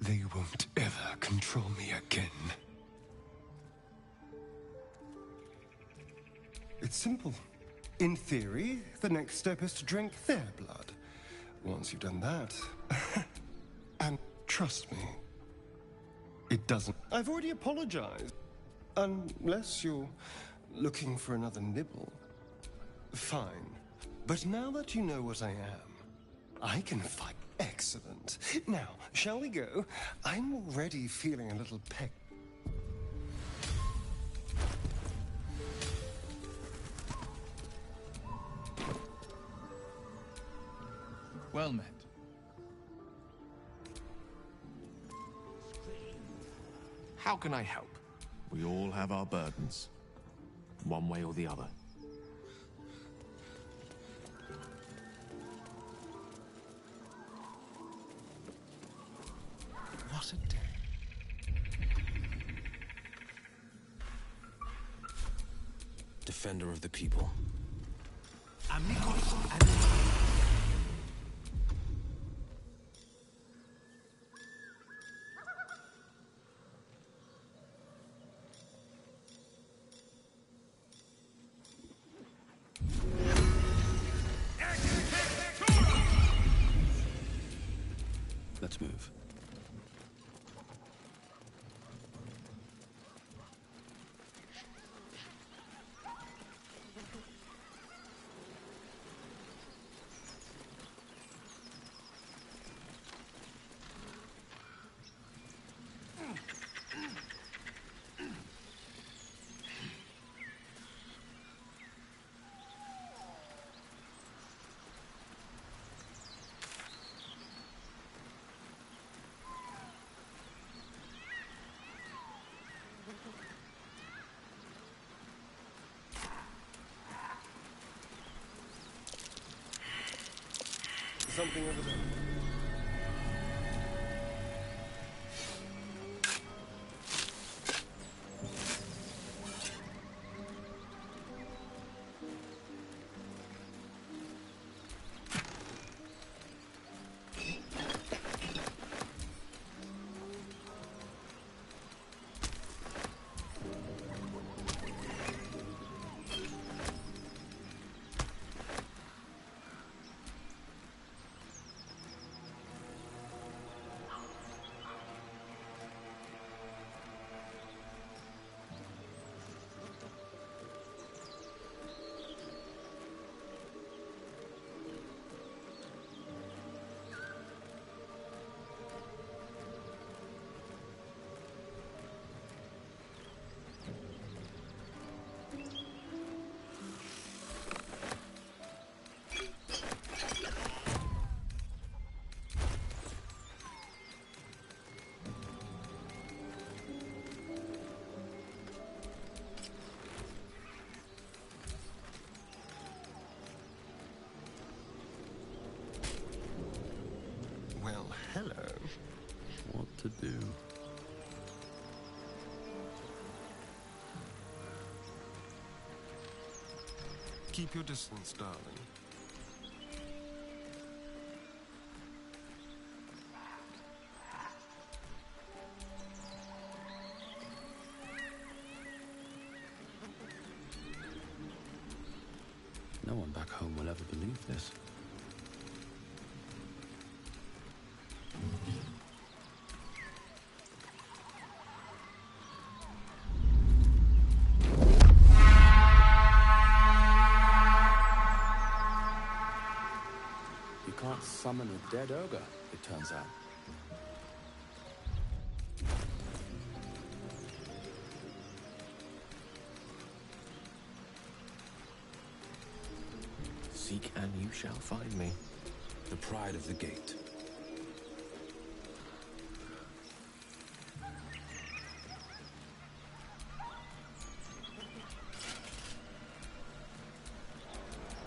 They won't ever control me again. It's simple. In theory, the next step is to drink their blood. Once you've done that... and trust me, it doesn't... I've already apologized. Unless you're looking for another nibble. Fine. But now that you know what I am, I can fight. Excellent. Now, shall we go? I'm already feeling a little peck. Well met. How can I help? We all have our burdens, one way or the other. What a day. Defender of the people. Amigos. Let's move. Something over there. Hello. What to do? Keep your distance, darling. No one back home will ever believe this. You can't summon a dead ogre, it turns out. Seek and you shall find me. The pride of the gate.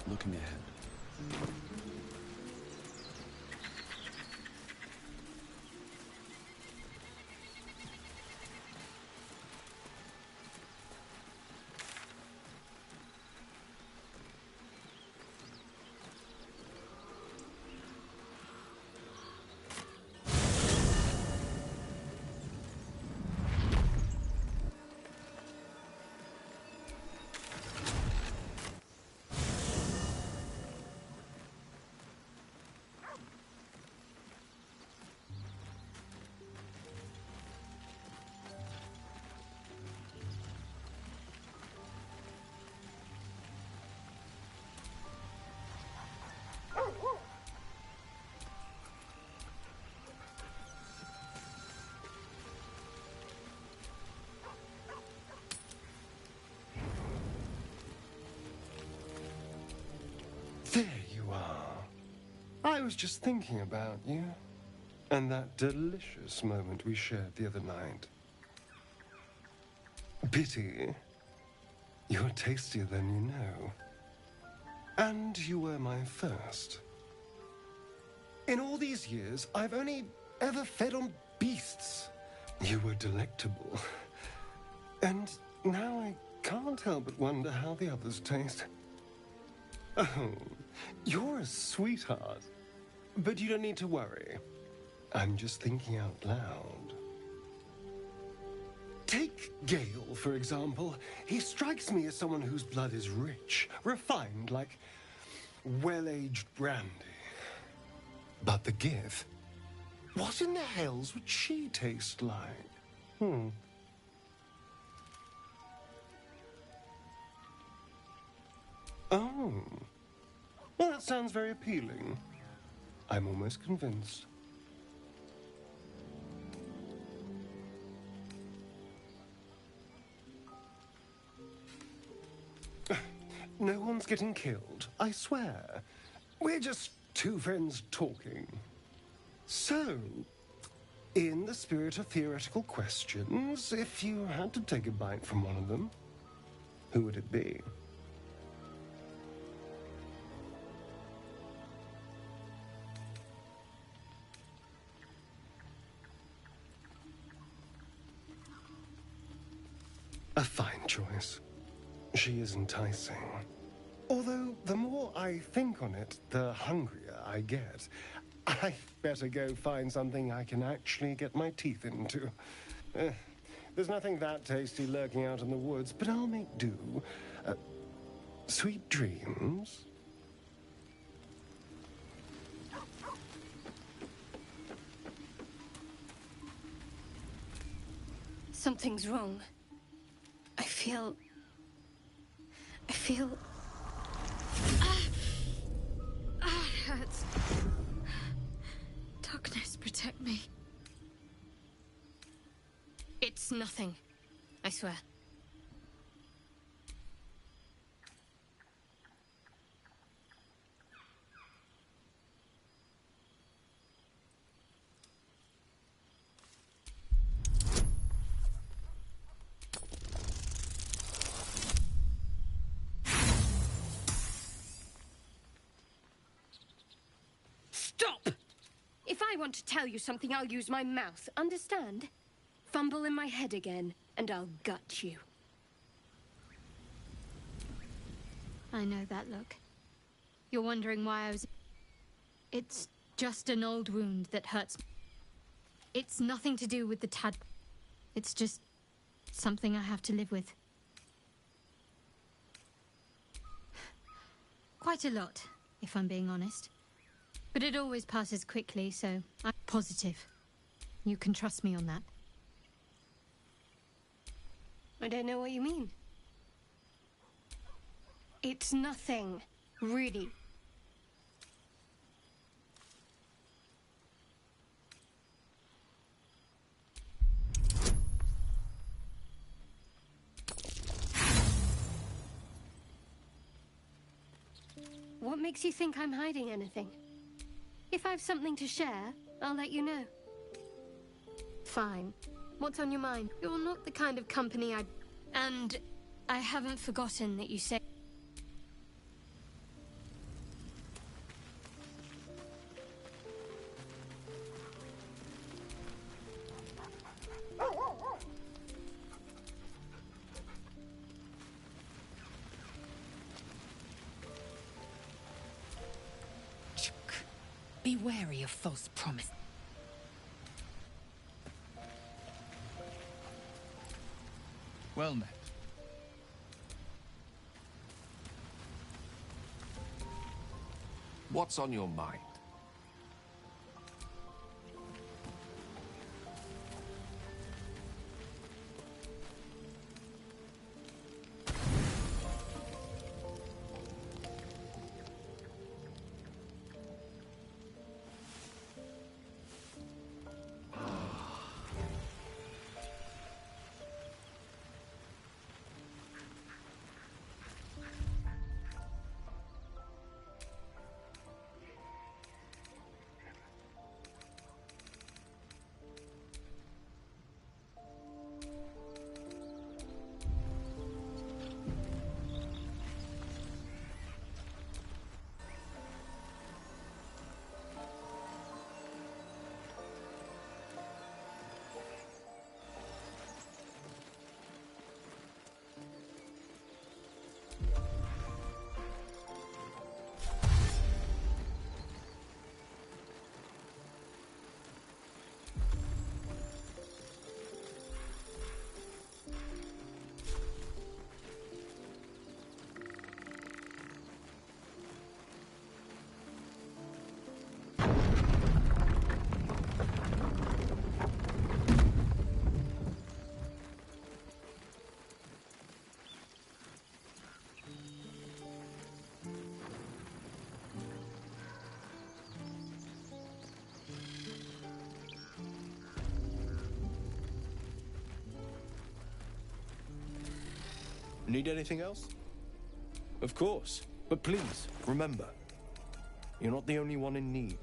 Looking ahead. I was just thinking about you. And that delicious moment we shared the other night. Pity. You're tastier than you know. And you were my first. In all these years, I've only ever fed on beasts. You were delectable. And now I can't help but wonder how the others taste. Oh, you're a sweetheart. But you don't need to worry. I'm just thinking out loud. Take Gale, for example. He strikes me as someone whose blood is rich, refined, like well-aged brandy. But the Gith, what in the hells would she taste like? Oh. Well, that sounds very appealing. I'm almost convinced. No one's getting killed, I swear. We're just two friends talking. So, in the spirit of theoretical questions, if you had to take a bite from one of them, who would it be? A fine choice. She is enticing. Although, the more I think on it, the hungrier I get. I better go find something I can actually get my teeth into. There's nothing that tasty lurking out in the woods, but I'll make do. Sweet dreams. Something's wrong. I feel... it hurts. Darkness, protect me. It's nothing. I swear. Stop! If I want to tell you something, I'll use my mouth. Understand? Fumble in my head again, and I'll gut you. I know that look. You're wondering why I was... It's just an old wound that hurts. It's nothing to do with the tad... It's just something I have to live with. Quite a lot, if I'm being honest. But it always passes quickly, so I'm positive. You can trust me on that. I don't know what you mean. It's nothing, really. What makes you think I'm hiding anything? If I have something to share, I'll let you know. Fine. What's on your mind? You're not the kind of company I'd... And I haven't forgotten that you say... Be wary of false promise. Well met. What's on your mind? Need anything else? Of course. But please, remember, you're not the only one in need.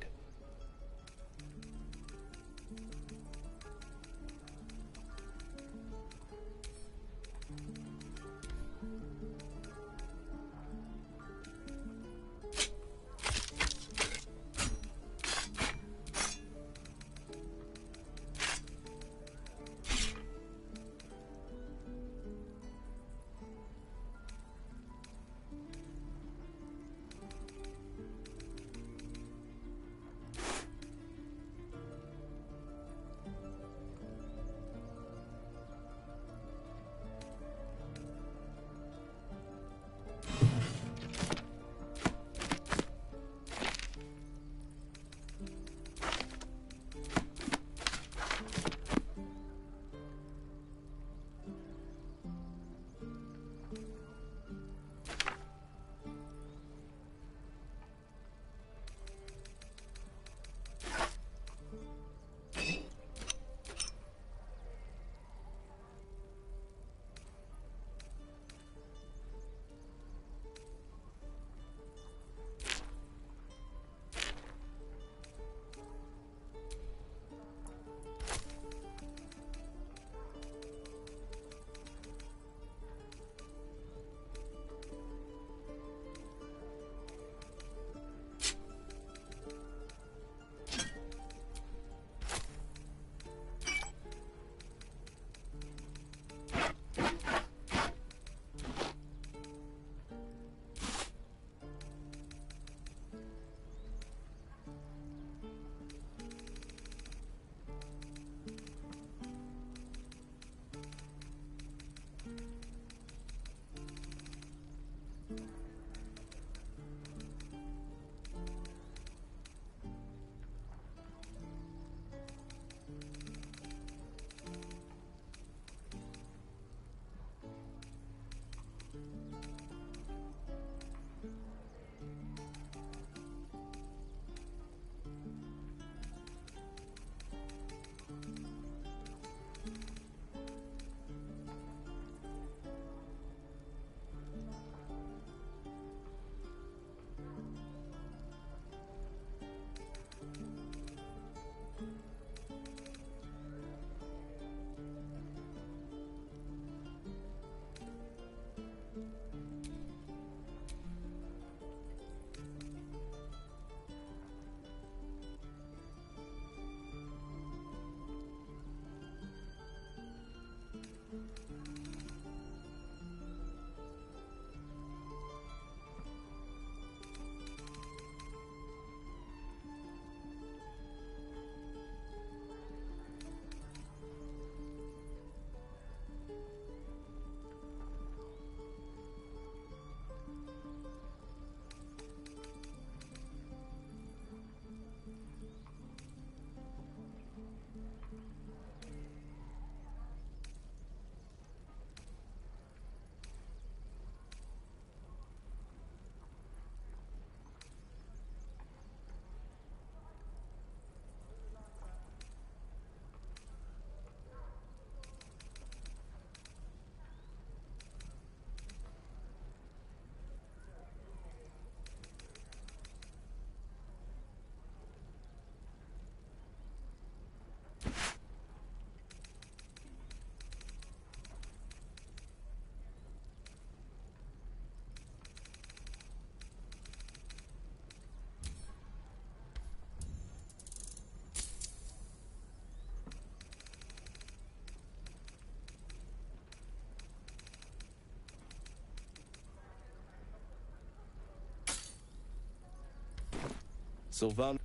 Sylvan.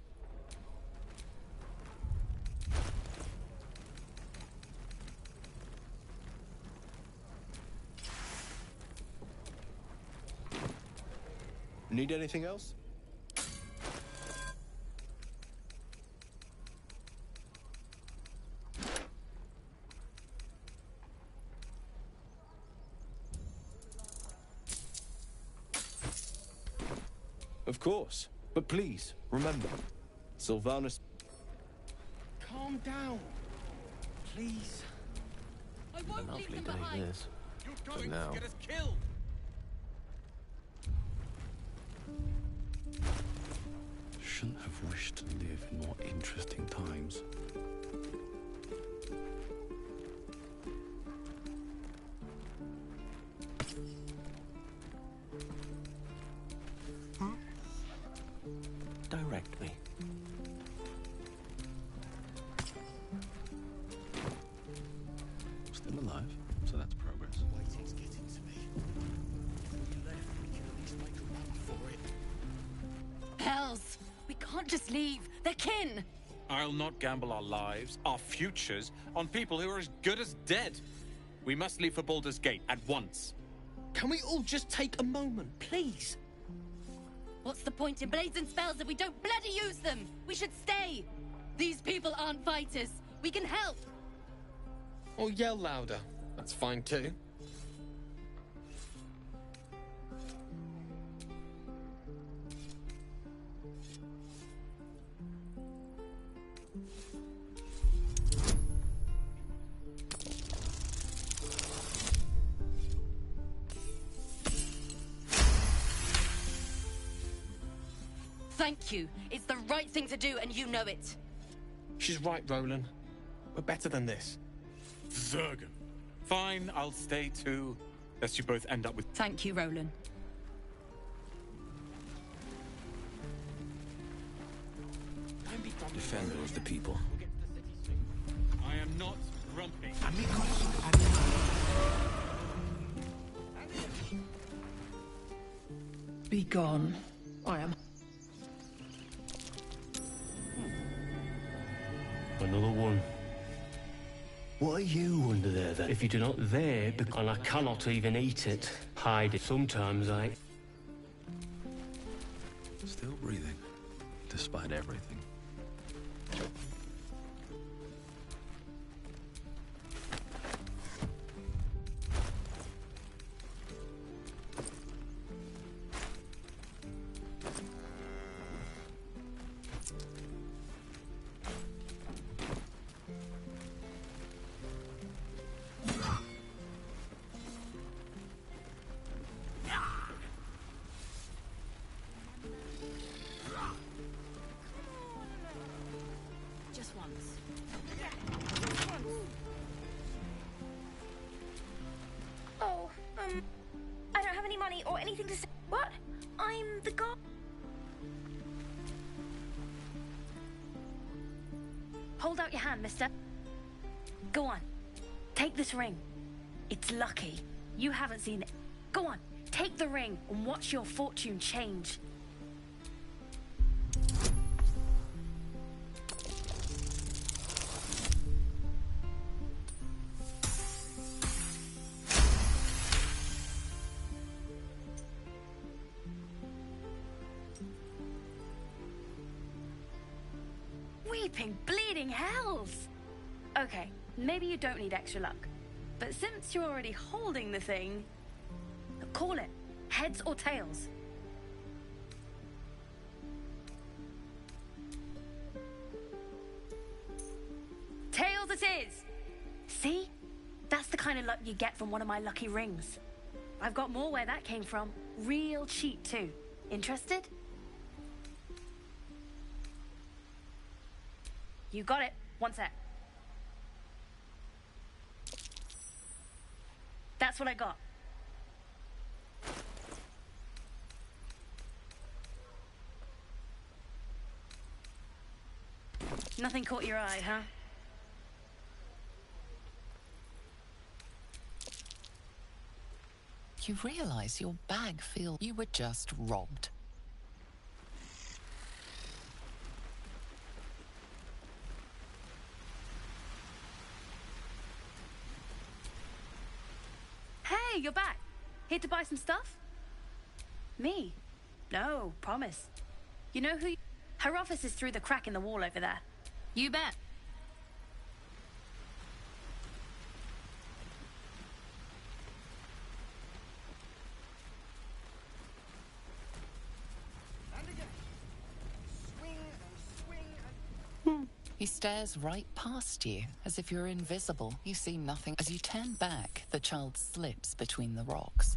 Need anything else? Of course. But please, remember, Sylvanus... Calm down. Please. I won't leave them behind. But now, Get us killed. Shouldn't have wished to live in more interesting times. Direct me. Still alive, so that's progress. Waiting's getting to me. We left, we can at least make a run for it. Hells! We can't just leave. They're kin! I'll not gamble our lives, our futures, on people who are as good as dead. We must leave for Baldur's Gate at once. Can we all just take a moment, please? What's the point in blades and spells if we don't bloody use them? We should stay! These people aren't fighters. We can help! Or yell louder. That's fine too. Thank you. It's the right thing to do, and you know it. She's right, Roland. We're better than this. Zergan. Fine, I'll stay too. Lest you both end up with... Thank you, Roland. Defender of the people. I am not grumpy. Be gone. I am. Another one. What are you under there, then? If you do not there, and I cannot even eat it, hide it. Sometimes I... Still breathing, despite everything. Just once. Oh, I don't have any money or anything to say. What? I'm the god. Hold out your hand, mister. Go on. Take this ring. It's lucky. You haven't seen it. Go on. Take the ring and watch your fortune change. Weeping, bleeding hells! Okay, maybe you don't need extra luck. But since you're already holding the thing, call it. Heads or tails. Tails it is! See? That's the kind of luck you get from one of my lucky rings. I've got more where that came from. Real cheap, too. Interested? You got it. One sec. That's what I got. Nothing caught your eye, huh? You realize your bag feels you were just robbed. Hey, you're back. Here to buy some stuff? Me? No, promise. You know who... Her office is through the crack in the wall over there. You bet. And again. Swing and swing and... He's stares right past you, as if you're invisible. You see nothing. As you turn back, the child slips between the rocks.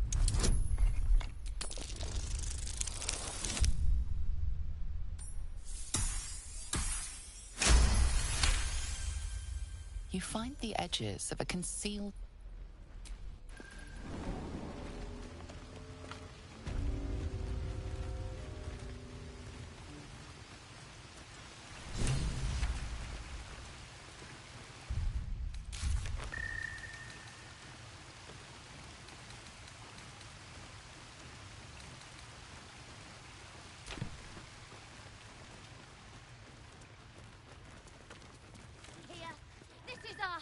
You find the edges of a concealed...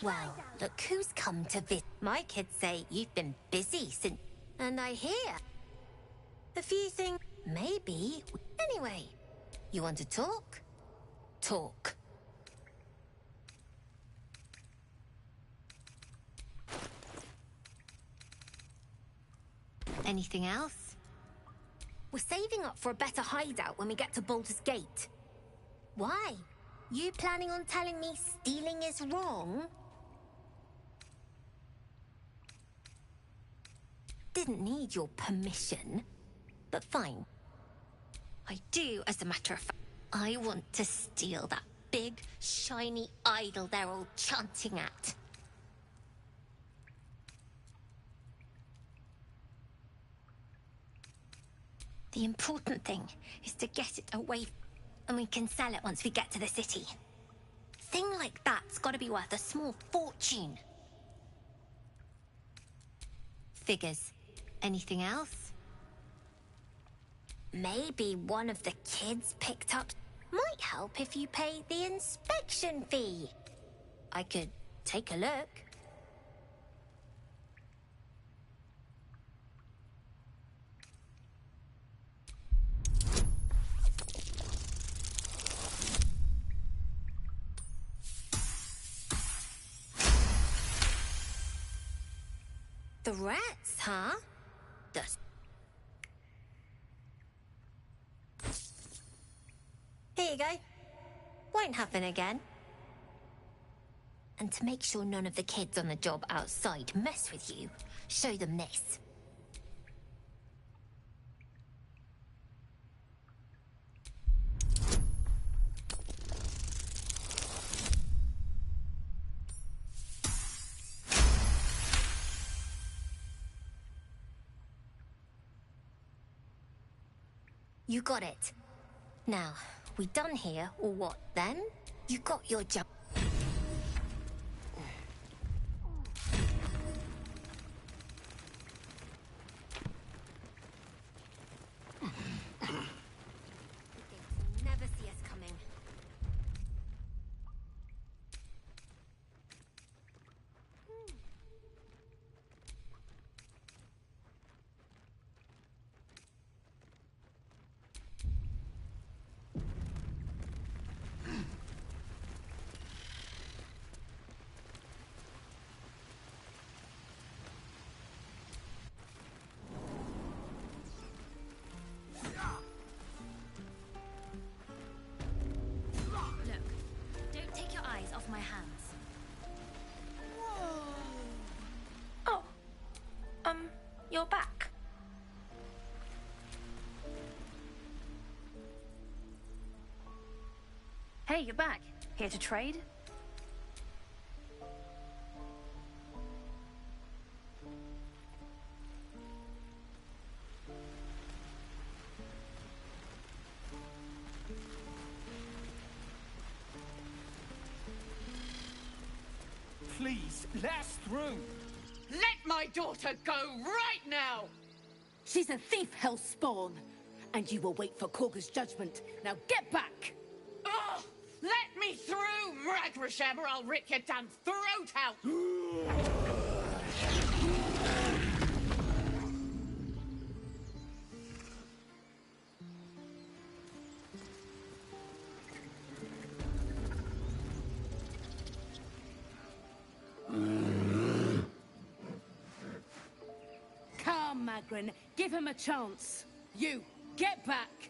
Well, look who's come to visit. My kids say you've been busy since... And I hear a few things. Maybe... Anyway, you want to talk? Talk. Anything else? We're saving up for a better hideout when we get to Baldur's Gate. Why? You planning on telling me stealing is wrong? Didn't need your permission, but fine. I do, as a matter of fact. I want to steal that big, shiny idol they're all chanting at. The important thing is to get it away, and we can sell it once we get to the city. Thing like that's gotta be worth a small fortune. Figures. Anything else? Maybe one of the kids picked up. Might help if you paid the inspection fee. I could take a look. The rats, huh? Here you go. Won't happen again. And to make sure none of the kids on the job outside mess with you, show them this. You got it. Now, we done here, or what, then? You got your job. Never see us coming. My hands. Whoa. Oh. You're back. Hey, you're back. Here to trade? Please, let us through. Let my daughter go right now! She's a thief, Hellspawn. And you will wait for Korga's judgment. Now get back! Oh, let me through, Mragrasham, or I'll rip your damn throat out! Come, Magrin. Give him a chance. You, get back!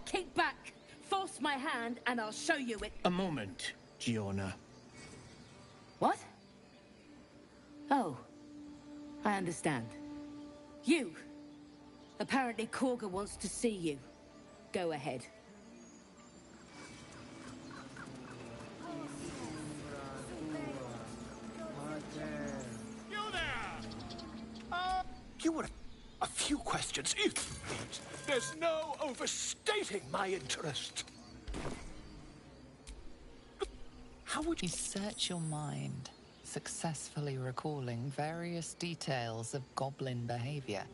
Kick back! Force force my hand and I'll show you it. A moment, Giona. What? Oh, I understand. You. Apparently Korga wants to see you. Go ahead. You there! You were a few questions, if please. There's no overstating my interest. How would you search your mind, successfully recalling various details of goblin behavior?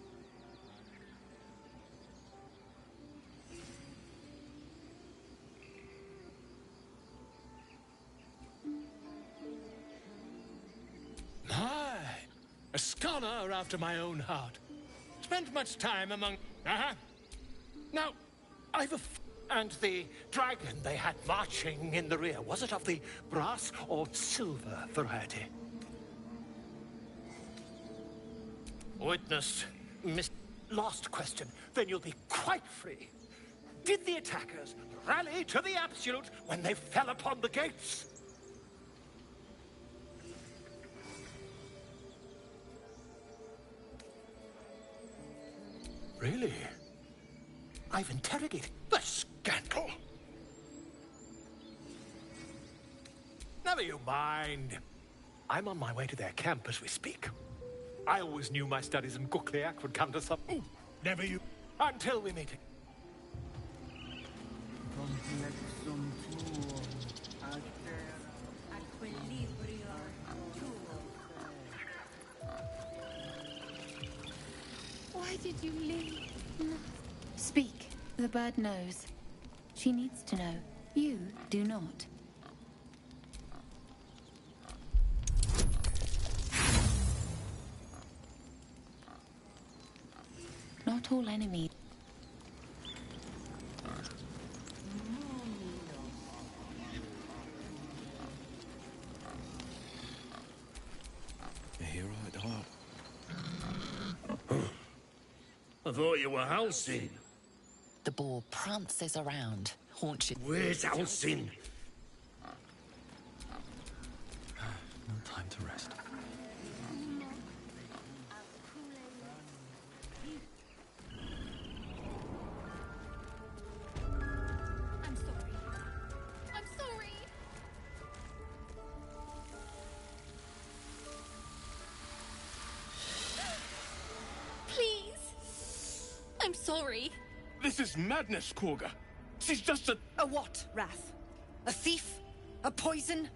My, a scholar after my own heart. Spent much time among... Now, I've a... And the dragon they had marching in the rear, was it of the brass or silver variety? Witness, Miss... Last question, then you'll be quite free. Did the attackers rally to the absolute when they fell upon the gates? Really? I've interrogated the scandal. Never you mind. I'm on my way to their camp as we speak. I always knew my studies in Gukliak would come to some... Ooh, never you... Until we meet. Why did you leave? Speak. The bird knows. She needs to know. You do not. Not all enemies. You're here right heart. I thought you were Halsin. The boar prances around, haunches. Where's Halsin? No time to rest. I'm sorry. I'm sorry. Please. I'm sorry. This is madness, Korga. She's just a... A what, Wrath? A thief? A poison?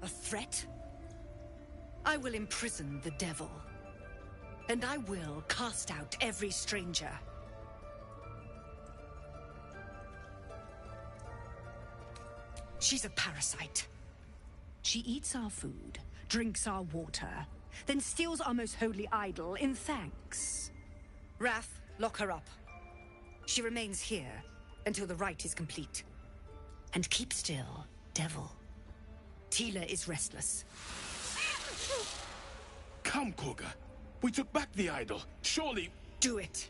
A threat? I will imprison the devil. And I will cast out every stranger. She's a parasite. She eats our food, drinks our water, then steals our most holy idol in thanks. Wrath, lock her up. She remains here until the rite is complete. And keep still, devil. Tila is restless. Come, Korga. We took back the idol. Surely... Do it.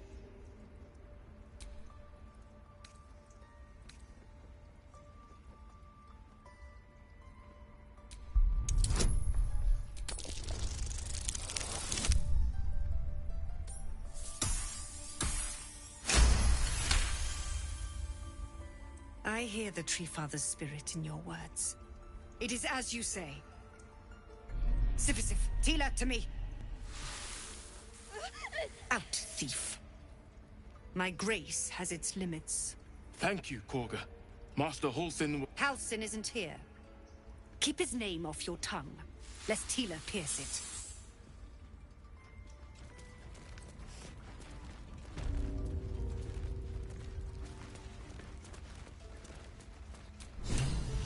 I hear the Tree Father's spirit in your words. It is as you say. Sifisif, Tila, to me! Out, thief. My grace has its limits. Thank you, Korga. Master Halsin... Halsin isn't here. Keep his name off your tongue, lest Tila pierce it.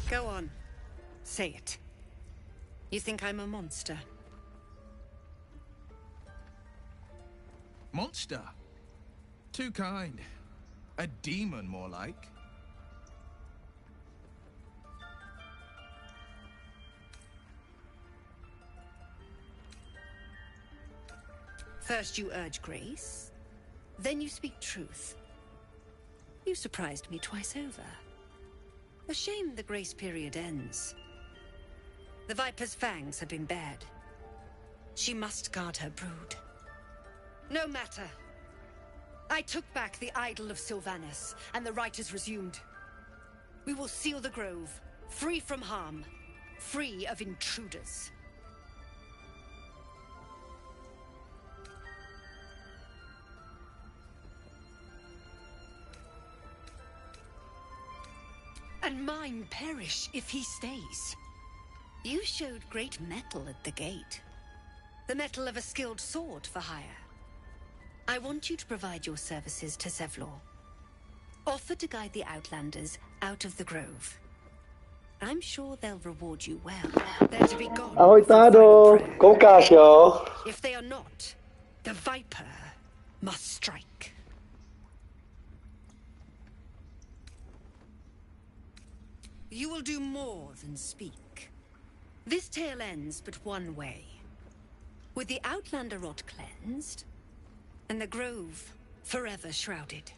Go on. Say it. You think I'm a monster? Monster? Too kind. A demon, more like. First you urge grace, then you speak truth. You surprised me twice over. A shame the grace period ends. The Viper's fangs have been bared. She must guard her brood. No matter. I took back the idol of Sylvanus, and the rite is resumed. We will seal the grove, free from harm, free of intruders. And mine perish if he stays. You showed great mettle at the gate. The mettle of a skilled sword for hire. I want you to provide your services to Zevlor. Offer to guide the Outlanders out of the grove. I'm sure they'll reward you well. They're to be gone. Ahoj tádo, koukáš jo? If they are not, the Viper must strike. You will do more than speak. This tale ends but one way. With the Outlander rot cleansed, and the grove forever shrouded.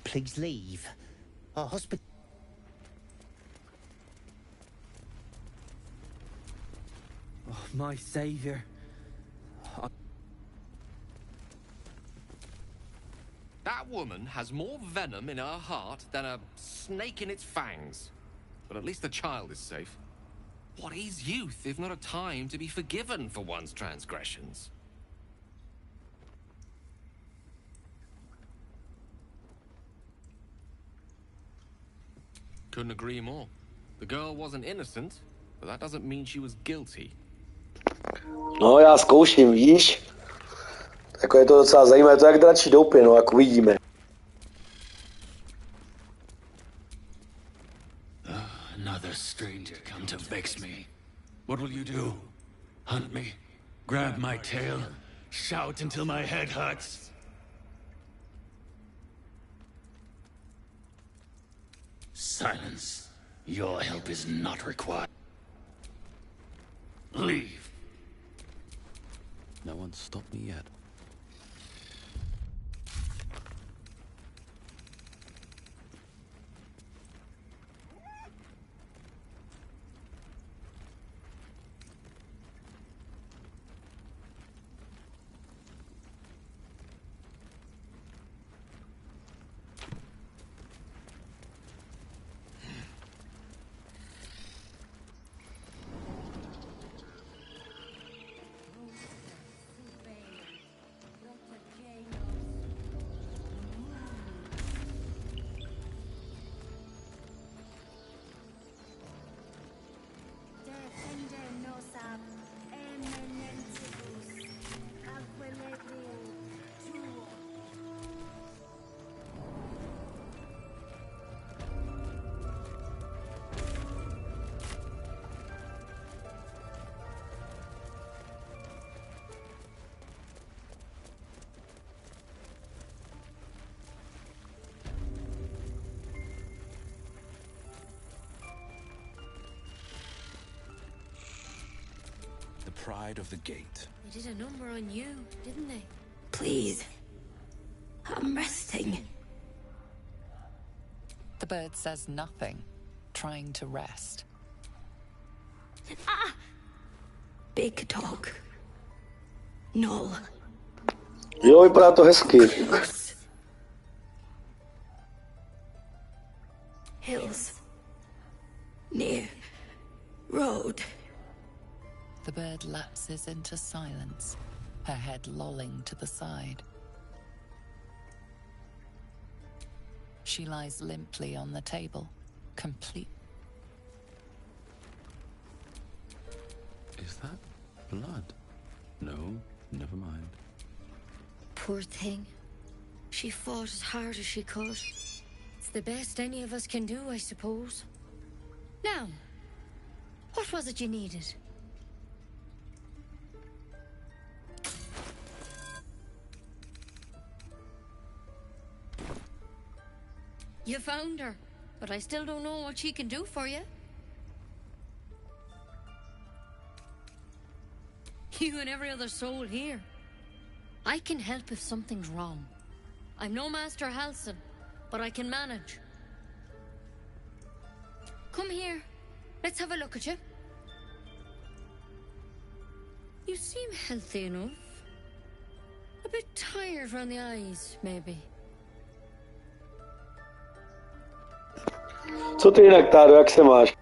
Please leave. Our hospital... Oh, my savior. That woman has more venom in her heart than a snake in its fangs. But at least the child is safe. What is youth if not a time to be forgiven for one's transgressions? Couldn't agree more. The girl wasn't innocent, but that doesn't mean she was guilty. No, já zkouším, víš? Jako je to docela zajímavé, to jak dračí doupě, no, jak uvidíme. Another stranger come to vex me. What will you do? Hunt me? Grab my tail? Shout until my head hurts? Silence. Your help is not required. Leave. No one stopped me yet. Pride of the gate. They did a number on you, didn't they? Please. I'm resting. The bird says nothing, trying to rest. Ah! Big dog. Null. Jo, vypadá to hezky. Hills. Near. Road. The bird lapses into silence, her head lolling to the side. She lies limply on the table, complete. Is that blood? No, never mind. Poor thing. She fought as hard as she could. It's the best any of us can do, I suppose. Now, what was it you needed? You found her, but I still don't know what she can do for you. You and every other soul here. I can help if something's wrong. I'm no Master Halsin, but I can manage. Come here. Let's have a look at you. You seem healthy enough. A bit tired around the eyes, maybe. Co ty jinak, Táro, jak se máš?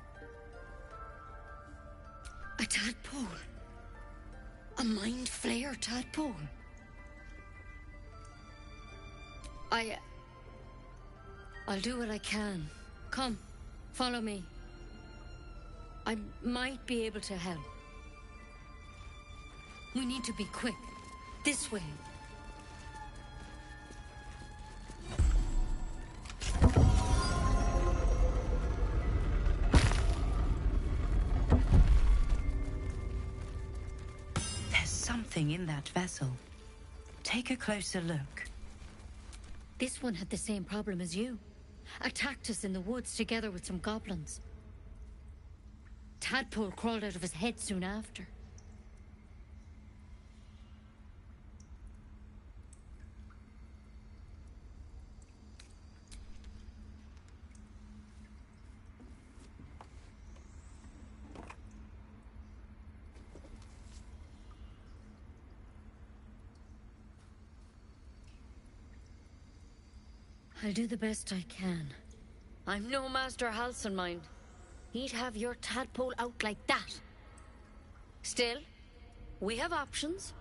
A tadpole. A mind flayer tadpole. I'll do what I can. Come, follow me. I might be able to help. We need to be quick. This way. There's something in that vessel. Take a closer look. This one had the same problem as you. Attacked us in the woods together with some goblins. Tadpole crawled out of his head soon after. I'll do the best I can. I'm no Master Halsin, mind. He'd have your tadpole out like that. Still, we have options.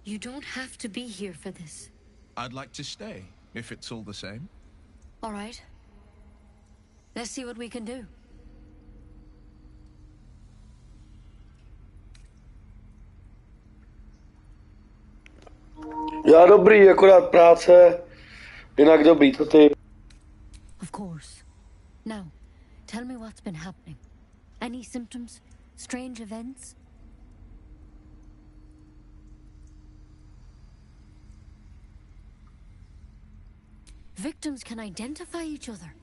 You don't have to be here for this. I'd like to stay, if it's all the same. All right. Let's see what we can do. Já dobrý, akorát práce. Jinak dobrý, to ty. Of course. Now, tell me what's been happening. Any symptoms? Strange events? Victims can identify each other.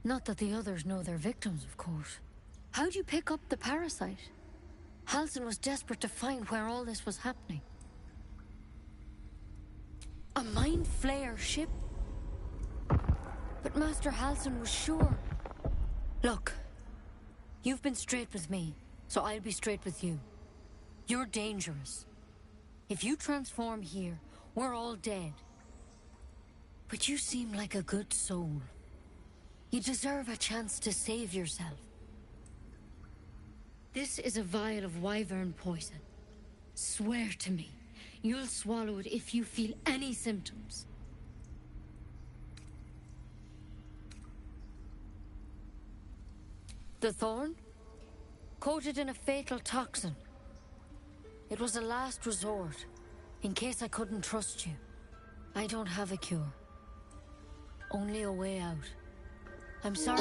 Not that the others know they're victims, of course. How'd you pick up the parasite? Halsin was desperate to find where all this was happening. A mind flayer ship? But Master Halsin was sure. Look, you've been straight with me, so I'll be straight with you. You're dangerous. If you transform here, we're all dead. But you seem like a good soul. You deserve a chance to save yourself. This is a vial of wyvern poison. Swear to me, you'll swallow it if you feel any symptoms. The thorn? Coated in a fatal toxin. It was a last resort, in case I couldn't trust you. I don't have a cure. Only a way out. I'm sorry,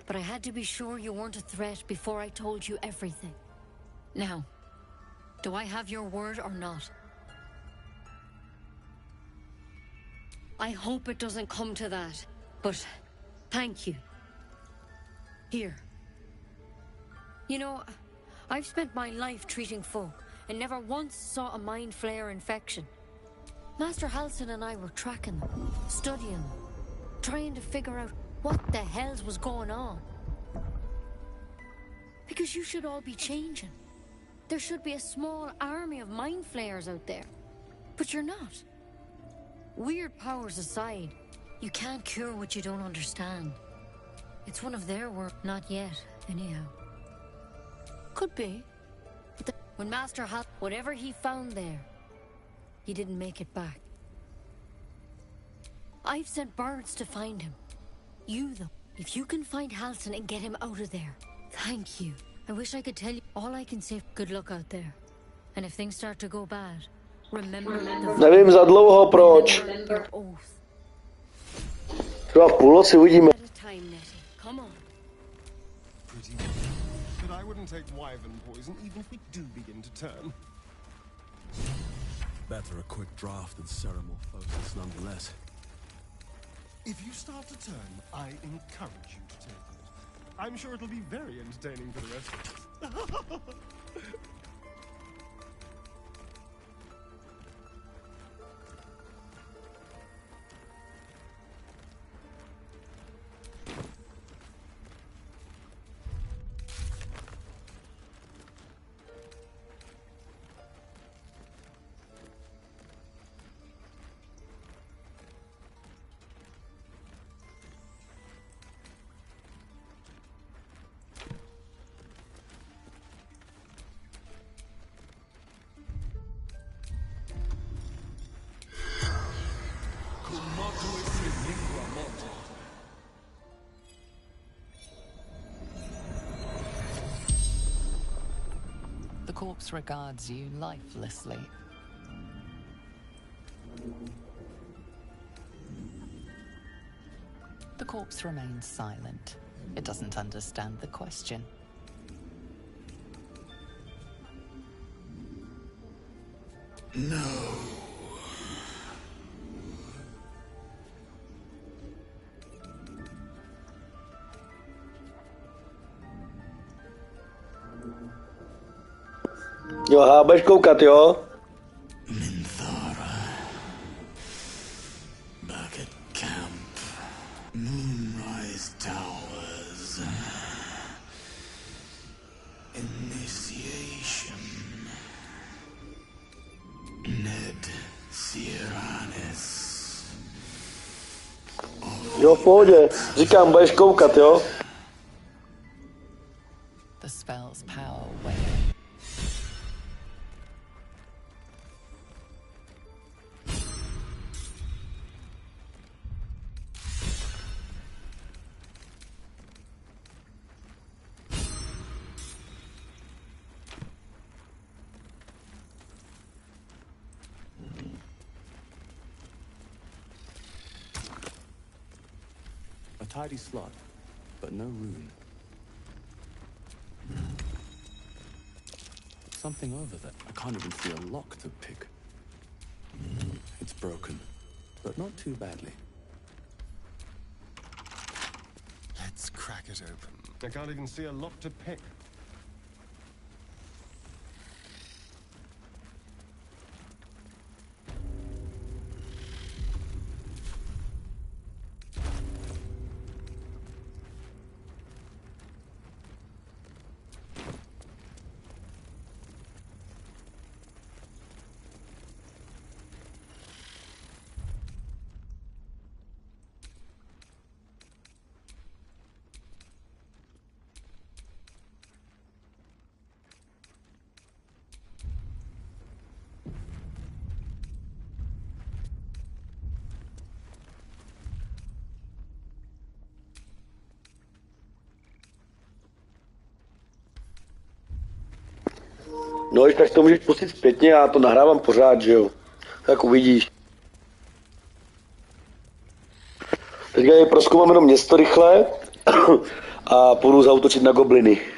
but I had to be sure you weren't a threat before I told you everything. Now, do I have your word or not? I hope it doesn't come to that, but thank you. Here. You know, I've spent my life treating folk and never once saw a mind flayer infection. Master Halsin and I were tracking them, studying them, trying to figure out what the hells was going on. Because you should all be changing. There should be a small army of mind flayers out there. But you're not. Weird powers aside, you can't cure what you don't understand. It's one of their work, not yet, anyhow. Could be. But when Master Hal, whatever he found there, he didn't make it back. I've sent birds to find him. You, though, if you can find Halsin and get him out of there, thank you. I wish I could tell you. All I can say, good luck out there. And if things start to go bad, remember Nevím za dlouho proč. Třeba v půlnoci uvidíme. Come on. Pretty good. But I wouldn't take wyvern poison even if we do begin to turn. Better a quick draft than ceremorphosis nonetheless. If you start to turn, I encourage you to take it. I'm sure it'll be very entertaining for the rest of us. The corpse regards you lifelessly. The corpse remains silent. It doesn't understand the question. No. Jo, budeš koukat, jo? Back at camp. Moonrise Towers. Initiation. Ned Sierranes. Jo, v pohodě. Říkám, budeš koukat, jo? The spell's power wanes. A tidy slot, but no rune. Something over there. I can't even see a lock to pick. It's broken, but not too badly. Let's crack it open. I can't even see a lock to pick. No, tak to můžeš pustit zpětně, já to nahrávám pořád, že jo? Tak uvidíš. Teďka je prozkoumám jenom město rychle a půjdu zaútočit na gobliny.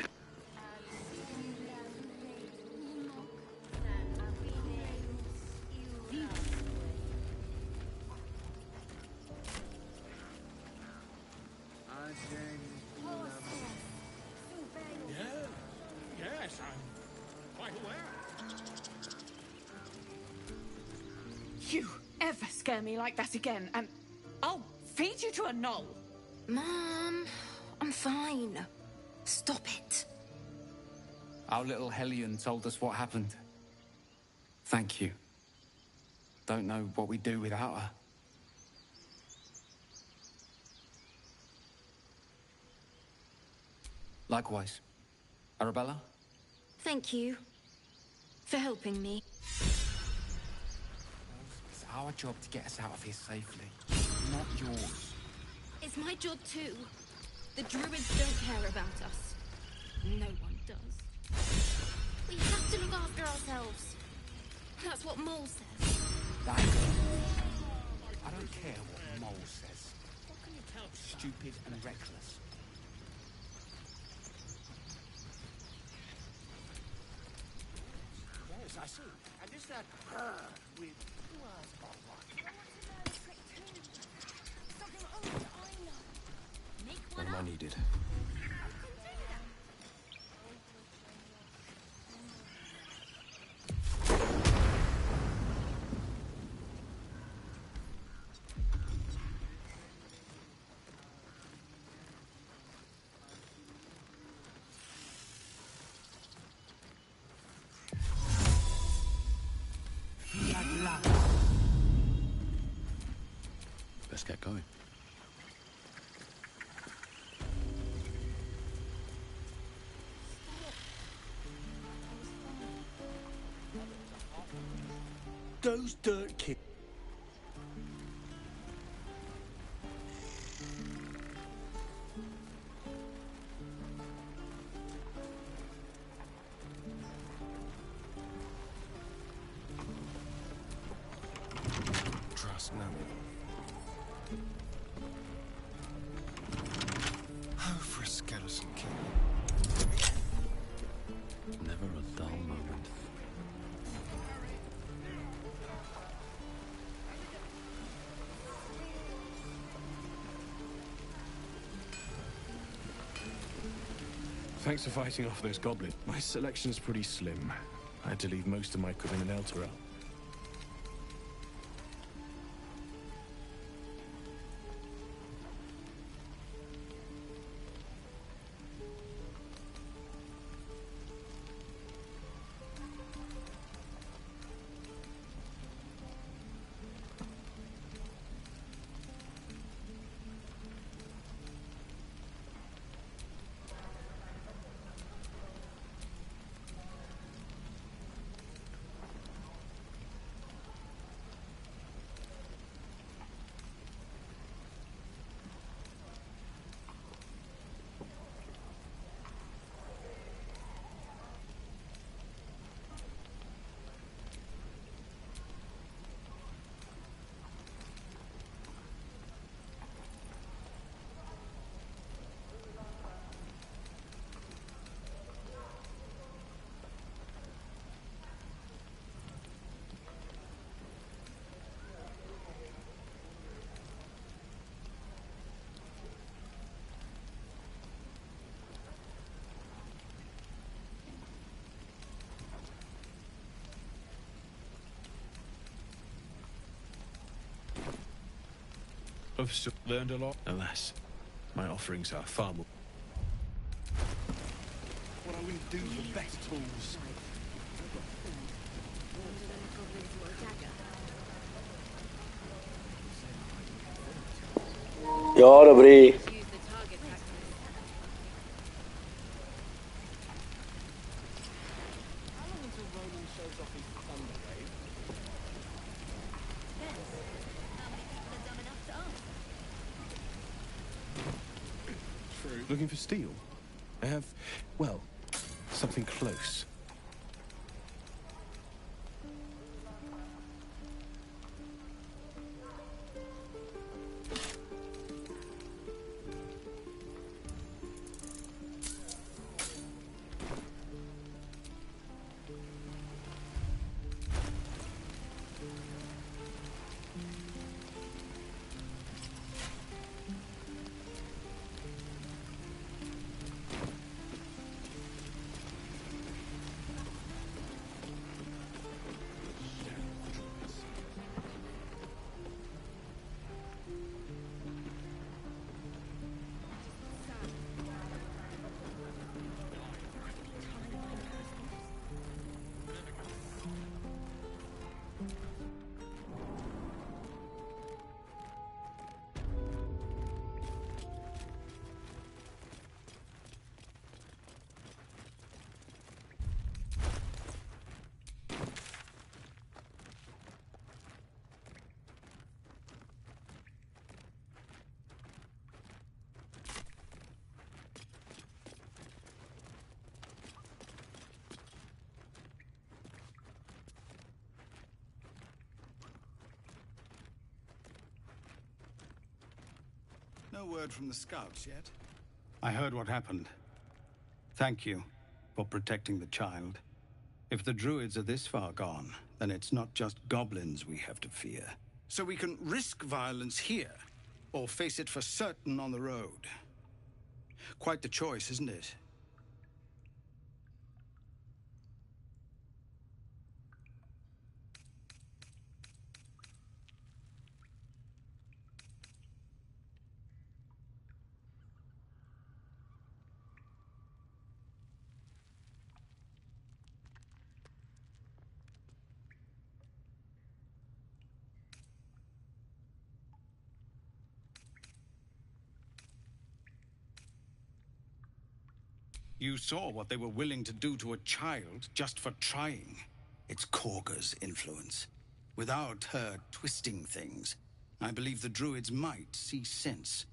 You ever scare me like that again, and I'll feed you to a knoll. Mom, I'm fine. Stop it. Our little Hellion told us what happened. Thank you. Don't know what we'd do without her. Likewise. Arabella? Thank you for helping me. It's our job to get us out of here safely, not yours. It's my job too. The druids don't care about us. No one does. We have to look after ourselves. That's what Mole says. That I don't care what Mole says. Stupid and reckless. Yes, I see. And is that her with... What am I needed? Let's get going. Those dirt kids. Trust no one. Oh, for a skeleton king. Never a dull moment. Thanks for fighting off those goblins. My selection's pretty slim. I had to leave most of my cooking in Elturel. I've learned a lot. Alas, my offerings are far more. What I wouldn't do for better tools. Jo, dobrý. Looking for steel? I have, well, something close. No word from the scouts yet? I heard what happened. Thank you for protecting the child. If the druids are this far gone, then it's not just goblins we have to fear. So we can risk violence here, or face it for certain on the road. Quite the choice, isn't it? You saw what they were willing to do to a child just for trying. It's Korga's influence. Without her twisting things, I believe the druids might see sense.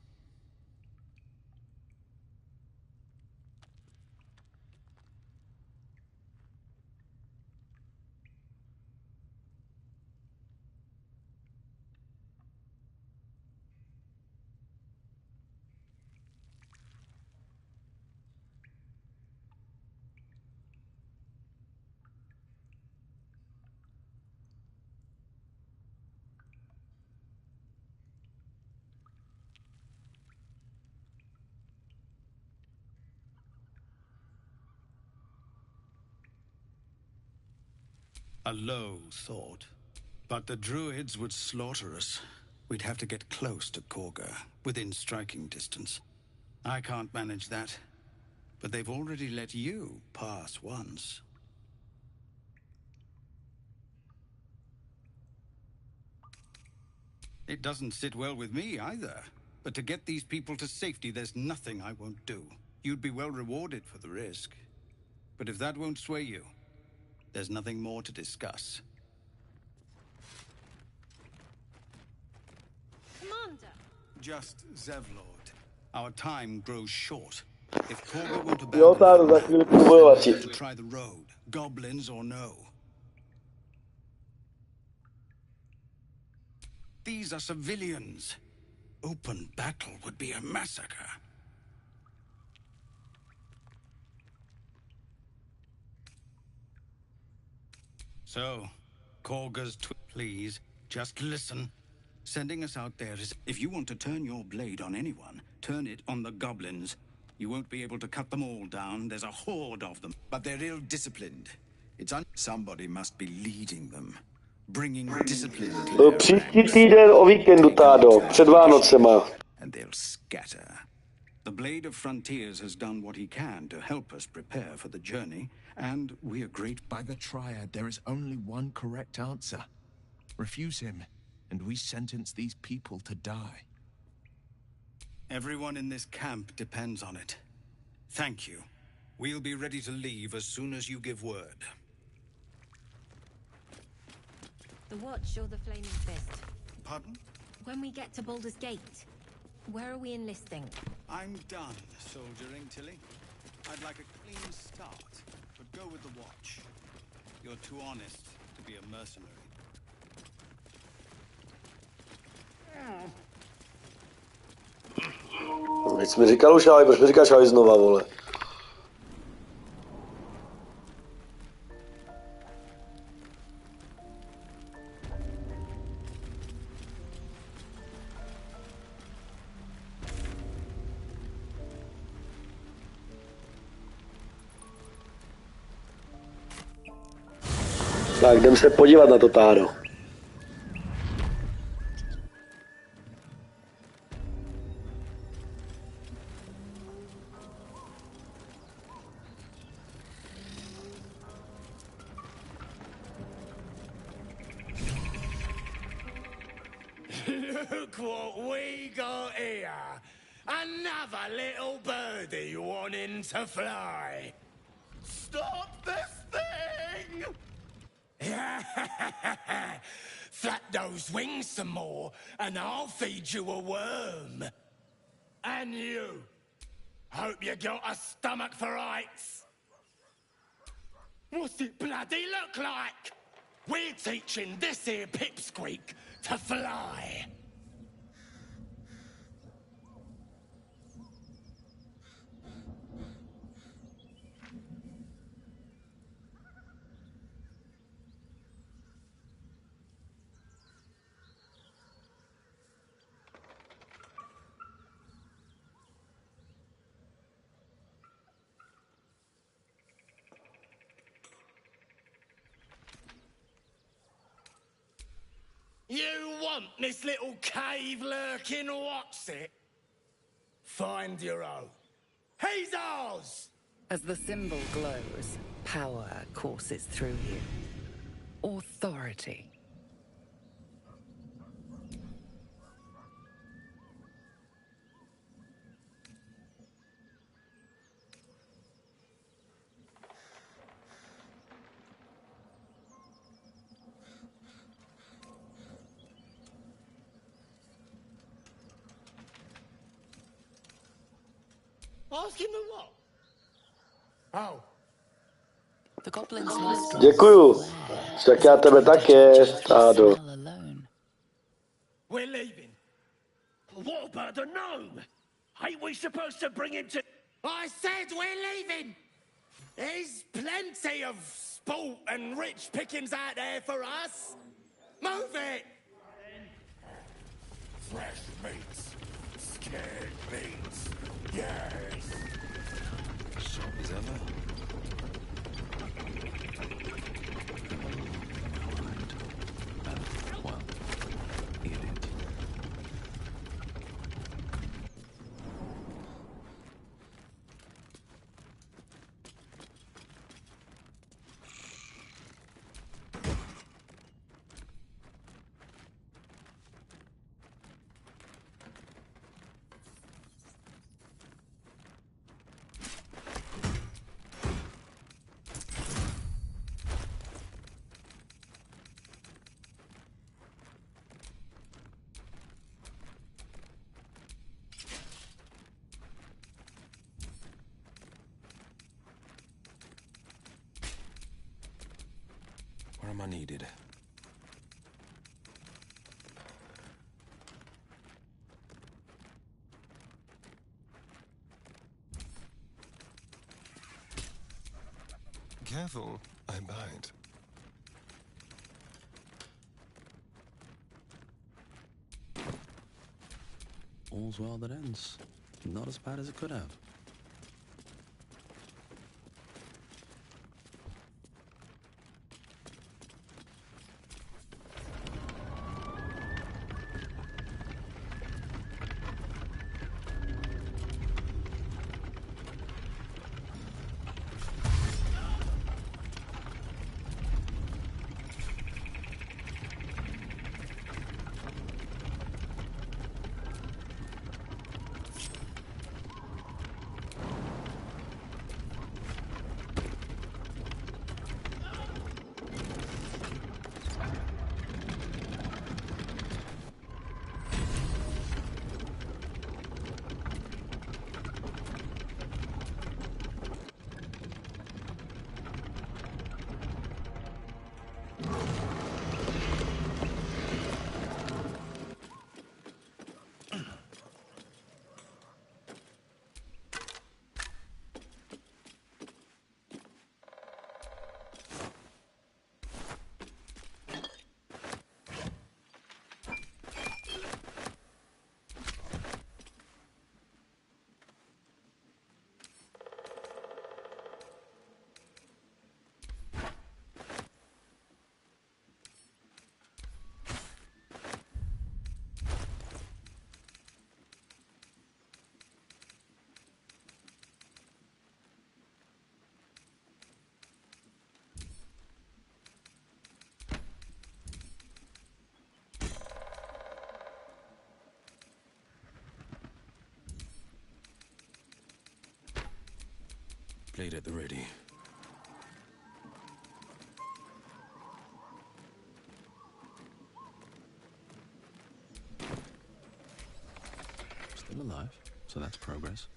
A low thought. But the druids would slaughter us. We'd have to get close to Korga, within striking distance. I can't manage that. But they've already let you pass once. It doesn't sit well with me either. But to get these people to safety, there's nothing I won't do. You'd be well rewarded for the risk. But if that won't sway you, there's nothing more to discuss. Commander! Just Zevlord. Our time grows short. If Korga won't Jo, abandon táhnu za chvíli půjdu bojovat. to try the road, goblins or no. These are civilians. Open battle would be a massacre. So, Korga's please, just listen. Sending us out there is... If you want to turn your blade on anyone, turn it on the goblins. You won't be able to cut them all down. There's a horde of them. But they're ill-disciplined. Somebody must be leading them. Bringing discipline to their Příští týden o víkendu, Tádo, před Vánocema. And they'll scatter. The Blade of Frontiers has done what he can to help us prepare for the journey, and we are great. By the Triad, there is only one correct answer. Refuse him, and we sentence these people to die. Everyone in this camp depends on it. Thank you. We'll be ready to leave as soon as you give word. The Watch or the Flaming Fist? Pardon? When we get to Baldur's Gate, where are we enlisting? I'm done soldiering, Tilly. I'd like a clean start, but go with the Watch. You're too honest to be a mercenary. Teď jsi mi říkal už ahoj, proč mi říkáš ahoj znova, vole? Tak, jdem se podívat na to, Tádo. Look what we got here. Another little birdie wanting to fly. Stop this thing! Flap those wings some more, and I'll feed you a worm. And you. Hope you got a stomach for heights. What's it bloody look like? We're teaching this here pipsqueak to fly. You want this little cave lurking what's it? Find your own. He's ours! As the symbol glows, power courses through you. Authority. Ask him the what? Oh. The goblin's nostrils Děkuju. flare Tak as já if tebe trying to také, judge you off your stádo. smell alone. We're leaving. What about the gnome? Ain't we supposed to bring him to... I said we're leaving! There's plenty of sport and rich pickings out there for us. Move it! Fresh meats. Scared meats. Yes! Sharp as ever. Well, eat it. Where am I needed? Careful, I bite. All's well that ends. Not as bad as it could have. Blade at the ready. Still alive, so that's progress.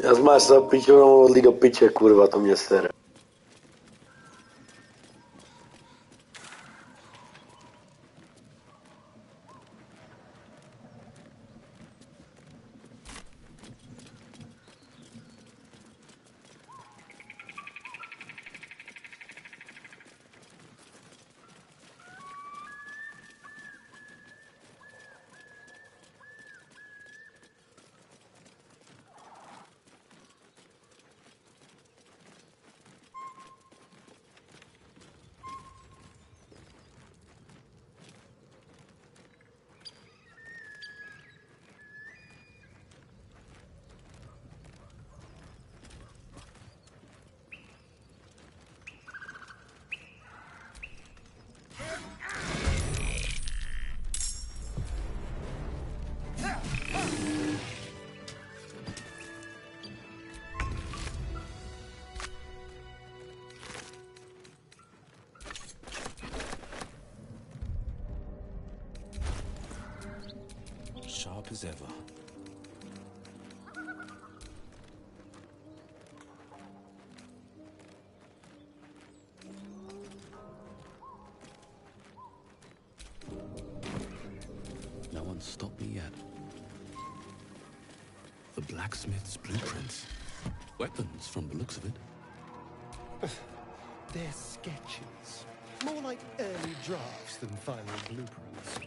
Já jsem se pičou modlí do piče, kurva, to mě sere. sharp as ever. No one's stopped me yet. The blacksmith's blueprints. Weapons, from the looks of it. They're sketches. More like early drafts than final blueprints.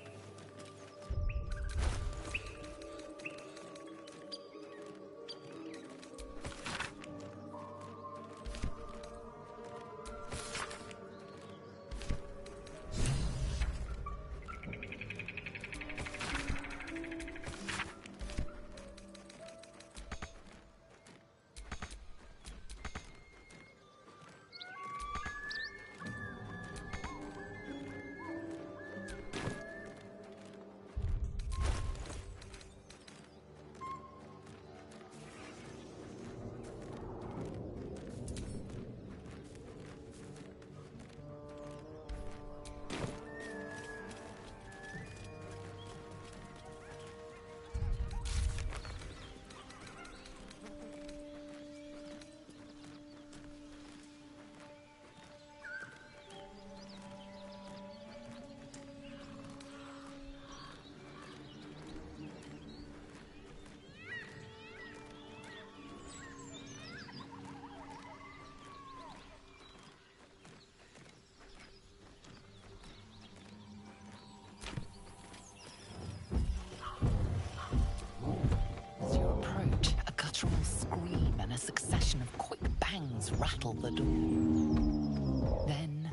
Scream and a succession of quick bangs rattle the door. Then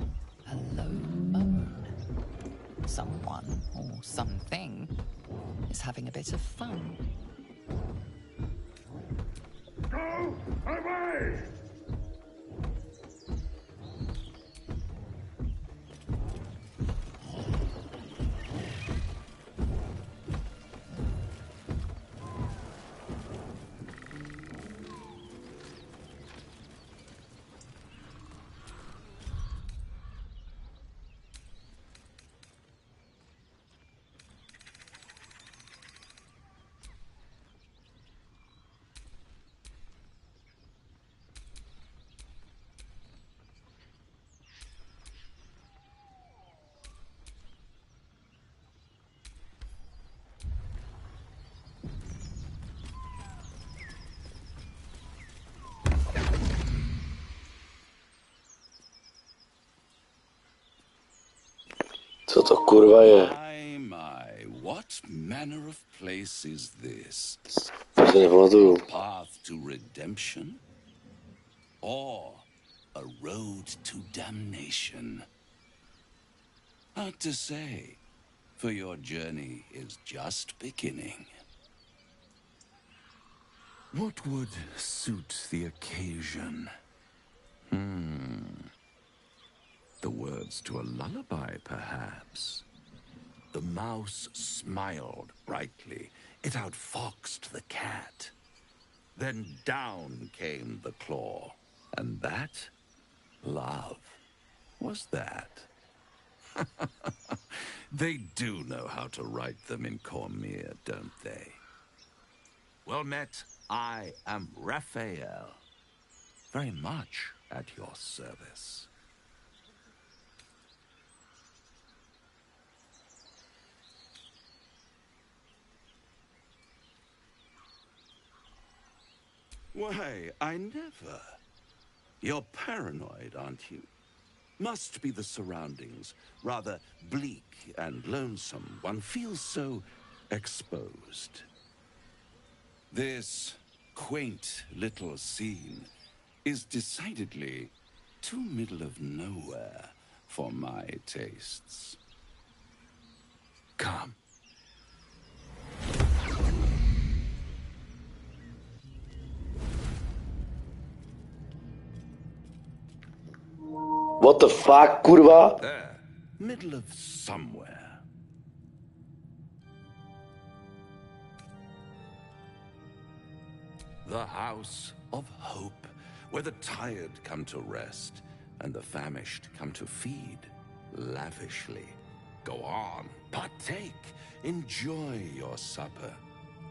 a low moan. Someone or something is having a bit of fun. Go away! Co to kurwa je? My, what manner of place is this? To si nepamatuju. A path to redemption? Or a road to damnation? Hard to say, for your journey is just beginning. What would suit the occasion? The words to a lullaby, perhaps. The mouse smiled brightly. It outfoxed the cat. Then down came the claw. And that, love, was that. They do know how to write them in Cormier, don't they? Well met, I am Raphael. Very much at your service. Why, I never. You're paranoid, aren't you? Must be the surroundings. Rather bleak and lonesome. One feels so exposed. This quaint little scene is decidedly too middle of nowhere for my tastes. Come. What the fuck, kurwa? There, middle of somewhere. The House of Hope, where the tired come to rest and the famished come to feed lavishly. Go on, partake. Enjoy your supper.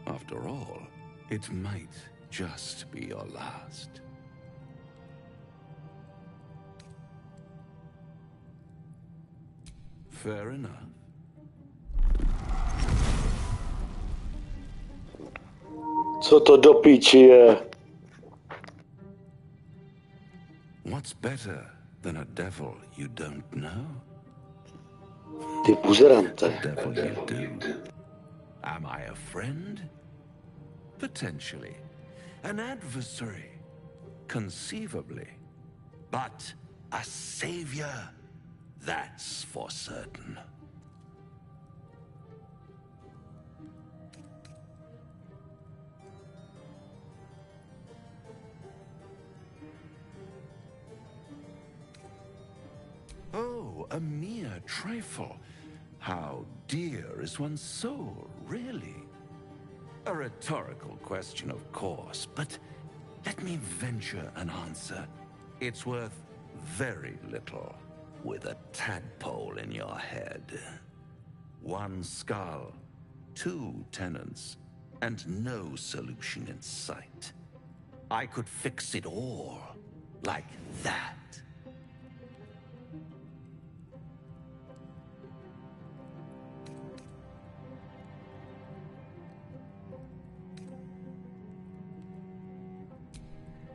After all, it might just be your last. Fair enough. Co to do píči je? What's better than a devil you don't know? Ty buzerante. A devil you do. Am I a friend? Potentially. An adversary? Conceivably. But a savior? That's for certain. Oh, a mere trifle. How dear is one's soul, really? A rhetorical question, of course, but let me venture an answer. It's worth very little with a tadpole in your head. One skull, two tenants, and no solution in sight. I could fix it all like that.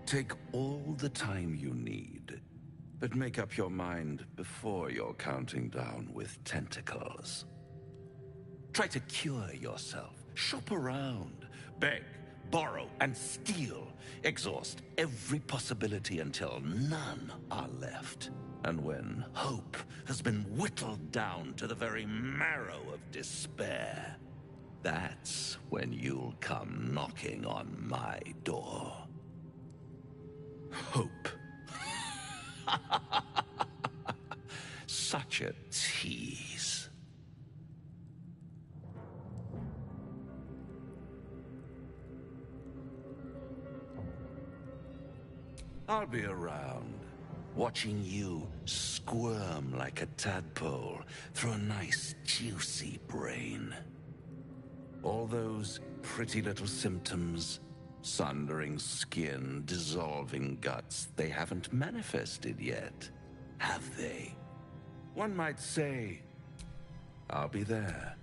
Take all the time you need, but make up your mind before you're counting down with tentacles. Try to cure yourself, shop around, beg, borrow, and steal. Exhaust every possibility until none are left. And when hope has been whittled down to the very marrow of despair, that's when you'll come knocking on my door. Hope. Such a tease. I'll be around, watching you squirm like a tadpole through a nice, juicy brain. All those pretty little symptoms, sundering skin, dissolving guts, they haven't manifested yet, have they? One might say, I'll be there.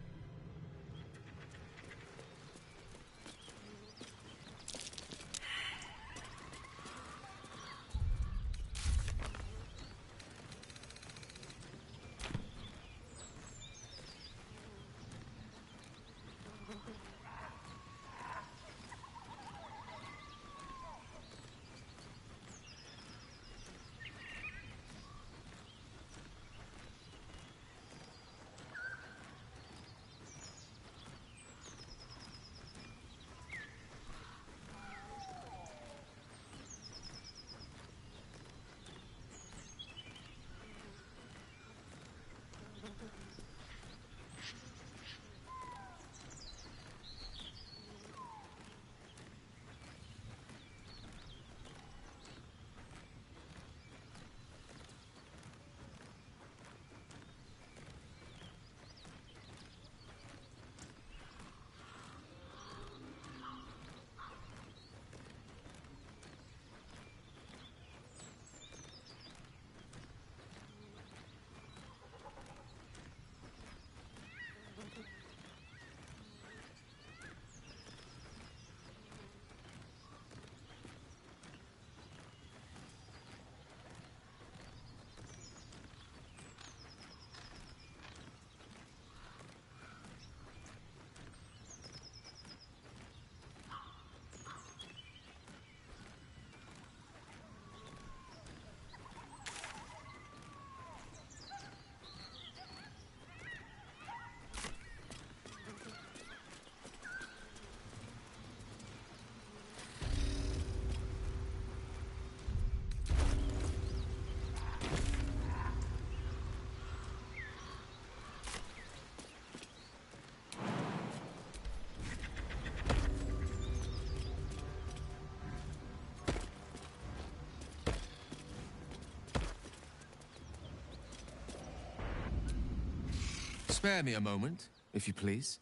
Spare me a moment, if you please.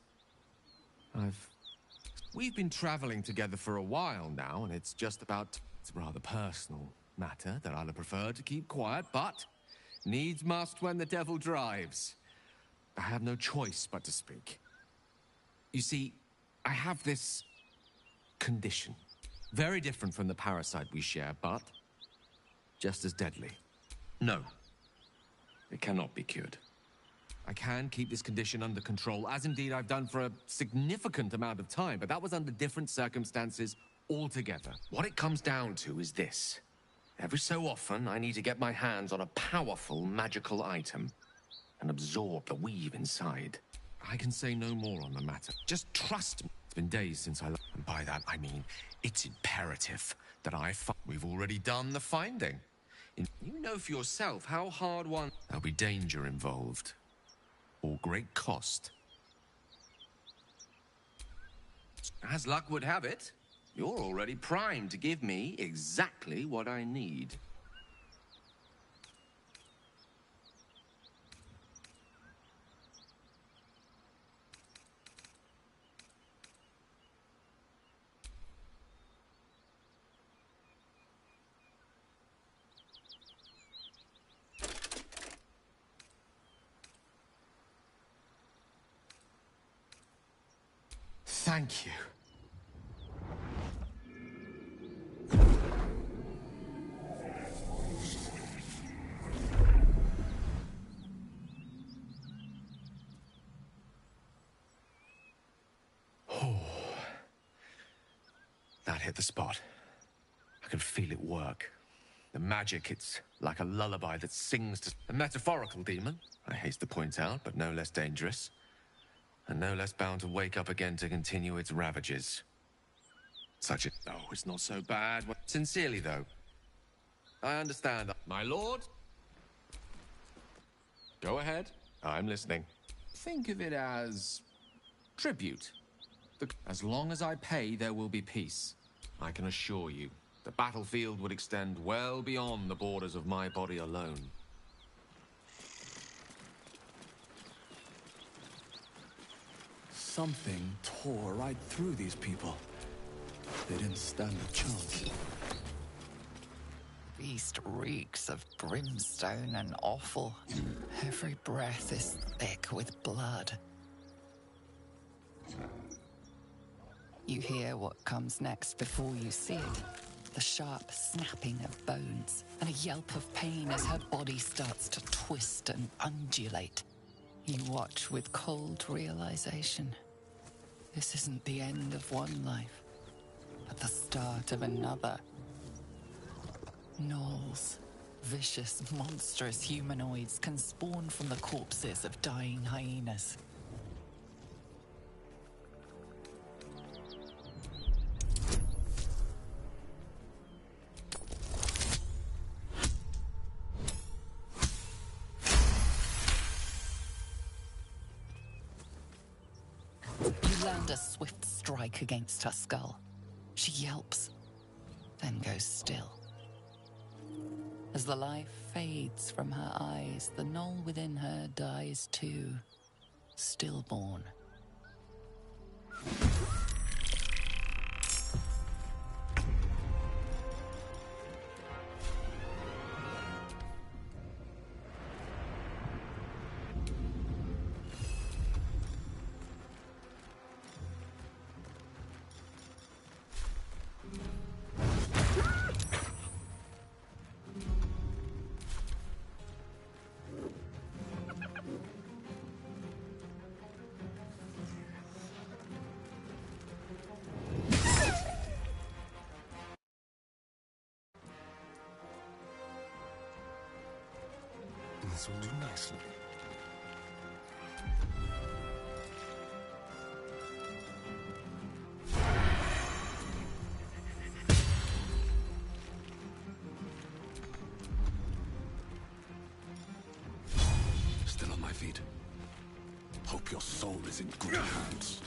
We've been traveling together for a while now, and it's just about... It's a rather personal matter that I'd have preferred to keep quiet, but needs must when the devil drives. I have no choice but to speak. You see, I have this condition. Very different from the parasite we share, but just as deadly. No, it cannot be cured. I can keep this condition under control, as indeed I've done for a significant amount of time, but that was under different circumstances altogether. What it comes down to is this. Every so often, I need to get my hands on a powerful magical item and absorb the weave inside. I can say no more on the matter. Just trust me. It's been days since I left, and by that I mean it's imperative that We've already done the finding. You know for yourself how hard one... There'll be danger involved. Or great cost. As luck would have it, you're already primed to give me exactly what I need. Thank you. Oh. That hit the spot. I can feel it work. The magic, it's like a lullaby that sings to... A metaphorical demon, I haste to point out, but no less dangerous. And no less bound to wake up again to continue its ravages. Oh, it's not so bad. Sincerely, though. I understand. My lord? Go ahead. I'm listening. Think of it as... tribute. As long as I pay, there will be peace. I can assure you, the battlefield would extend well beyond the borders of my body alone. Something tore right through these people. They didn't stand a chance. Beast reeks of brimstone and offal. Every breath is thick with blood. You hear what comes next before you see it. The sharp snapping of bones, and a yelp of pain as her body starts to twist and undulate. You watch with cold realization. This isn't the end of one life, but the start of another. Gnolls, vicious, monstrous humanoids can spawn from the corpses of dying hyenas. A swift strike against her skull. She yelps, then goes still. As the life fades from her eyes, the gnoll within her dies too, stillborn. This will do nicely. Still on my feet. Hope your soul is in good hands.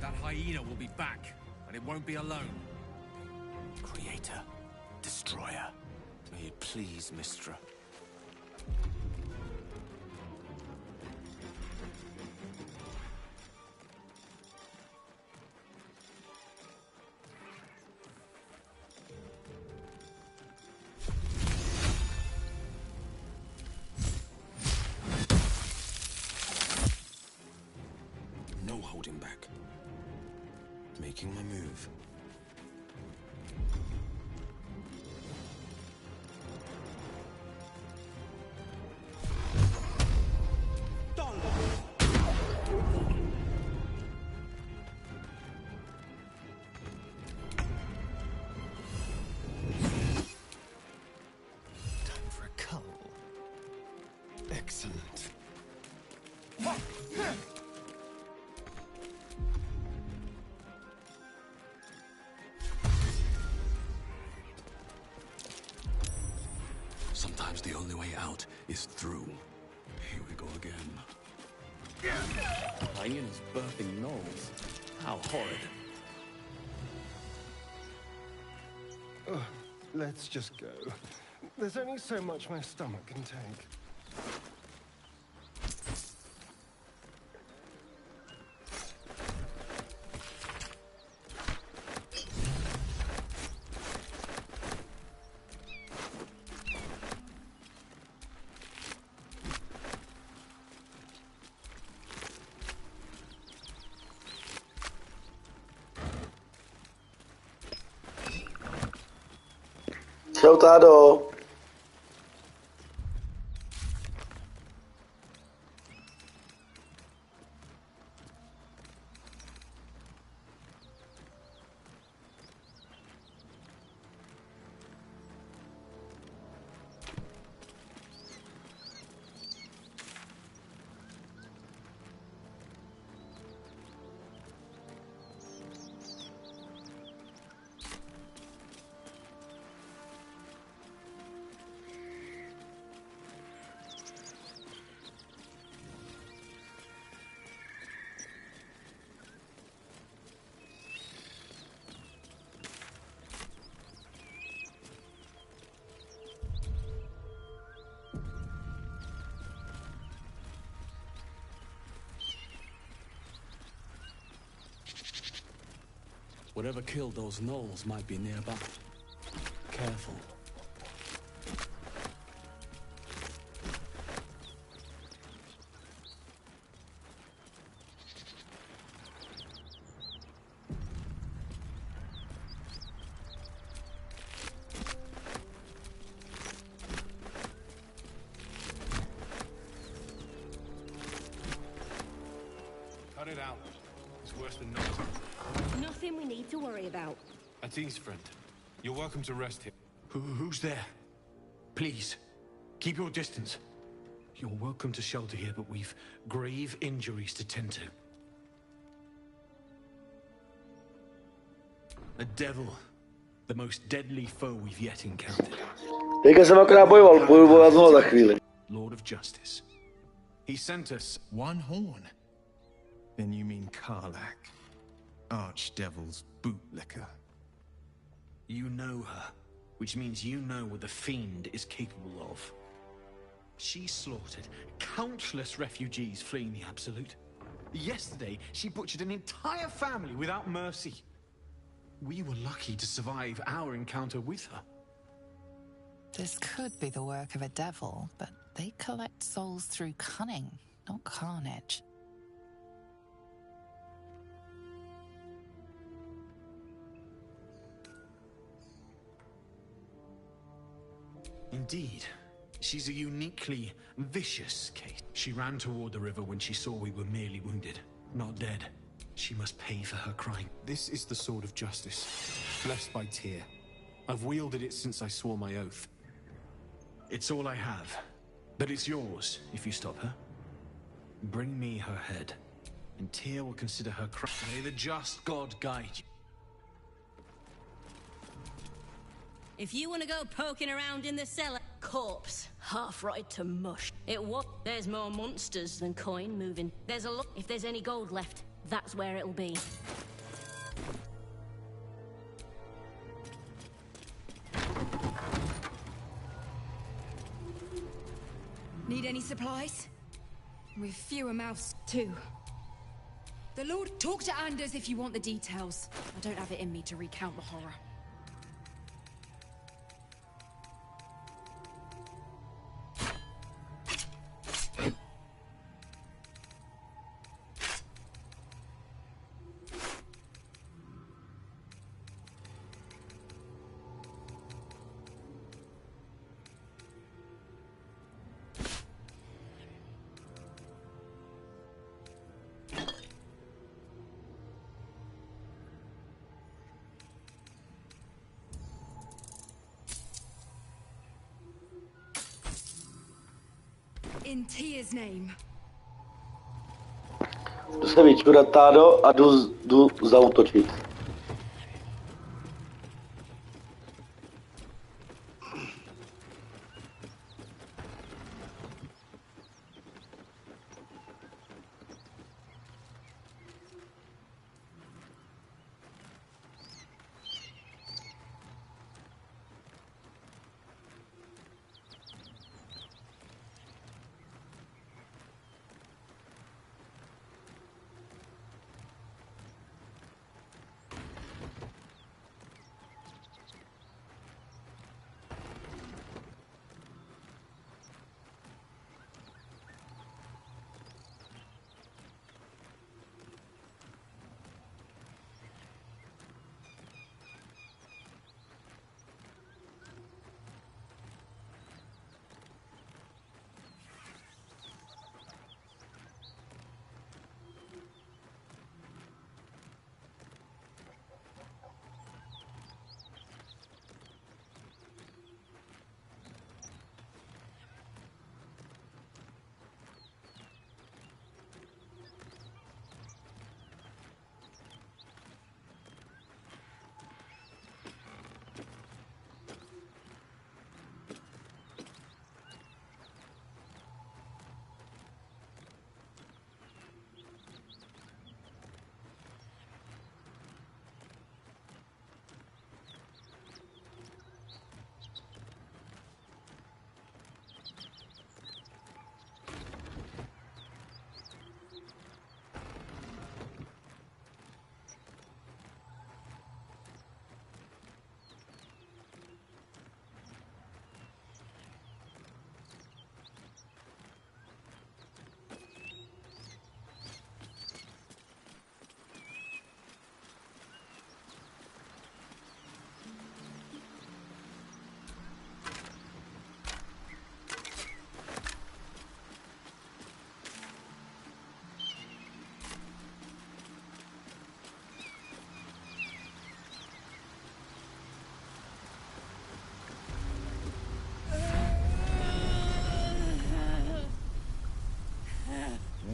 That hyena will be back, and it won't be alone. Creator, destroyer, may it please Mistra. No holding back. Making my move. Time for a cull. Excellent. Sometimes the only way out is through. Here we go again. Hyenas birthing gnolls. How horrid. Ugh, let's just go. There's only so much my stomach can take. Čau, tádo. Whatever killed those gnolls might be nearby. Careful. Cut it out. It's worse than nothing. Nothing we need to worry about. At ease, friend. You're welcome to rest here. Who's there? Please, keep your distance. You're welcome to shelter here, but we've grave injuries to tend to. A devil. The most deadly foe we've yet encountered. Teďka jsem akorát bojoval, budu bojovat znovu za chvíli. Lord of Justice. He sent us one horn. Then you mean Karlach, Archdevil's bootlicker. You know her, which means you know what the Fiend is capable of. She slaughtered countless refugees fleeing the Absolute. Yesterday, she butchered an entire family without mercy. We were lucky to survive our encounter with her. This could be the work of a devil, but they collect souls through cunning, not carnage. Indeed. She's a uniquely vicious case. She ran toward the river when she saw we were merely wounded, not dead. She must pay for her crime. This is the sword of justice, blessed by Tyr. I've wielded it since I swore my oath. It's all I have. But it's yours if you stop her. Bring me her head, and Tyr will consider her May the just God guide you. If you want to go poking around in the cellar, corpse, half rotted to mush. There's more monsters than coin moving. There's a lot. If there's any gold left, that's where it'll be. Need any supplies? With fewer mouths, too. The Lord, talk to Anders if you want the details. I don't have it in me to recount the horror. In Tyr's name. Jdu se vyčurat, Tádo, a jdu zaútočit.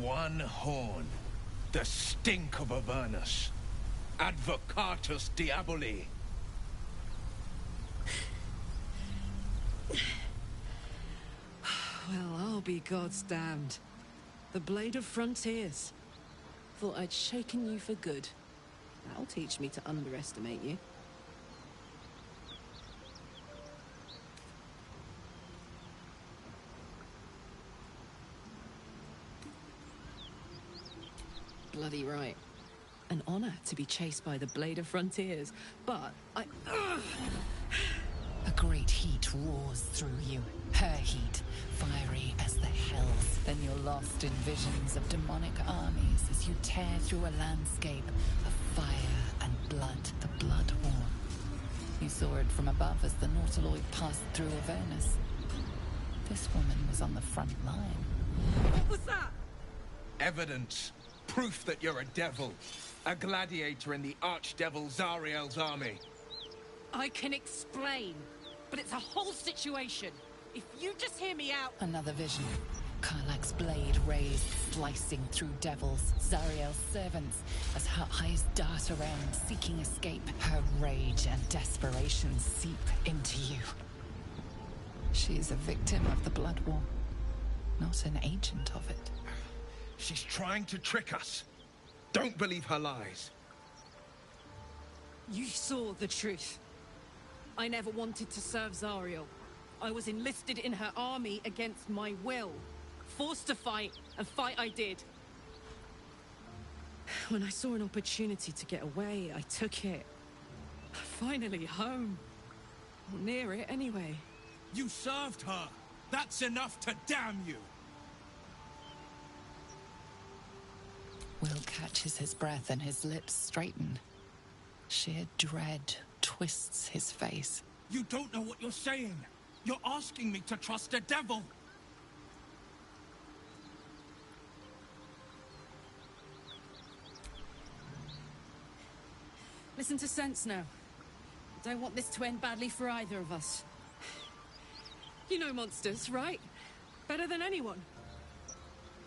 One horn. The stink of Avernus. Advocatus Diaboli. Well, I'll be God's damned. The Blade of Frontiers. Thought I'd shaken you for good. That'll teach me to underestimate you. Bloody right. An honor to be chased by the Blade of Frontiers, but I... A great heat roars through you. Her heat, fiery as the hells. Then you're lost in visions of demonic armies as you tear through a landscape of fire and blood, the Blood War. You saw it from above as the Nautiloid passed through Avernus. This woman was on the front line. What was that? Evidence. Proof that you're a devil. A gladiator in the archdevil Zariel's army. I can explain, but it's a whole situation. If you just hear me out... Another vision. Karlach's blade raised, slicing through devils, Zariel's servants, as her eyes dart around, seeking escape. Her rage and desperation seep into you. She is a victim of the Blood War, not an agent of it. She's trying to trick us. Don't believe her lies. You saw the truth. I never wanted to serve Zariel. I was enlisted in her army against my will. Forced to fight, and fight I did. When I saw an opportunity to get away, I took it. Finally home. Or near it, anyway. You served her. That's enough to damn you. Will catches his breath and his lips straighten. Sheer dread twists his face. You don't know what you're saying. You're asking me to trust a devil. Listen to sense now. I don't want this to end badly for either of us. You know monsters, right? Better than anyone.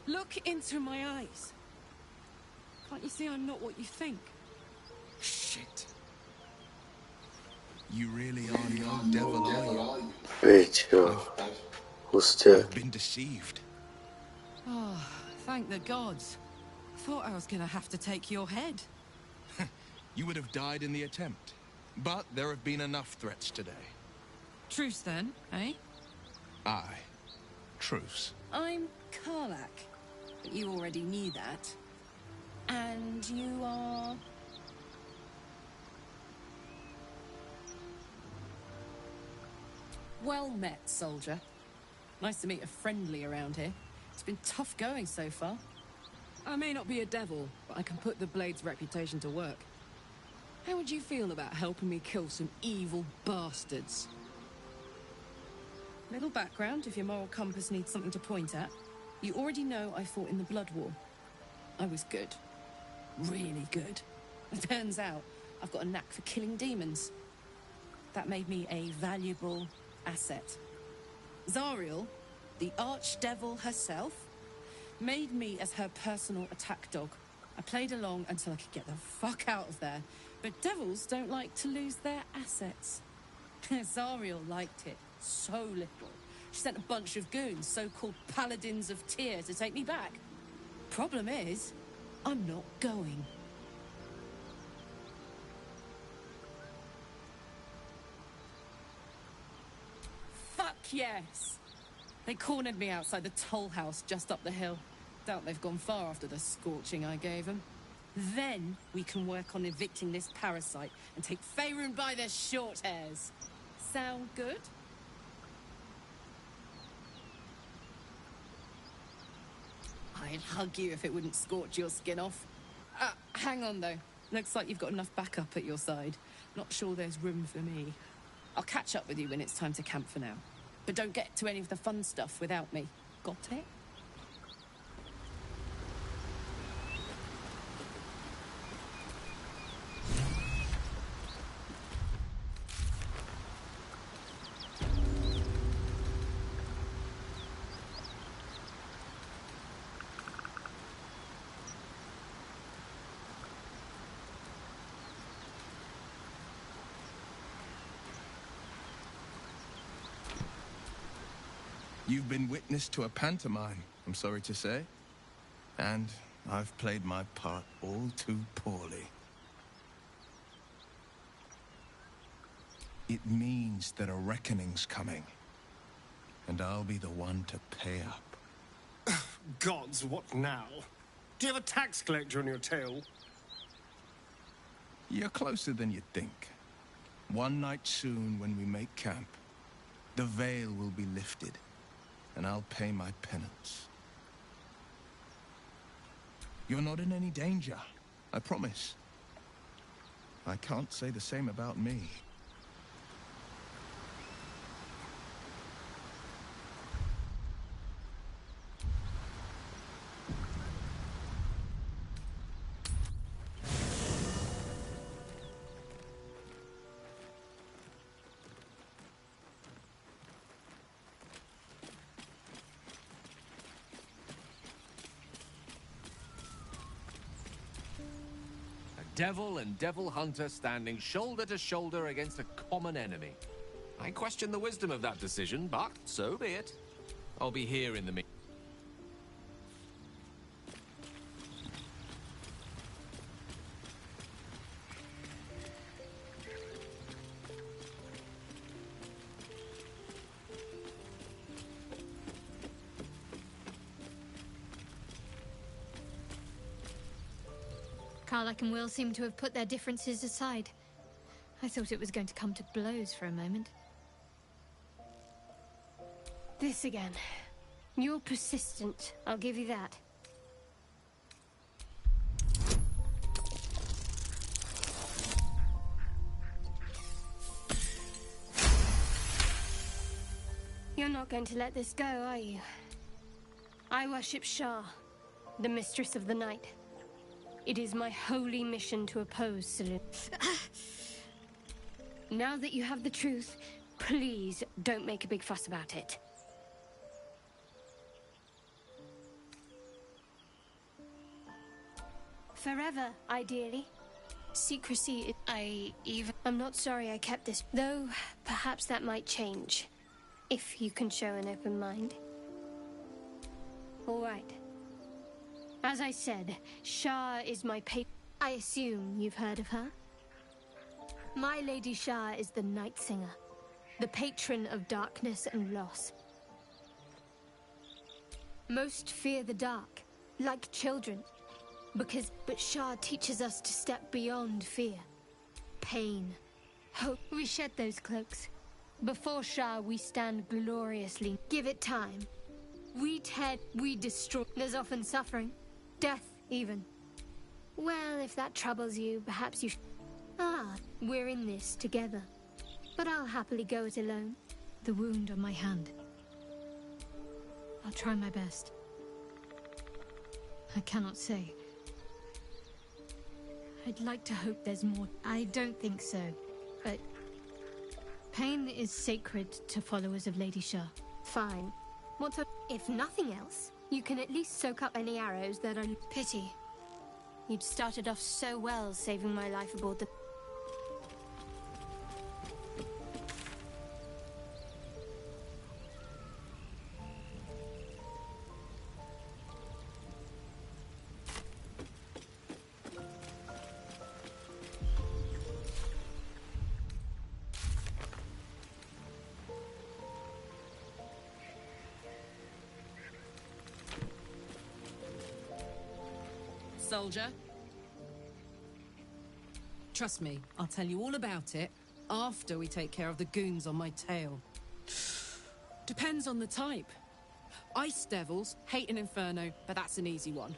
Look into my eyes. Can't you see I'm not what you think? Shit. You really are no devil, are you? Viď, Hustě. I've been deceived. Oh, thank the gods. Thought I was gonna have to take your head. You would have died in the attempt. But there have been enough threats today. Truce then, eh? Aye. Truce. I'm Karlach. But you already knew that. And you are... Well met, soldier. Nice to meet a friendly around here. It's been tough going so far. I may not be a devil, but I can put the Blade's reputation to work. How would you feel about helping me kill some evil bastards? Little background, if your moral compass needs something to point at. You already know I fought in the Blood War. I was good. Really good. It turns out I've got a knack for killing demons. That made me a valuable asset. Zariel, the archdevil herself, made me as her personal attack dog. I played along until I could get the fuck out of there. But devils don't like to lose their assets. Zariel liked it so little. She sent a bunch of goons, so-called paladins of Tyr, to take me back. Problem is, I'm not going. Fuck yes! They cornered me outside the toll house just up the hill. Doubt they've gone far after the scorching I gave them. Then we can work on evicting this parasite and take Faerun by the short hairs. Sound good? I'd hug you if it wouldn't scorch your skin off. Hang on though. Looks like you've got enough backup at your side. Not sure there's room for me. I'll catch up with you when it's time to camp for now. But don't get to any of the fun stuff without me. Got it? You've been witness to a pantomime, I'm sorry to say. And I've played my part all too poorly. It means that a reckoning's coming. And I'll be the one to pay up. Gods, what now? Do you have a tax collector on your tail? You're closer than you think. One night soon, when we make camp, the veil will be lifted. And I'll pay my penance. You're not in any danger, I promise. I can't say the same about me. devil and devil hunter standing shoulder to shoulder against a common enemy. I question the wisdom of that decision, but so be it. I'll be here in the meantime. Karlach and Will seem to have put their differences aside. I thought it was going to come to blows for a moment. This again. You're persistent, I'll give you that. You're not going to let this go, are you? I worship Shah, the Mistress of the Night. It is my holy mission to oppose Selûne. Now that you have the truth, please don't make a big fuss about it. Forever, ideally. Secrecy, I'm not sorry I kept this, though perhaps that might change. If you can show an open mind. All right. As I said, Shah is my I assume you've heard of her? My Lady Shah is the Night Singer, the patron of darkness and loss. Most fear the dark, like children, but Shah teaches us to step beyond fear, pain, hope. We shed those cloaks. Before Shah, we stand gloriously. Give it time. We tear, we destroy. There's often suffering. Death, even. Well, if that troubles you, perhaps you we're in this together. But I'll happily go it alone. The wound on my hand. I'll try my best. I cannot say. I'd like to hope there's more. I don't think so, but pain is sacred to followers of Lady Shah. Fine. If nothing else, you can at least soak up any arrows that are... Pity. You'd started off so well saving my life aboard the... Soldier. Trust me, I'll tell you all about it after we take care of the goons on my tail. Depends on the type. Ice devils hate an inferno, but that's an easy one.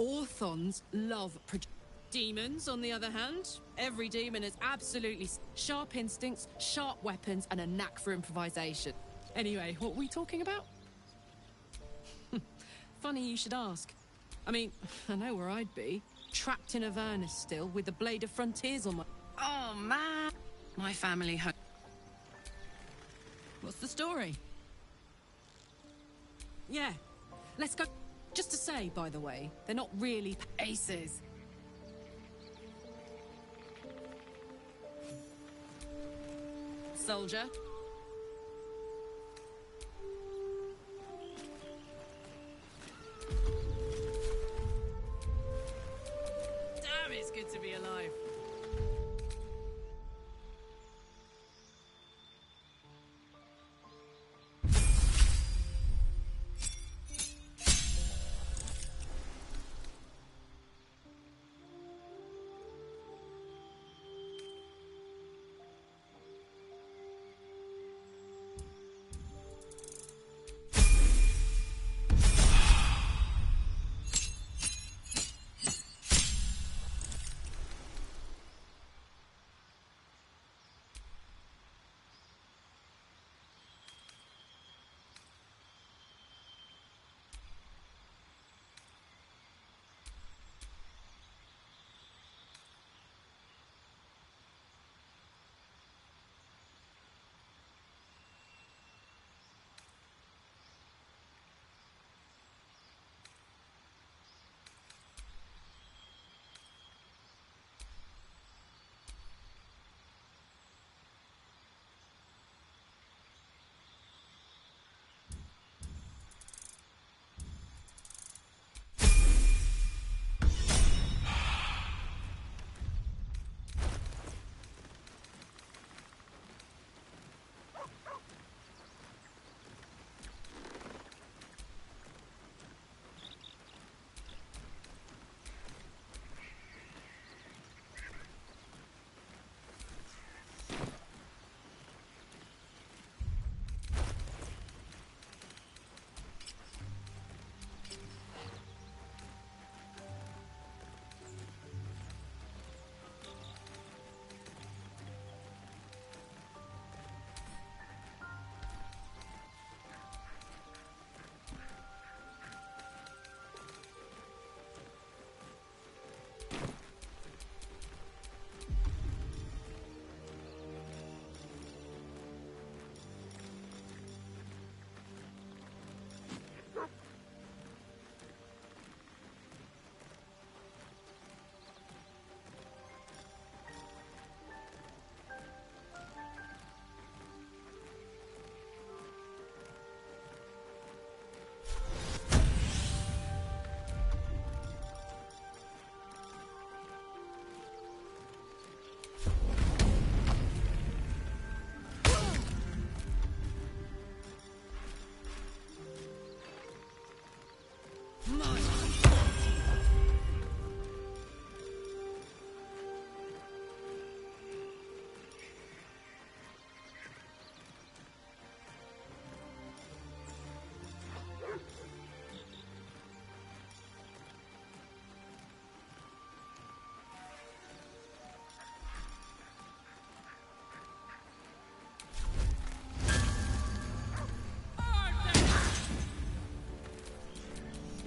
Orthons love demons, on the other hand. Every demon is absolutely sharp instincts, sharp weapons, and a knack for improvisation. Anyway, what were we talking about? Funny you should ask. I mean, I know where I'd be. Trapped in Avernus still, with the Blade of Frontiers on my... Oh, man. My family home. What's the story? Yeah, let's go. Just to say, by the way, they're not really aces. Soldier. Damn, it's good to be alive.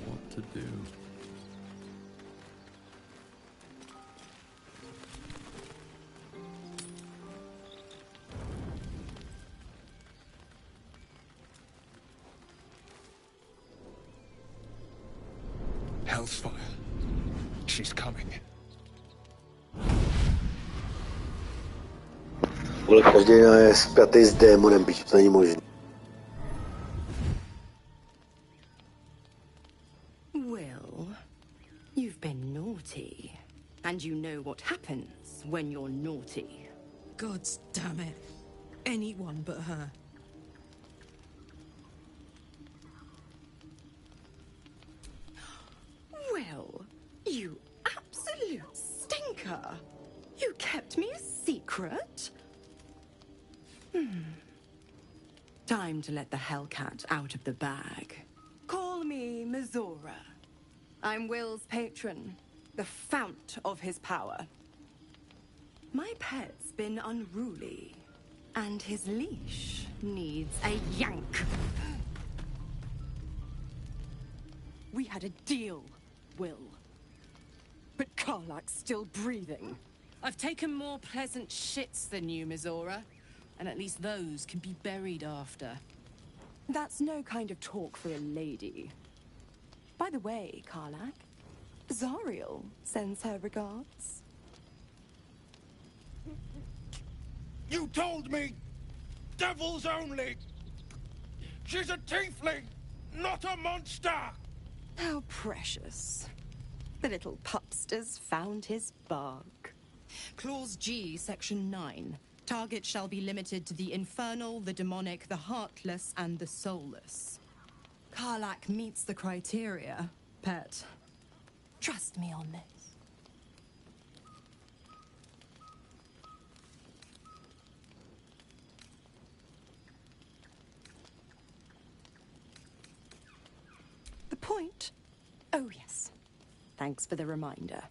What to do? Hellfire. She's coming. Vole, každý je spjatý s démonem, byť to není možné. Well, you've been naughty. And you know what happens when you're naughty. God damn it. Anyone but her. Well, you absolute stinker. You kept me a secret? Time to let the Hellcat out of the bag. Call me Mizora. I'm Will's patron, the fount of his power. My pet's been unruly, and his leash needs a yank. We had a deal, Will. But Karlak's still breathing. I've taken more pleasant shits than you, Mizora. And at least those can be buried after. That's no kind of talk for a lady. By the way, Karlak, Zariel sends her regards. You told me! Devils only! She's a tiefling, not a monster! How precious. The little pupster's found his bark. Clause G, Section 9. Target shall be limited to the infernal, the demonic, the heartless, and the soulless. Karlak meets the criteria, pet. Trust me on this. The point? Oh, yes. Thanks for the reminder.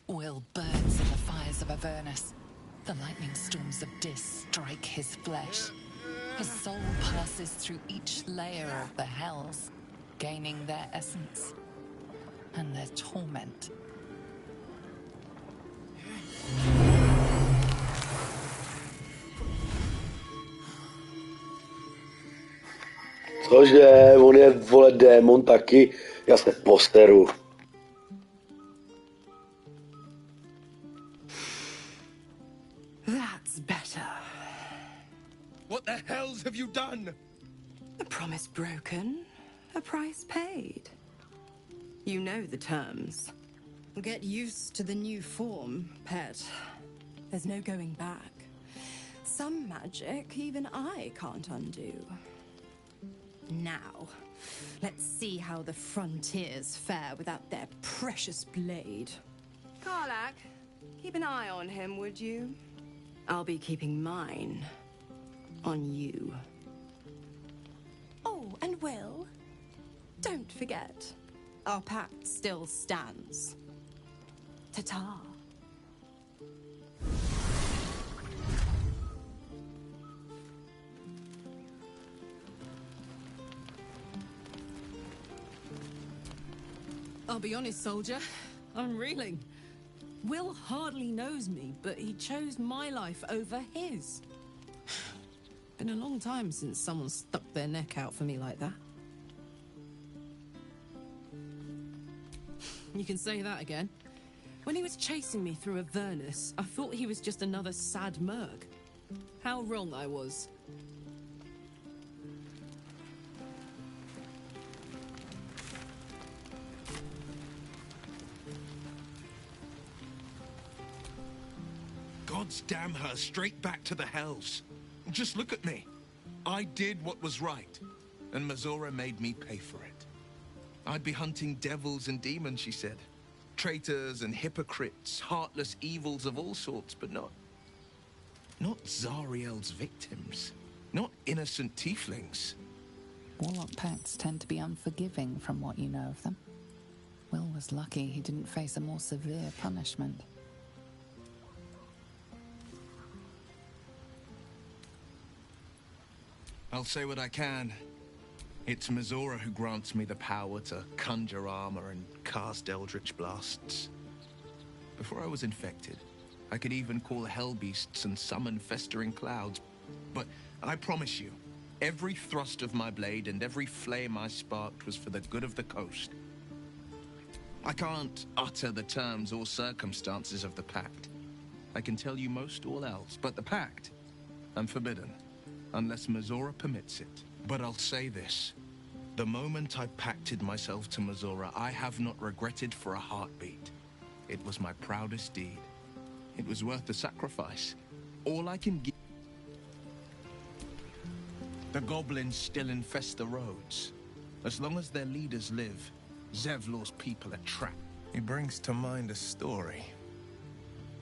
Will burns in the fires of Avernus. The lightning storms of Dis strike his flesh. His soul passes through each layer of the hells, gaining their essence and their torment. Cože, on je, vole, démon taky. Já se posteru. That's better. What the hells have you done? A promise broken, a price paid. You know the terms. Get used to the new form, pet. There's no going back. Some magic even I can't undo. Now, let's see how the frontiers fare without their precious blade. Karlak, keep an eye on him, would you? I'll be keeping mine on you. Oh, and Will, don't forget, our pact still stands. Ta-ta. I'll be honest, soldier. I'm reeling. Will hardly knows me, but he chose my life over his. Been a long time since someone stuck their neck out for me like that. You can say that again. When he was chasing me through Avernus, I thought he was just another sad merc. How wrong I was. Gods damn her, straight back to the hells. Just look at me. I did what was right, and Mazora made me pay for it. I'd be hunting devils and demons, she said. Traitors and hypocrites, heartless evils of all sorts, but not Zariel's victims. Not innocent tieflings. Warlock pets tend to be unforgiving from what you know of them. Will was lucky he didn't face a more severe punishment. I'll say what I can. It's Mazora who grants me the power to conjure armor and cast eldritch blasts. Before I was infected, I could even call hell beasts and summon festering clouds. But I promise you, every thrust of my blade and every flame I sparked was for the good of the coast. I can't utter the terms or circumstances of the pact. I can tell you most all else, but the pact, I'm forbidden, unless Mazora permits it. But I'll say this. The moment I pacted myself to Mazora, I have not regretted for a heartbeat. It was my proudest deed. It was worth the sacrifice. All I can give... The goblins still infest the roads. As long as their leaders live, Zevlor's people are trapped. He brings to mind a story.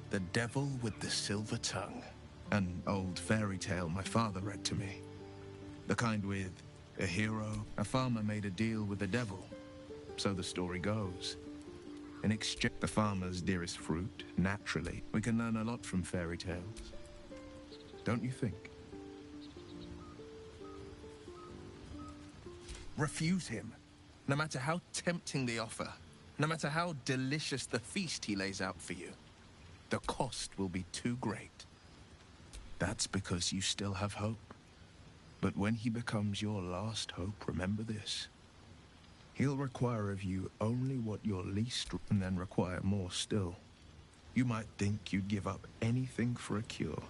The Devil with the Silver Tongue. An old fairy tale my father read to me. The kind with a hero. A farmer made a deal with the devil. So the story goes. In exchange, the farmer's dearest fruit, naturally. We can learn a lot from fairy tales. Don't you think? Refuse him. No matter how tempting the offer, no matter how delicious the feast he lays out for you, the cost will be too great. That's because you still have hope. But when he becomes your last hope, remember this. He'll require of you only what you're least, and then require more still. You might think you'd give up anything for a cure,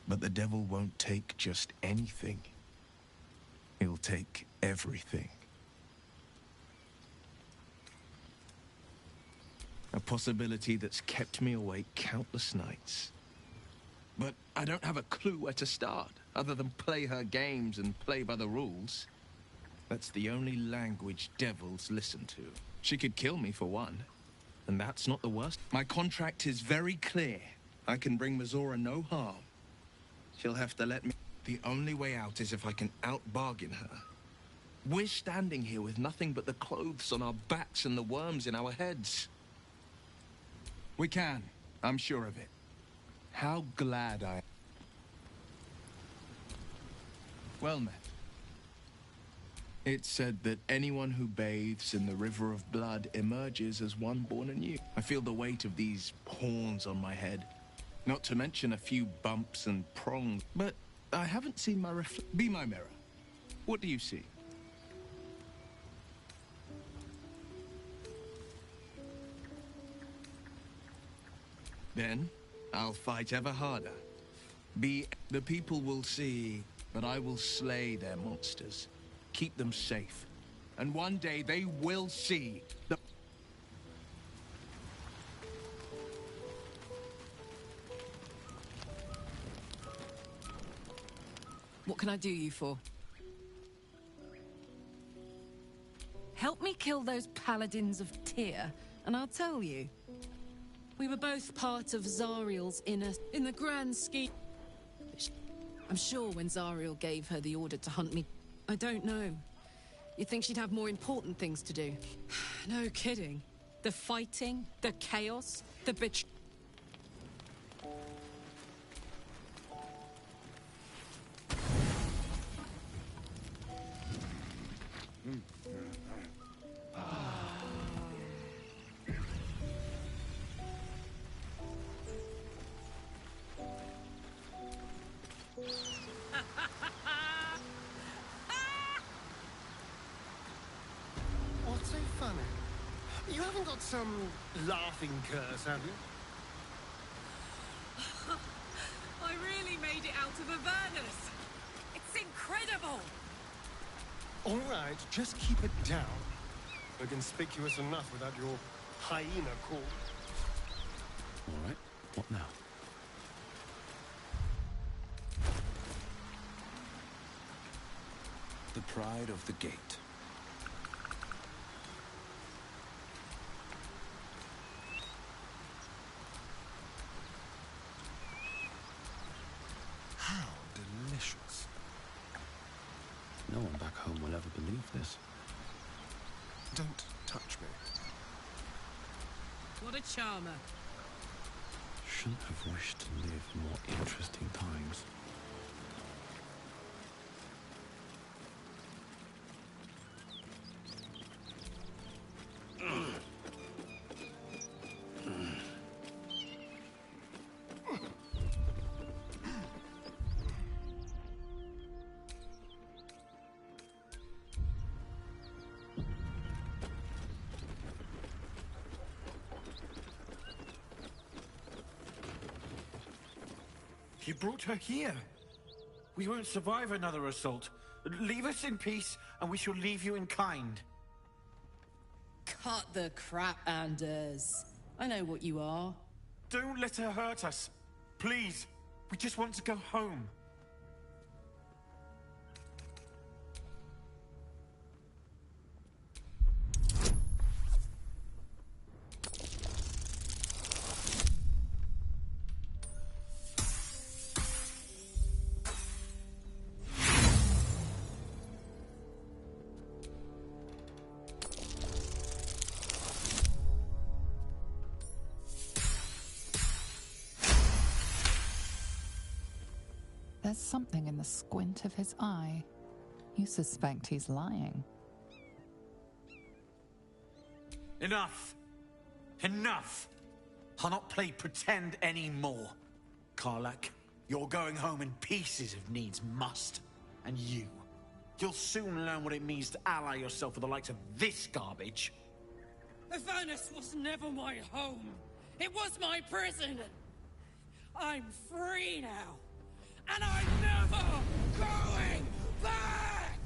but the devil won't take just anything. He'll take everything. A possibility that's kept me awake countless nights. But I don't have a clue where to start, other than play her games and play by the rules. That's the only language devils listen to. She could kill me for one, and that's not the worst. My contract is very clear. I can bring Mazora no harm. She'll have to let me... The only way out is if I can out-bargain her. We're standing here with nothing but the clothes on our backs and the worms in our heads. We can. I'm sure of it. How glad I am. Well met. It's said that anyone who bathes in the river of blood emerges as one born anew. I feel the weight of these horns on my head. Not to mention a few bumps and prongs. But I haven't seen my Be my mirror. What do you see? Then, I'll fight ever harder. The people will see, but I will slay their monsters. Keep them safe. And one day they will see the... What can I do you for? Help me kill those paladins of Tyr, and I'll tell you. We were both part of Zariel's in the grand scheme. I'm sure when Zariel gave her the order to hunt me, I don't know. You'd think she'd have more important things to do. No kidding. The fighting, the chaos, the betrayal. What's so funny? You haven't got some laughing curse, have you? I really made it out of Avernus. It's incredible. All right, just keep it down. We're conspicuous enough without your hyena call. All right, what now? the pride of the gate. How delicious. No one back home will ever believe this. Don't touch me. What a charmer. Shouldn't have wished to live more interesting times. You brought her here. We won't survive another assault. Leave us in peace, and we shall leave you in kind. Cut the crap, Anders. I know what you are. Don't let her hurt us. Please. We just want to go home. There's something in the squint of his eye. You suspect he's lying. Enough! Enough! I'll not play pretend anymore. Karlak, you're going home in pieces if needs must. And you'll soon learn what it means to ally yourself with the likes of this garbage. Avernus was never my home. It was my prison. I'm free now. And I'm never going back!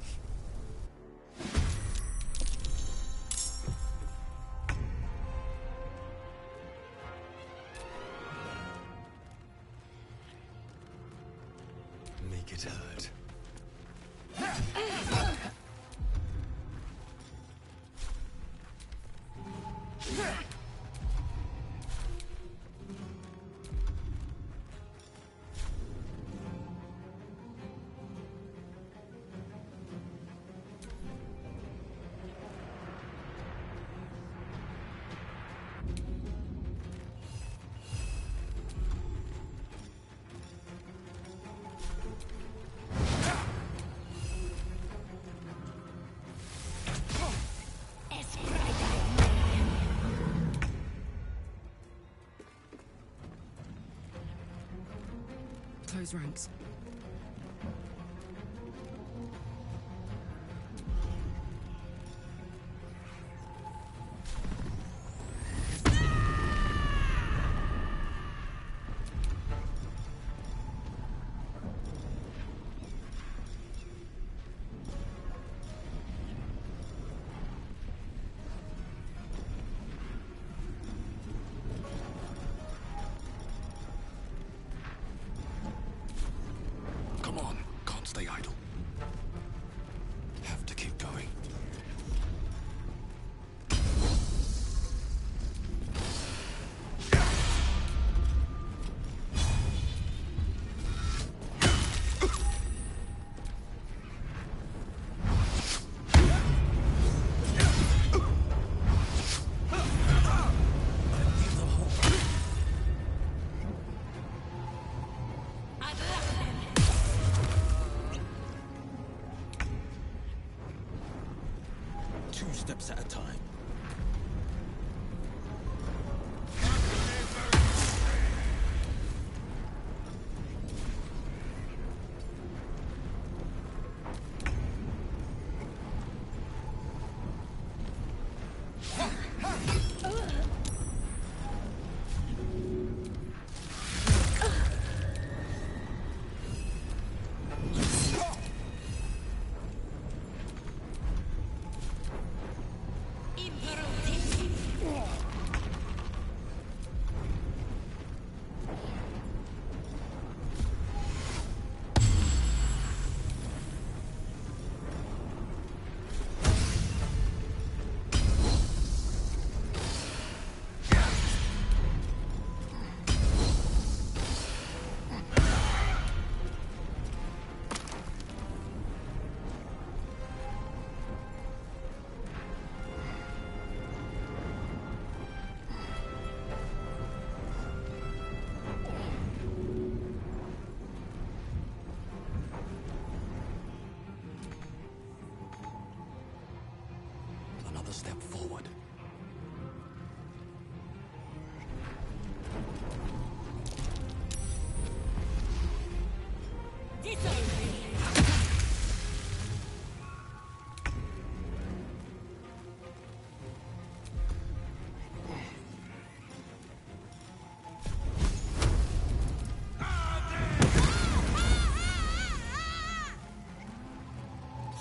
Make it hurt. Close ranks. Stay idle. Have to keep going. Steps at a time. step forward.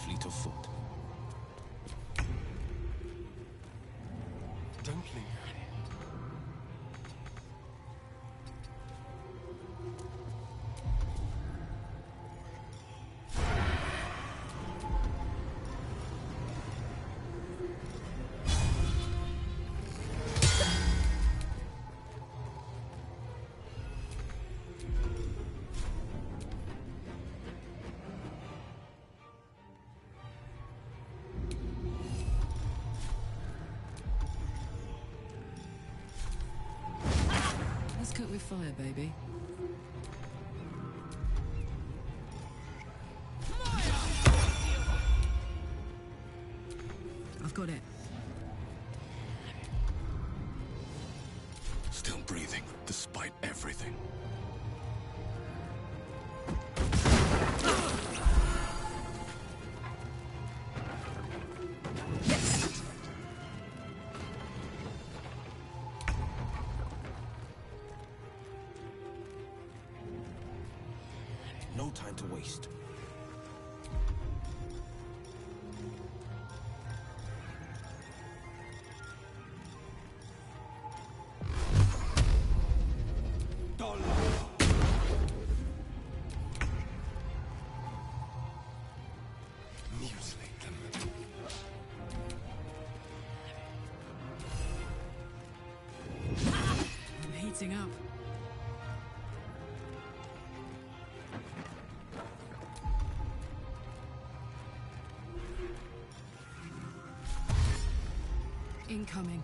Fleet of foot. Don't linger. Let's cook with fire, baby. I've got it. Still breathing, despite everything. No time to waste. Mutilate them. I'm heating up. Incoming.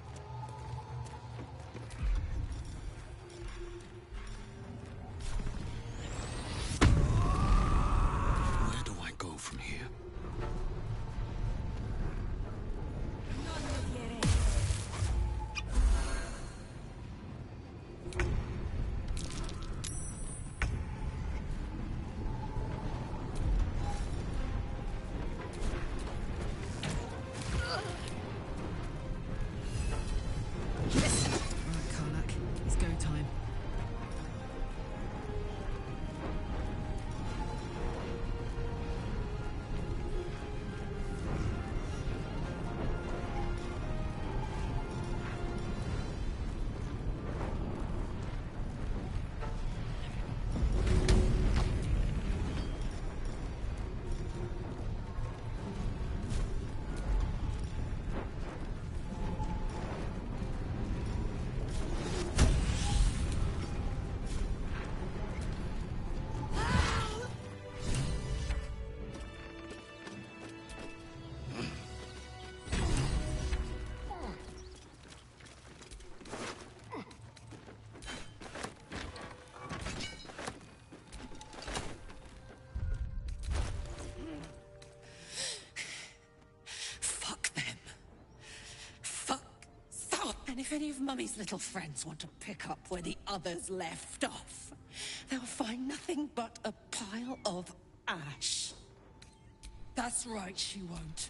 Where do I go from here? Right, Karlak. It's go time. Fuck them. Fuck. Stop. And if any of Mummy's little friends want to pick up where the others left off, they'll find nothing but a pile of ash. That's right, she won't.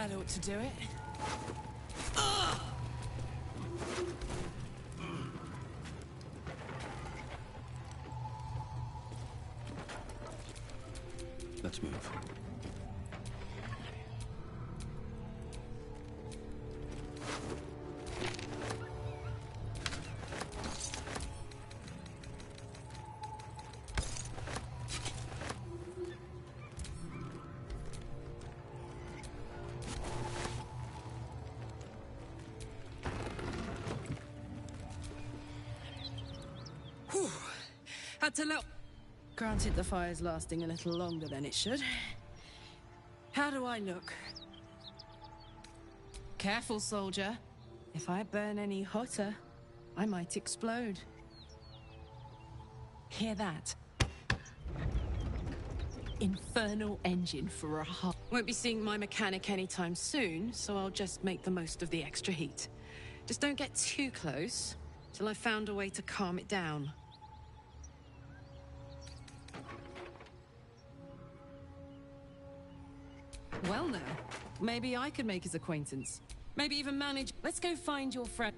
That ought to do it. Let's move. Whew. Had to look. Granted, the fire's lasting a little longer than it should. How do I look? Careful, soldier. If I burn any hotter, I might explode. Hear that? Infernal engine for a heart. Won't be seeing my mechanic anytime soon, so I'll just make the most of the extra heat. Just don't get too close, till I've found a way to calm it down. Well now, maybe I could make his acquaintance. Maybe even manage. Let's go find your friend.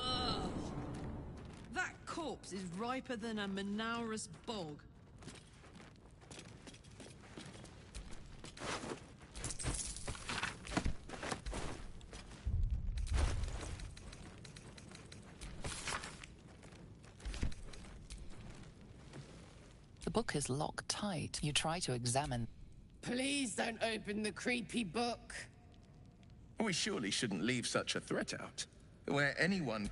Ugh. That corpse is riper than a Manaurus bog. The book is locked tight. You try to examine. Please don't open the creepy book. We surely shouldn't leave such a threat out, where anyone...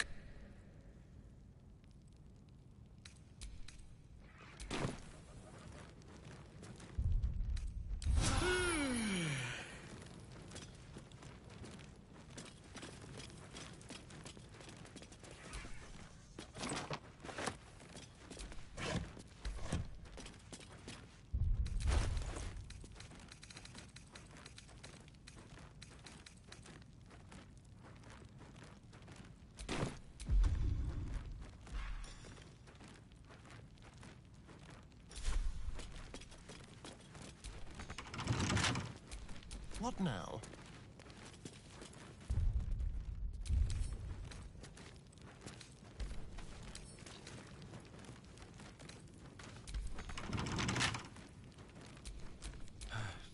What now?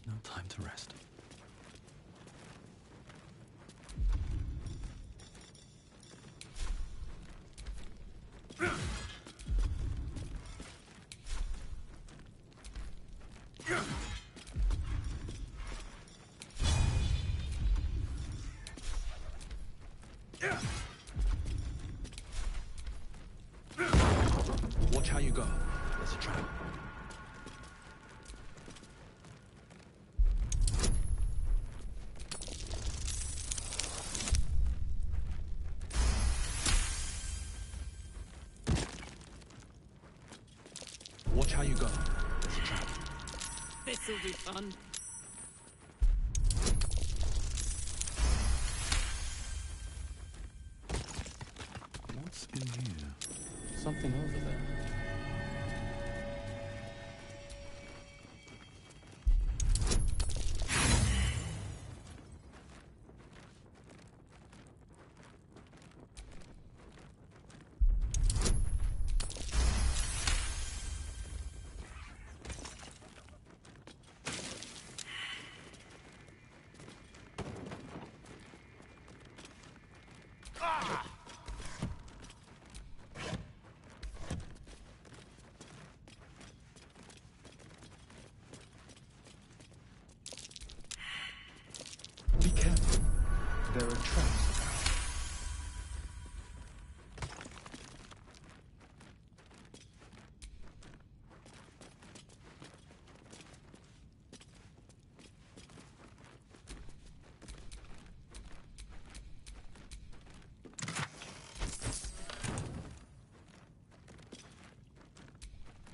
No time to rest. Watch how you go. There's a trap. Watch how you go. There's a trap. This'll be fun. What's in here? Something over there. Be careful. There are traps about.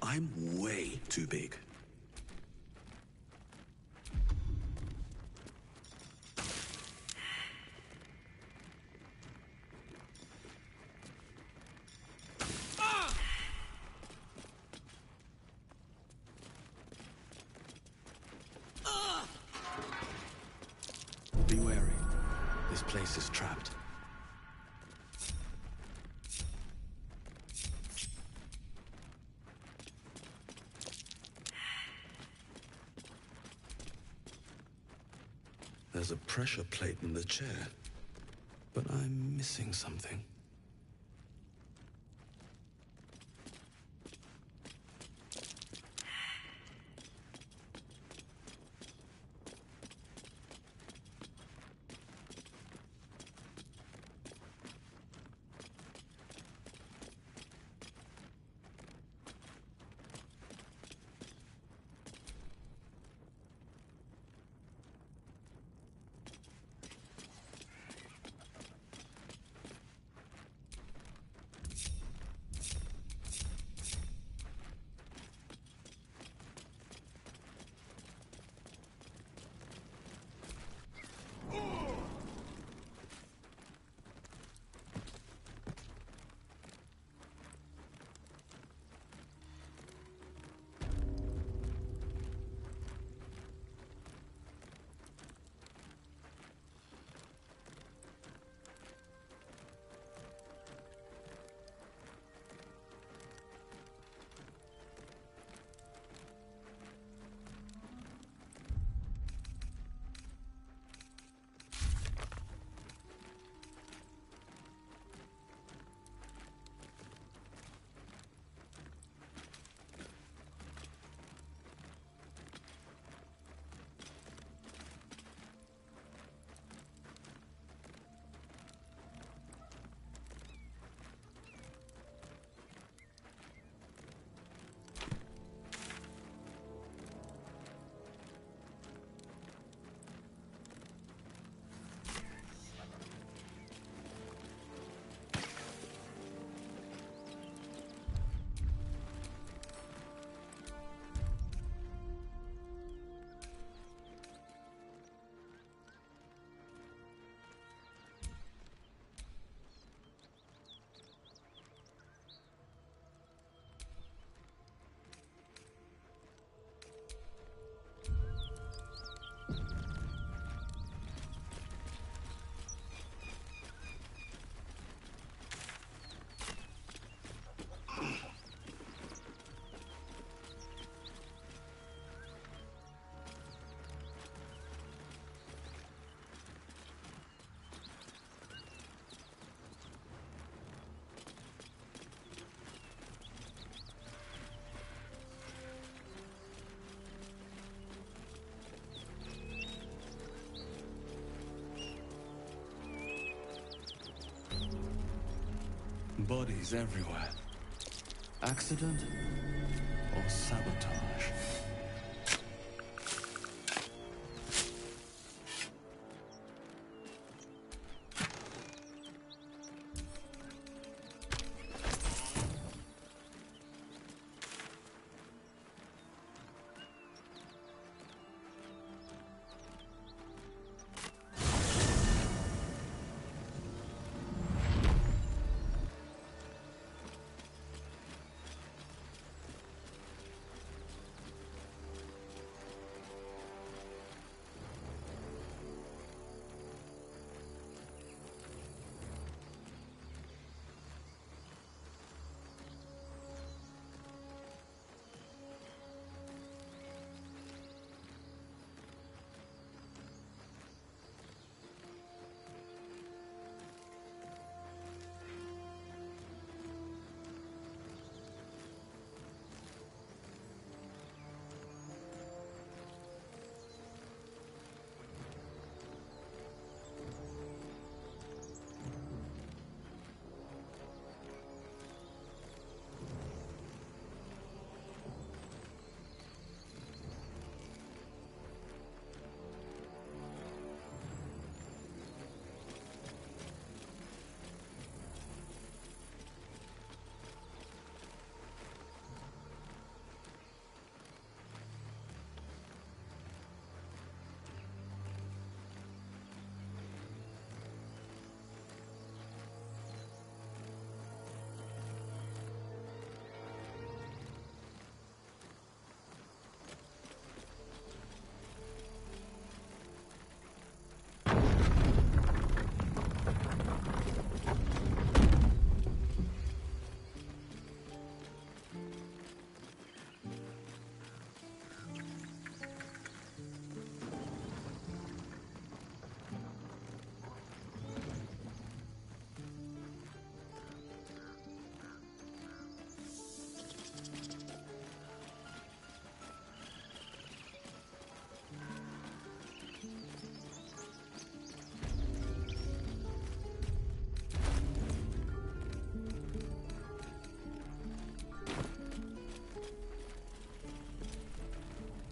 I'm way too big. place is trapped. There's a pressure plate in the chair, but I'm missing something. Bodies everywhere. Accident or sabotage?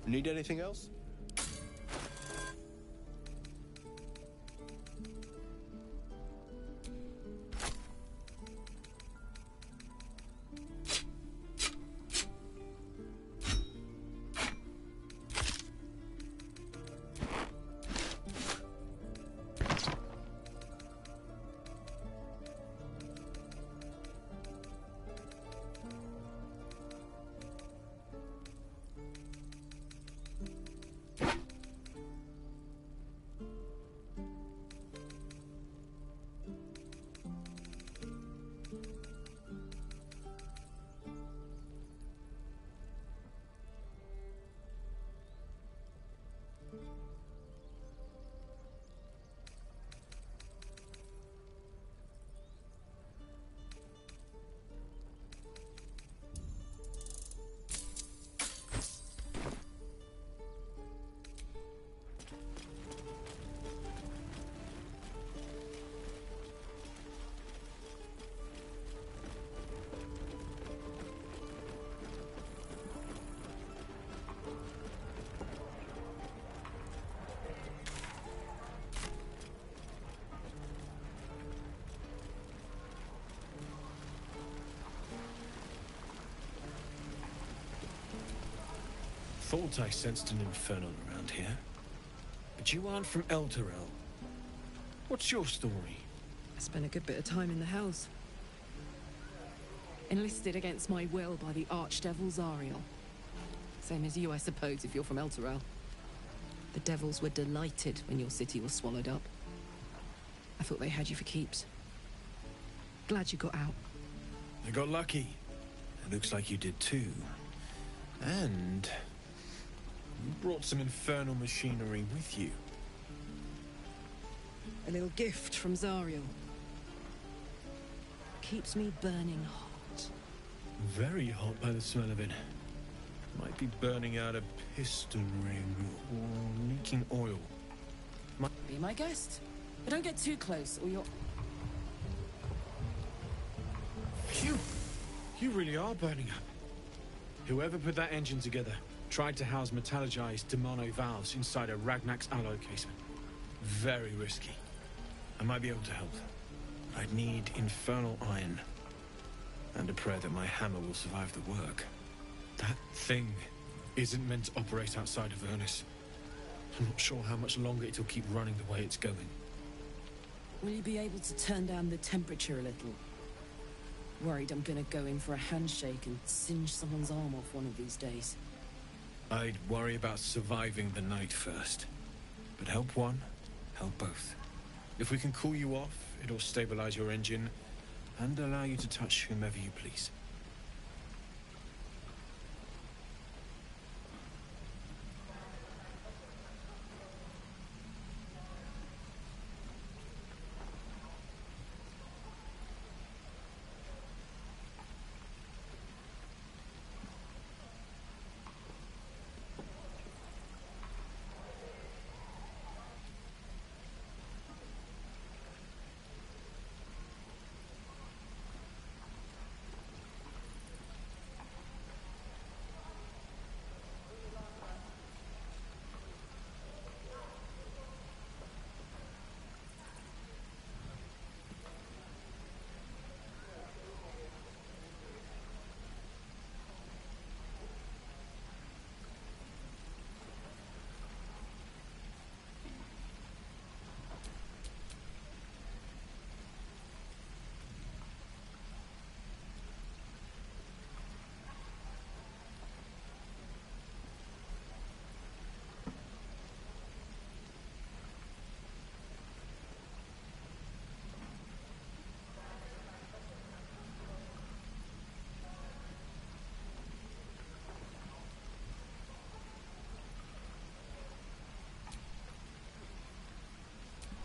Need anything else? Thought I sensed an infernal around here. But you aren't from Elturel. What's your story? I spent a good bit of time in the Hells. Enlisted against my will by the Archdevil Zariel. Same as you, I suppose, if you're from Elturel. The Devils were delighted when your city was swallowed up. I thought they had you for keeps. Glad you got out. I got lucky. It looks like you did too. And you brought some infernal machinery with you. A little gift from Zariel. Keeps me burning hot. Very hot by the smell of it. Might be burning out a piston ring or leaking oil. Be my guest. But don't get too close or you'll... Phew! You really are burning up. Whoever put that engine together tried to house metallurgized Demono valves inside a Ragnak's alloy casement. Very risky. I might be able to help. I'd need infernal iron. And a prayer that my hammer will survive the work. That thing isn't meant to operate outside of Vernus. I'm not sure how much longer it'll keep running the way it's going. Will you be able to turn down the temperature a little? Worried I'm gonna go in for a handshake and singe someone's arm off one of these days. I'd worry about surviving the night first. But help one, help both. If we can cool you off, it'll stabilize your engine and allow you to touch whomever you please.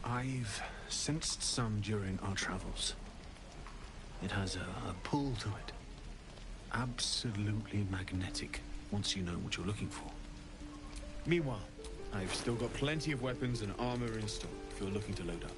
I've sensed some during our travels. It has a pull to it. Absolutely magnetic, once you know what you're looking for. Meanwhile, I've still got plenty of weapons and armor in stock if you're looking to load up.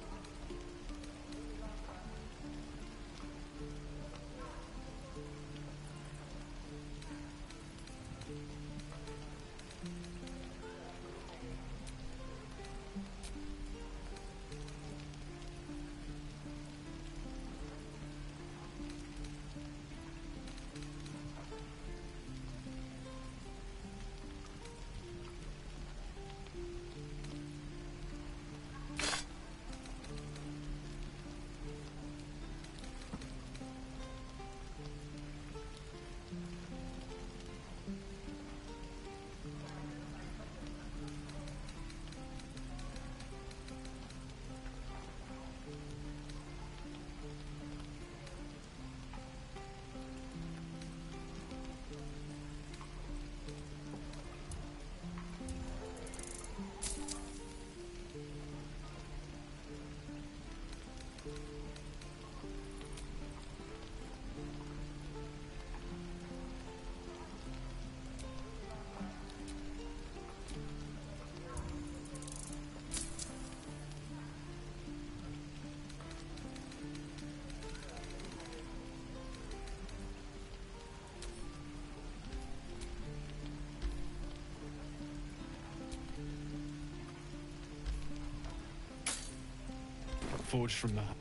forged from that.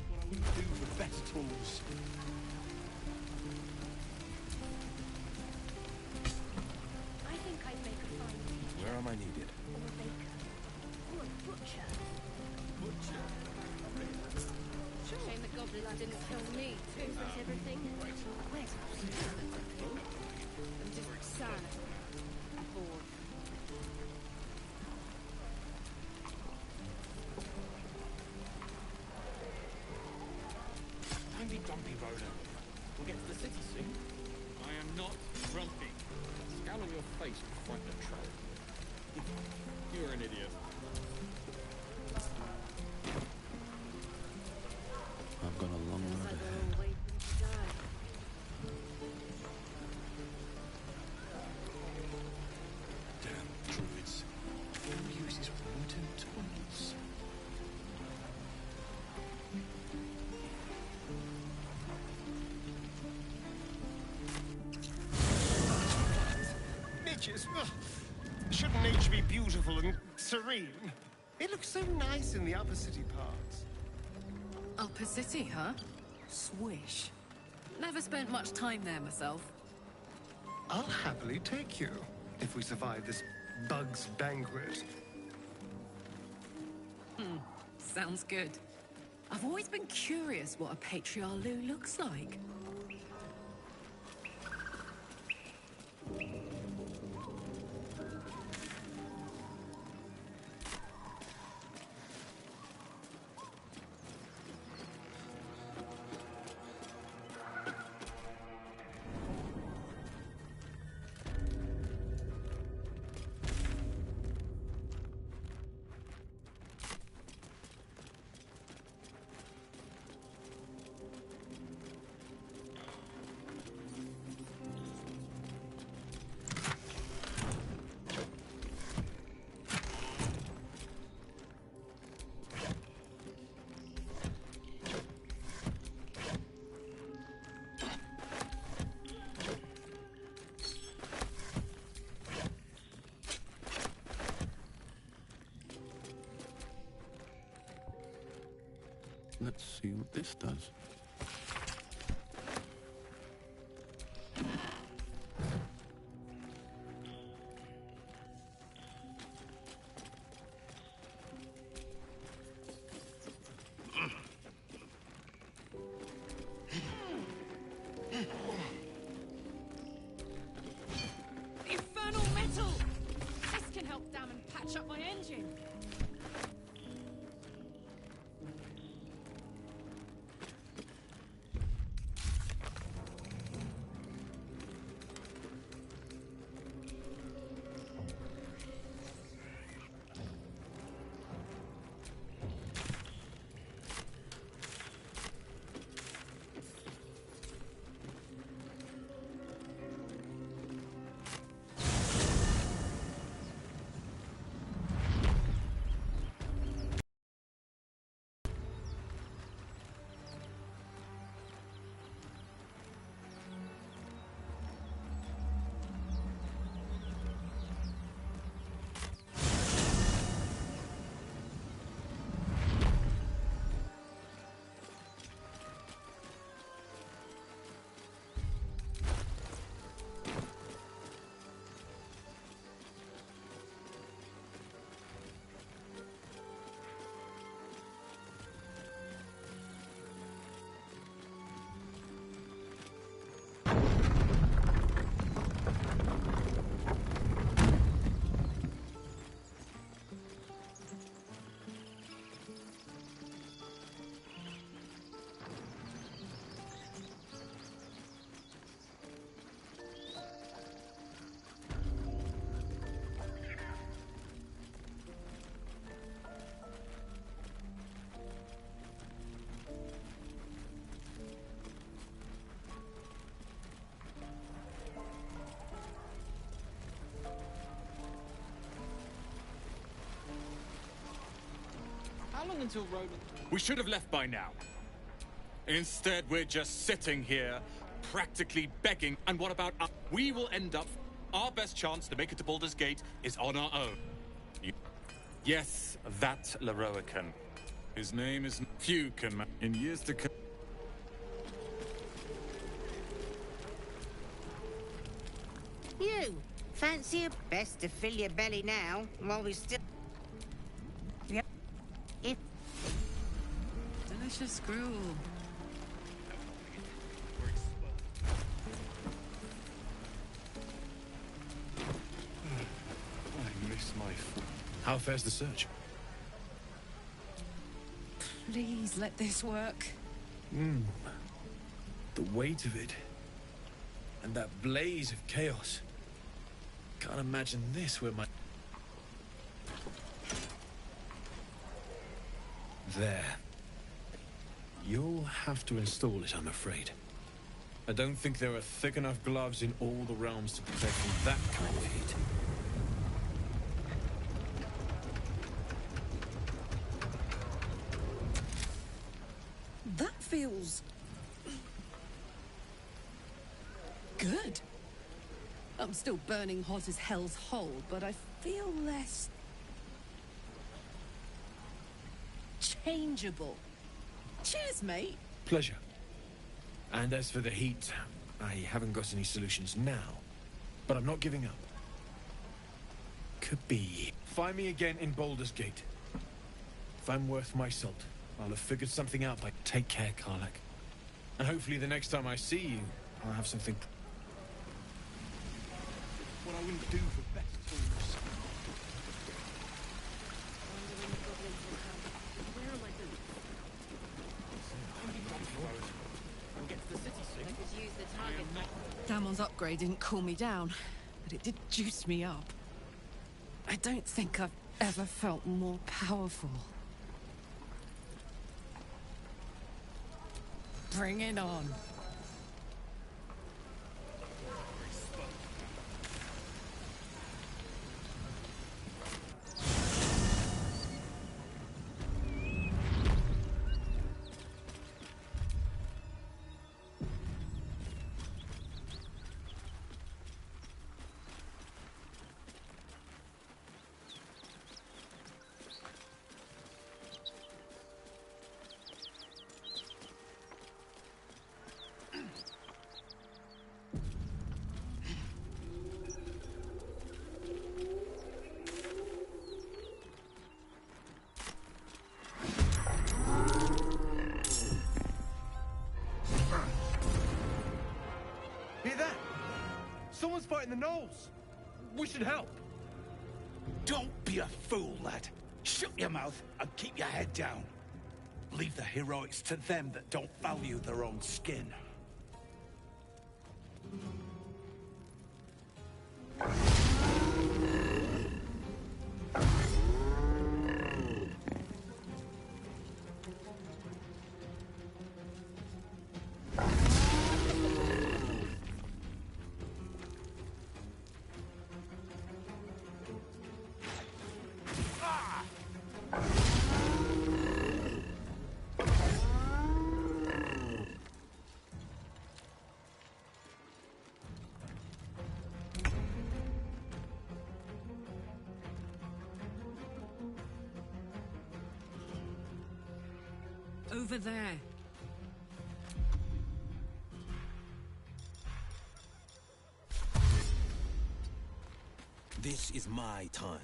What I wouldn't do for better tools. I think I'd make a fine teacher. Where am I needed? Or a baker. Or a butcher. Butcher? Shame the goblins didn't kill me too. That's everything. Where's I'm just sad. I'm bored. Don't be grumpy, Rhoda. We'll get to the city soon. I am not grumpy. The scowl on your face will frighten a troll. You're an idiot. I've got a long road ahead. Damn druids. Who uses wooden tools? Nature's... ugh. Shouldn't nature be beautiful and serene? It looks so nice in the upper city parts. Upper City, huh? Swish. Never spent much time there myself. I'll happily take you, if we survive this bug's banquet. Sounds good. I've always been curious what a patriarch looks like. Let's see what this does. Infernal metal! This can help damn and patch up my engine. How long until Roland... We should have left by now. Instead, we're just sitting here, practically begging. And what about us? We will end up... Our best chance to make it to Baldur's Gate is on our own. Yes, that Leroican. His name is few can in years to come. You fancy a best to fill your belly now while we still. Yep. If Delicious gruel. I miss my food. How fares the search? Please let this work. The weight of it. And that blaze of chaos. Can't imagine this where my... There. You'll have to install it, I'm afraid. I don't think there are thick enough gloves in all the realms to protect from that kind of heat. That feels... good. I'm still burning hot as hell's hole, but I feel less... changeable. Cheers, mate. Pleasure. And as for the heat, I haven't got any solutions now. But I'm not giving up. Could be. Find me again in Baldur's Gate. If I'm worth my salt, I'll have figured something out by... Take care, Karlach. And hopefully the next time I see you, I'll have something... What I wouldn't do for best fools. Damon's upgrade didn't cool me down, but it did juice me up. I don't think I've ever felt more powerful. Bring it on. Hear that? Someone's fighting the gnolls. We should help. Don't be a fool, lad. Shut your mouth and keep your head down. Leave the heroics to them that don't value their own skin. Over there. This is my time.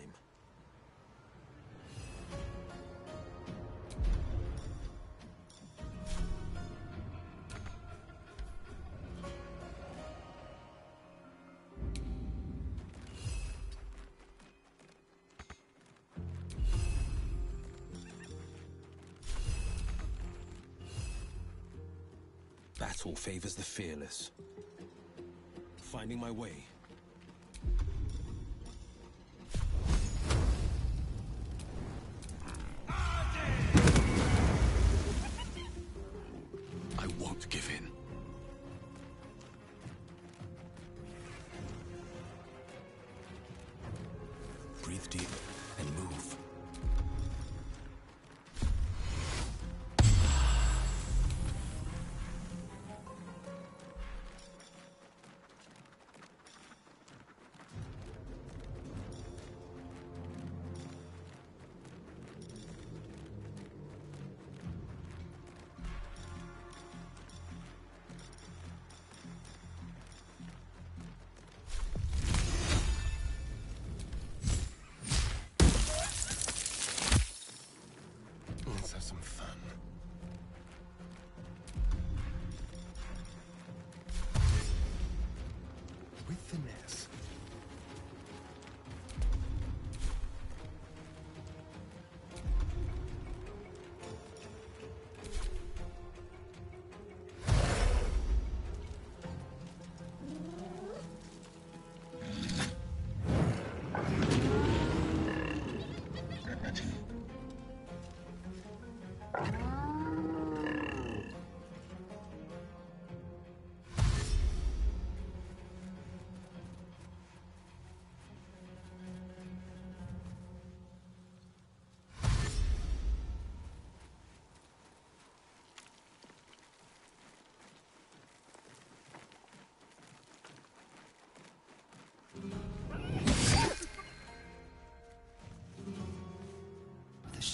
Battle favors the fearless. Finding my way. I won't give in. Breathe deep and move.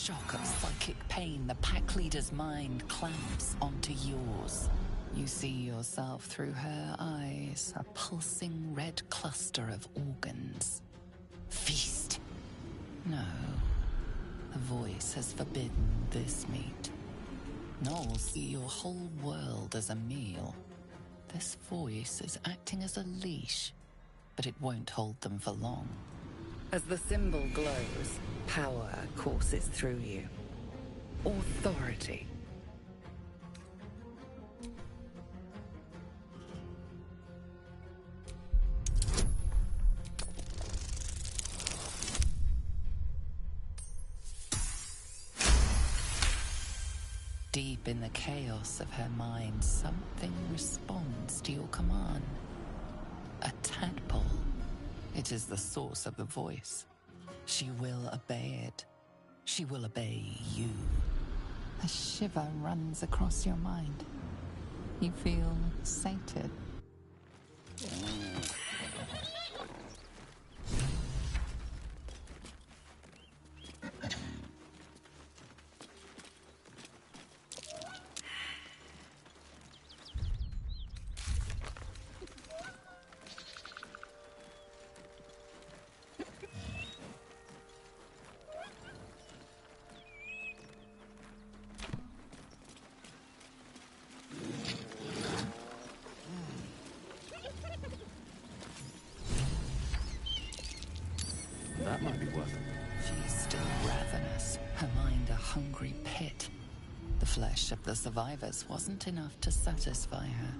shock of psychic pain, the pack leader's mind clamps onto yours. You see yourself through her eyes, a pulsing red cluster of organs. Feast. No. The voice has forbidden this meat. Gnolls see your whole world as a meal. This voice is acting as a leash, but it won't hold them for long. As the symbol glows, power courses through you. Authority. Deep in the chaos of her mind, something responds to your command. A tadpole. It is the source of the voice. She will obey it. She will obey you. A shiver runs across your mind. You feel sated. That might be worth it. She's still ravenous, her mind a hungry pit. The flesh of the survivors wasn't enough to satisfy her.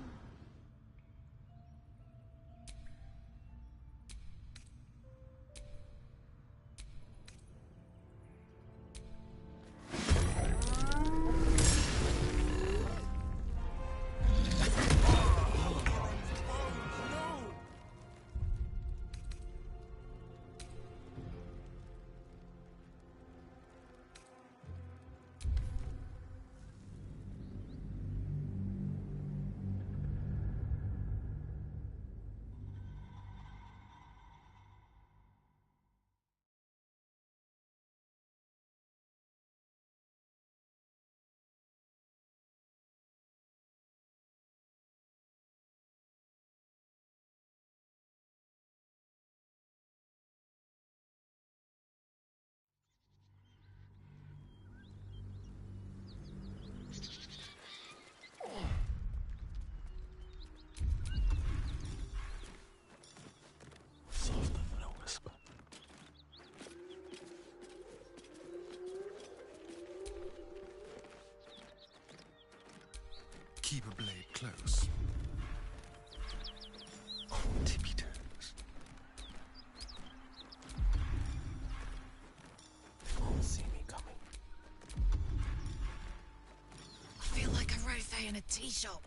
Keep a blade close. On tippy toes. They won't see me coming. I feel like a rosé in a tea shop.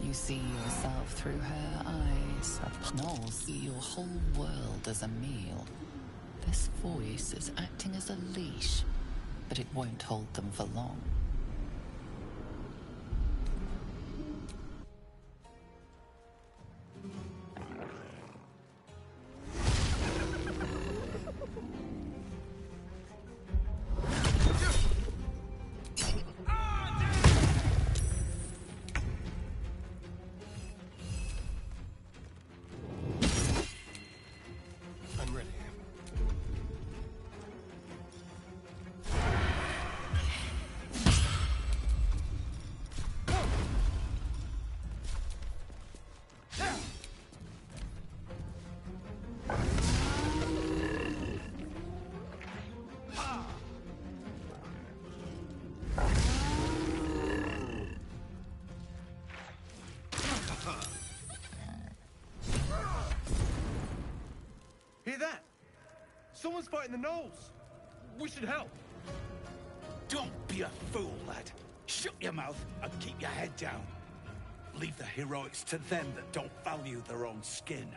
You see yourself through her eyes. Gnolls see your whole world as a meal. This voice is acting as a leash, but it won't hold them for long. Hear that? Someone's fighting the gnolls. We should help. Don't be a fool, lad. Shut your mouth and keep your head down. Leave the heroics to them that don't value their own skin.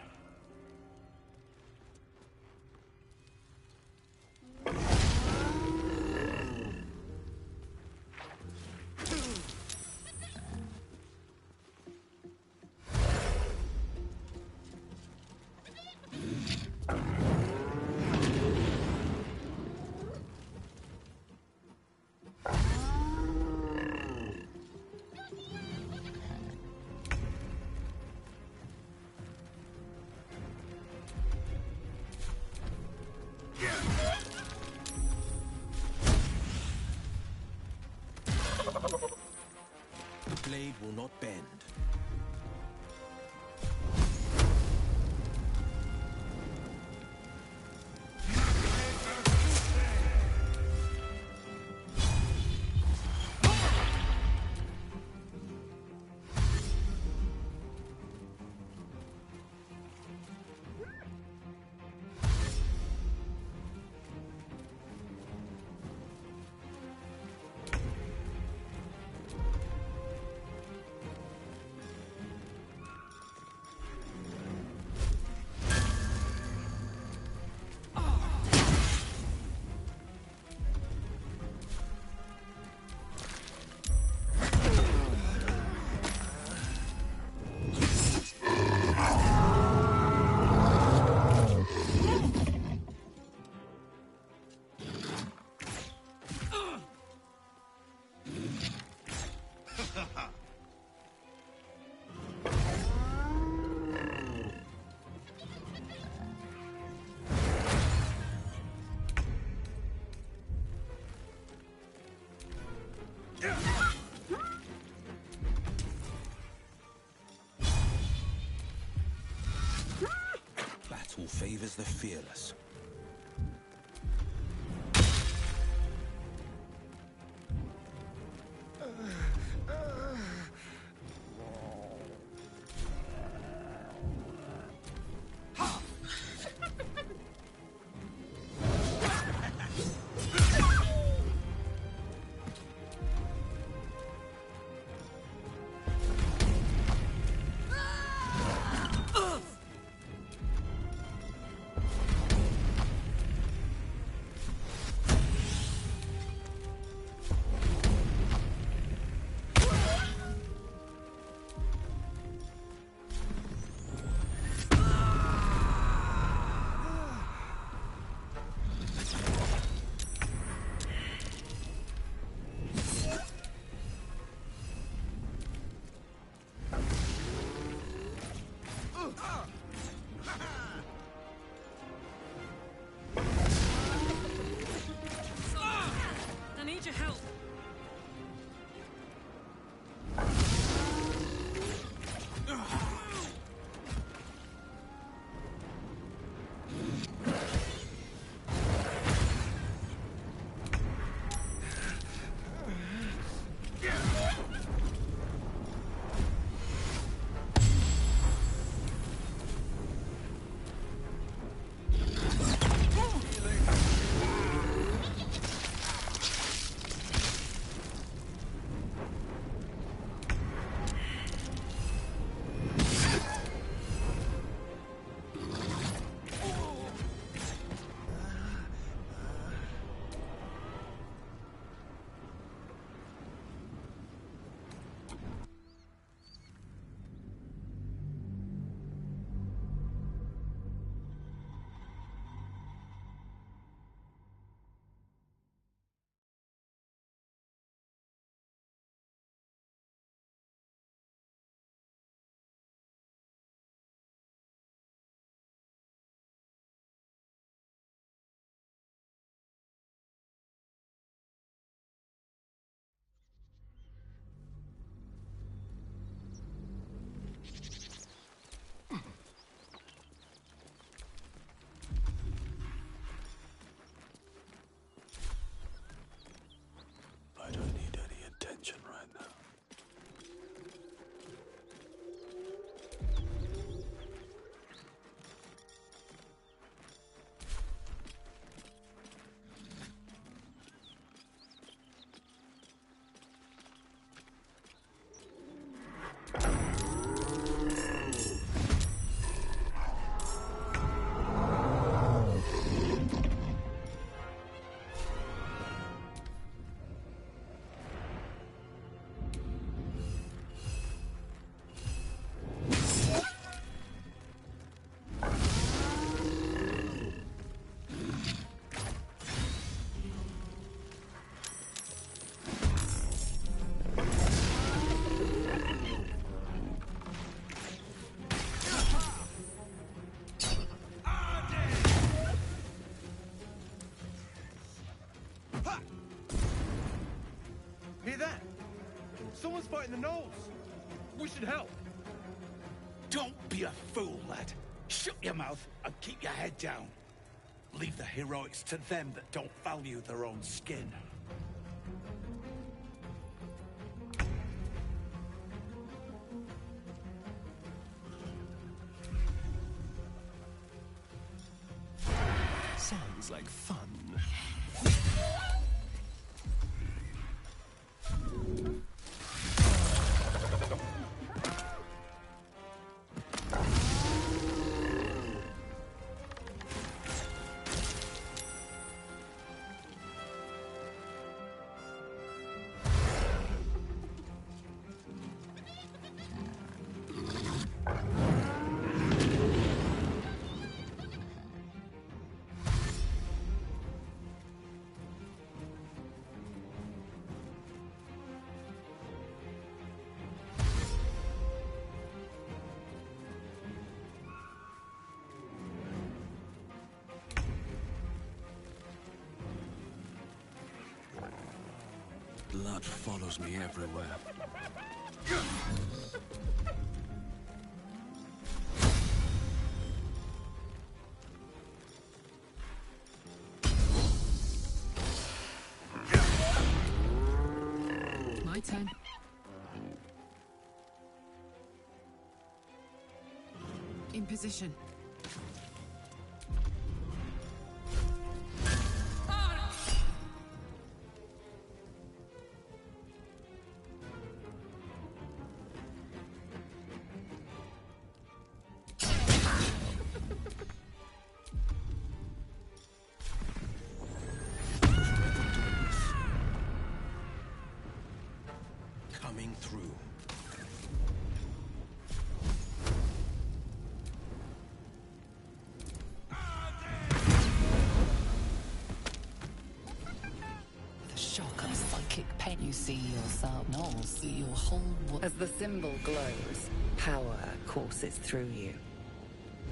blade will not bend. Battle favors the fearless. Knolls. We should help. Don't be a fool, lad. Shut your mouth and keep your head down. Leave the heroics to them that don't value their own skin. Sounds like fun. Blood follows me everywhere. My turn. In position. Coming through. The shock of psychic pain. You see yourself, Knolls, your whole world. As the symbol glows, power courses through you.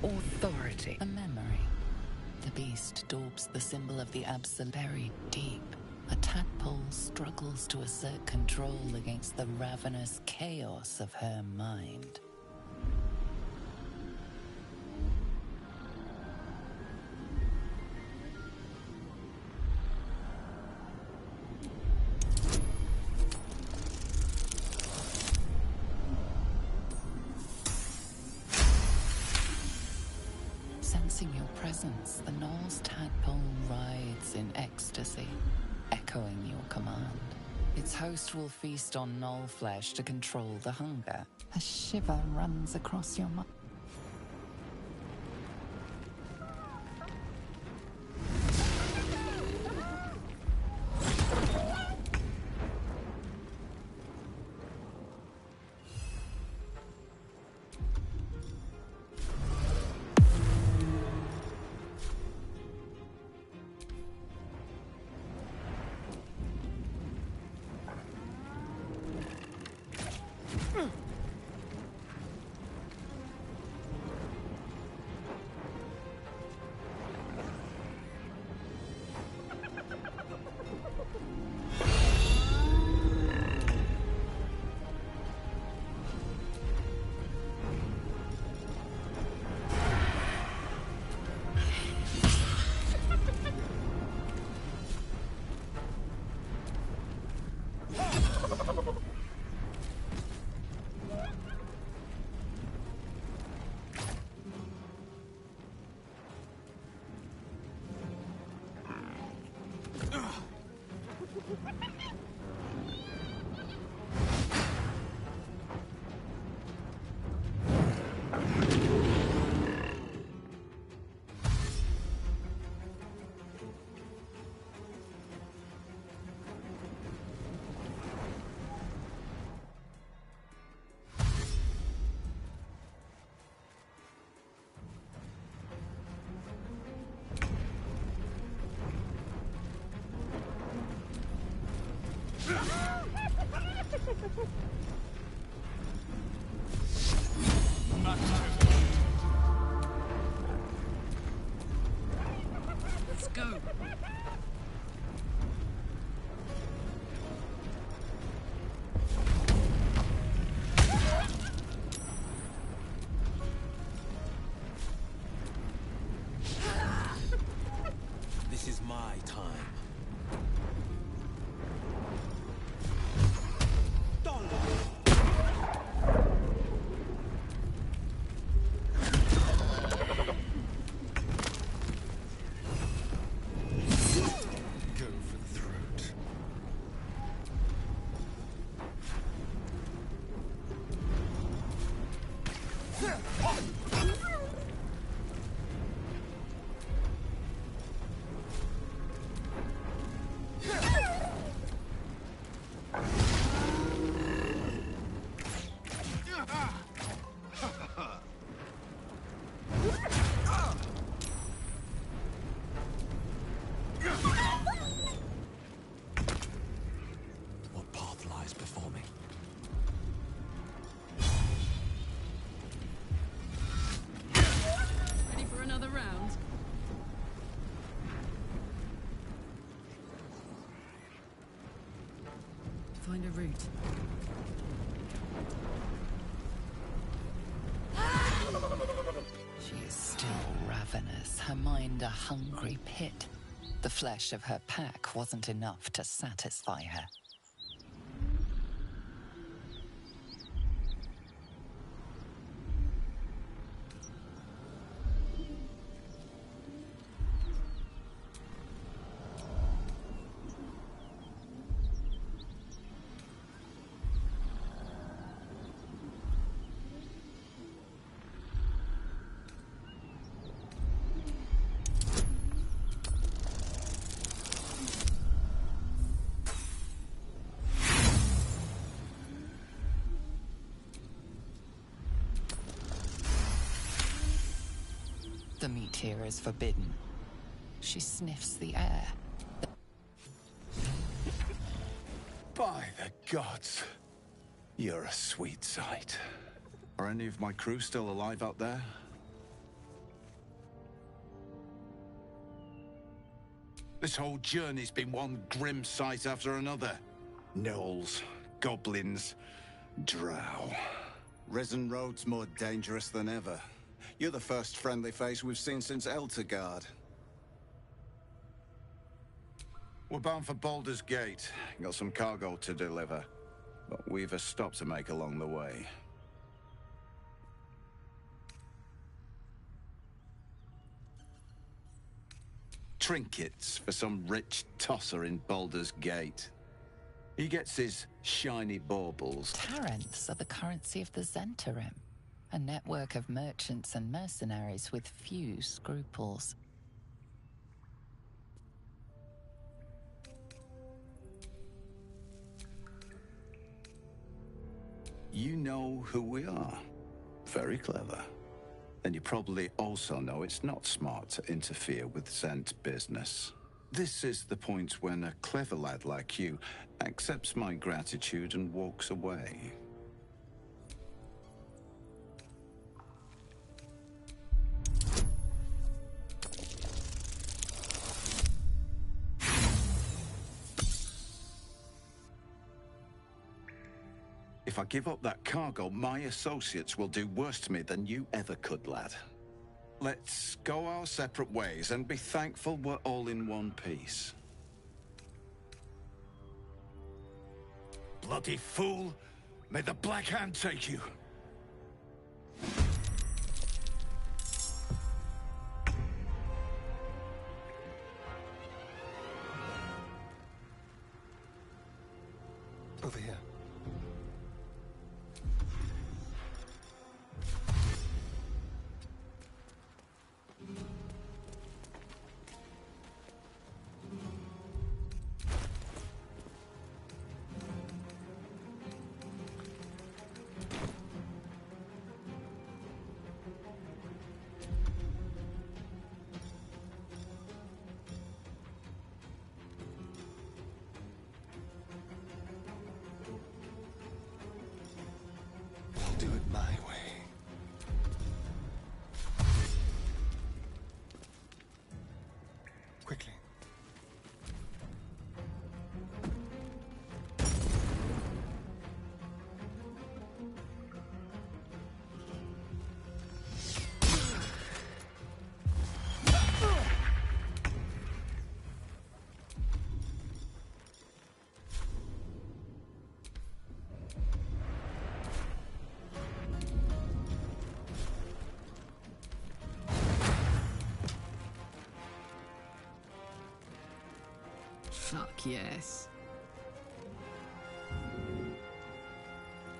Authority. A memory. The beast daubs the symbol of the absolute buried deep. A tadpole struggles to assert control against the ravenous chaos of her mind. Sensing your presence, the Knoll's tadpole rides in ecstasy, echoing your command. Its host will feast on Knoll flesh to control the hunger. A shiver runs across your mind. Let's go. What path lies before me? Ready for another round? Find a route. She is still ravenous, her mind a hungry pit. The flesh of her pack wasn't enough to satisfy her. The meat here is forbidden. She sniffs the air. By the gods, you're a sweet sight. Are any of my crew still alive out there? This whole journey's been one grim sight after another. Gnolls, goblins, drow. Risen Road's more dangerous than ever. You're the first friendly face we've seen since Eltergard. We're bound for Baldur's Gate. Got some cargo to deliver. But we've a stop to make along the way. Trinkets for some rich tosser in Baldur's Gate. He gets his shiny baubles. Taranths are the currency of the Zentarim, a network of merchants and mercenaries with few scruples. You know who we are. Very clever. And you probably also know it's not smart to interfere with Zent business. This is the point when a clever lad like you accepts my gratitude and walks away. If I give up that cargo, my associates will do worse to me than you ever could, lad. Let's go our separate ways and be thankful we're all in one piece. Bloody fool! May the Black Hand take you! Over here. I'll do it my way. Quickly. Fuck yes.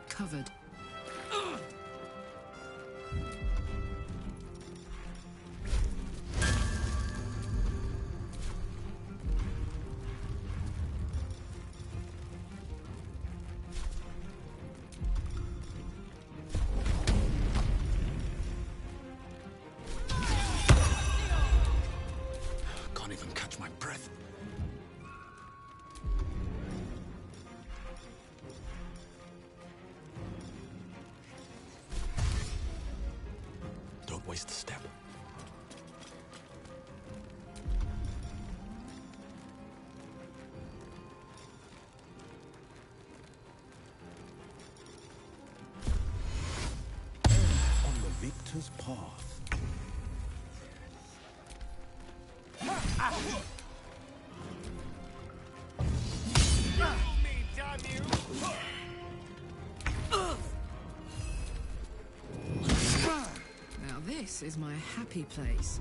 Covered. waste a step. On the victor's path. Now this is my happy place.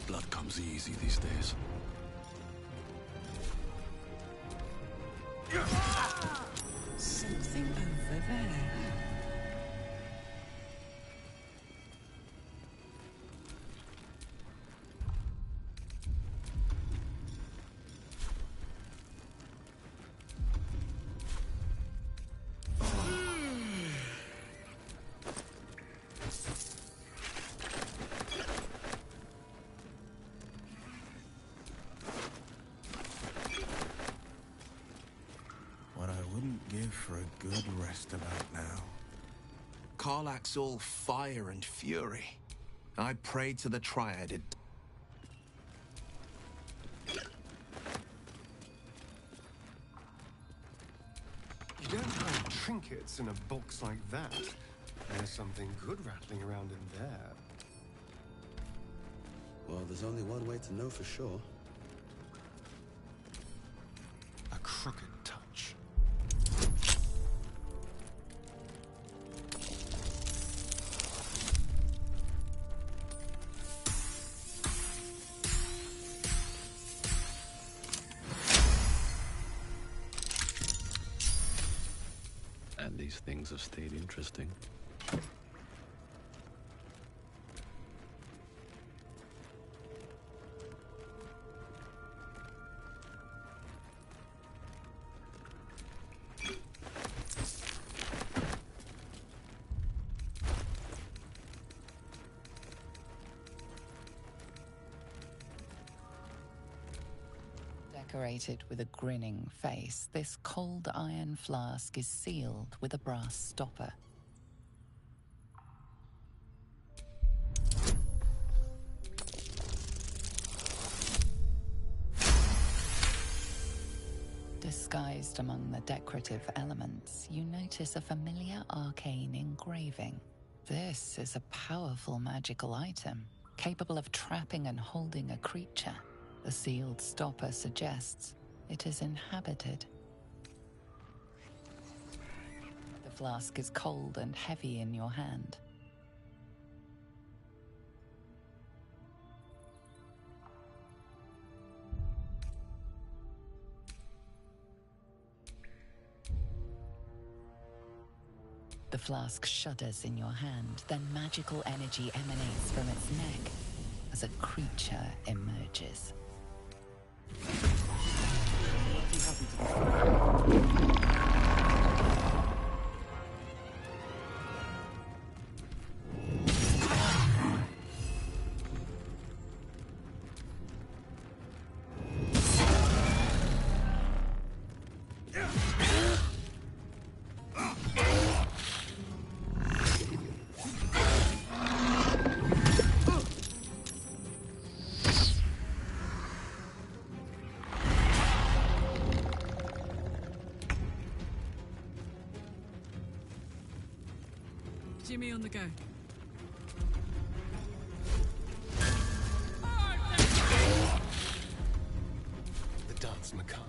Blood comes easy these days. Something over there. What I wouldn't give for a good rest about now. Karlach's all fire and fury. I prayed to the Triad. You don't hide trinkets in a box like that. There's something good rattling around in there. Well, there's only one way to know for sure. A crooked touch. And these things have stayed interesting. Decorated with a grinning face, this cold iron flask is sealed with a brass stopper. Disguised among the decorative elements, you notice a familiar arcane engraving. This is a powerful magical item, capable of trapping and holding a creature. The sealed stopper suggests it is inhabited. The flask is cold and heavy in your hand. The flask shudders in your hand, then magical energy emanates from its neck as a creature emerges. Jimmy on the go. The dance macabre.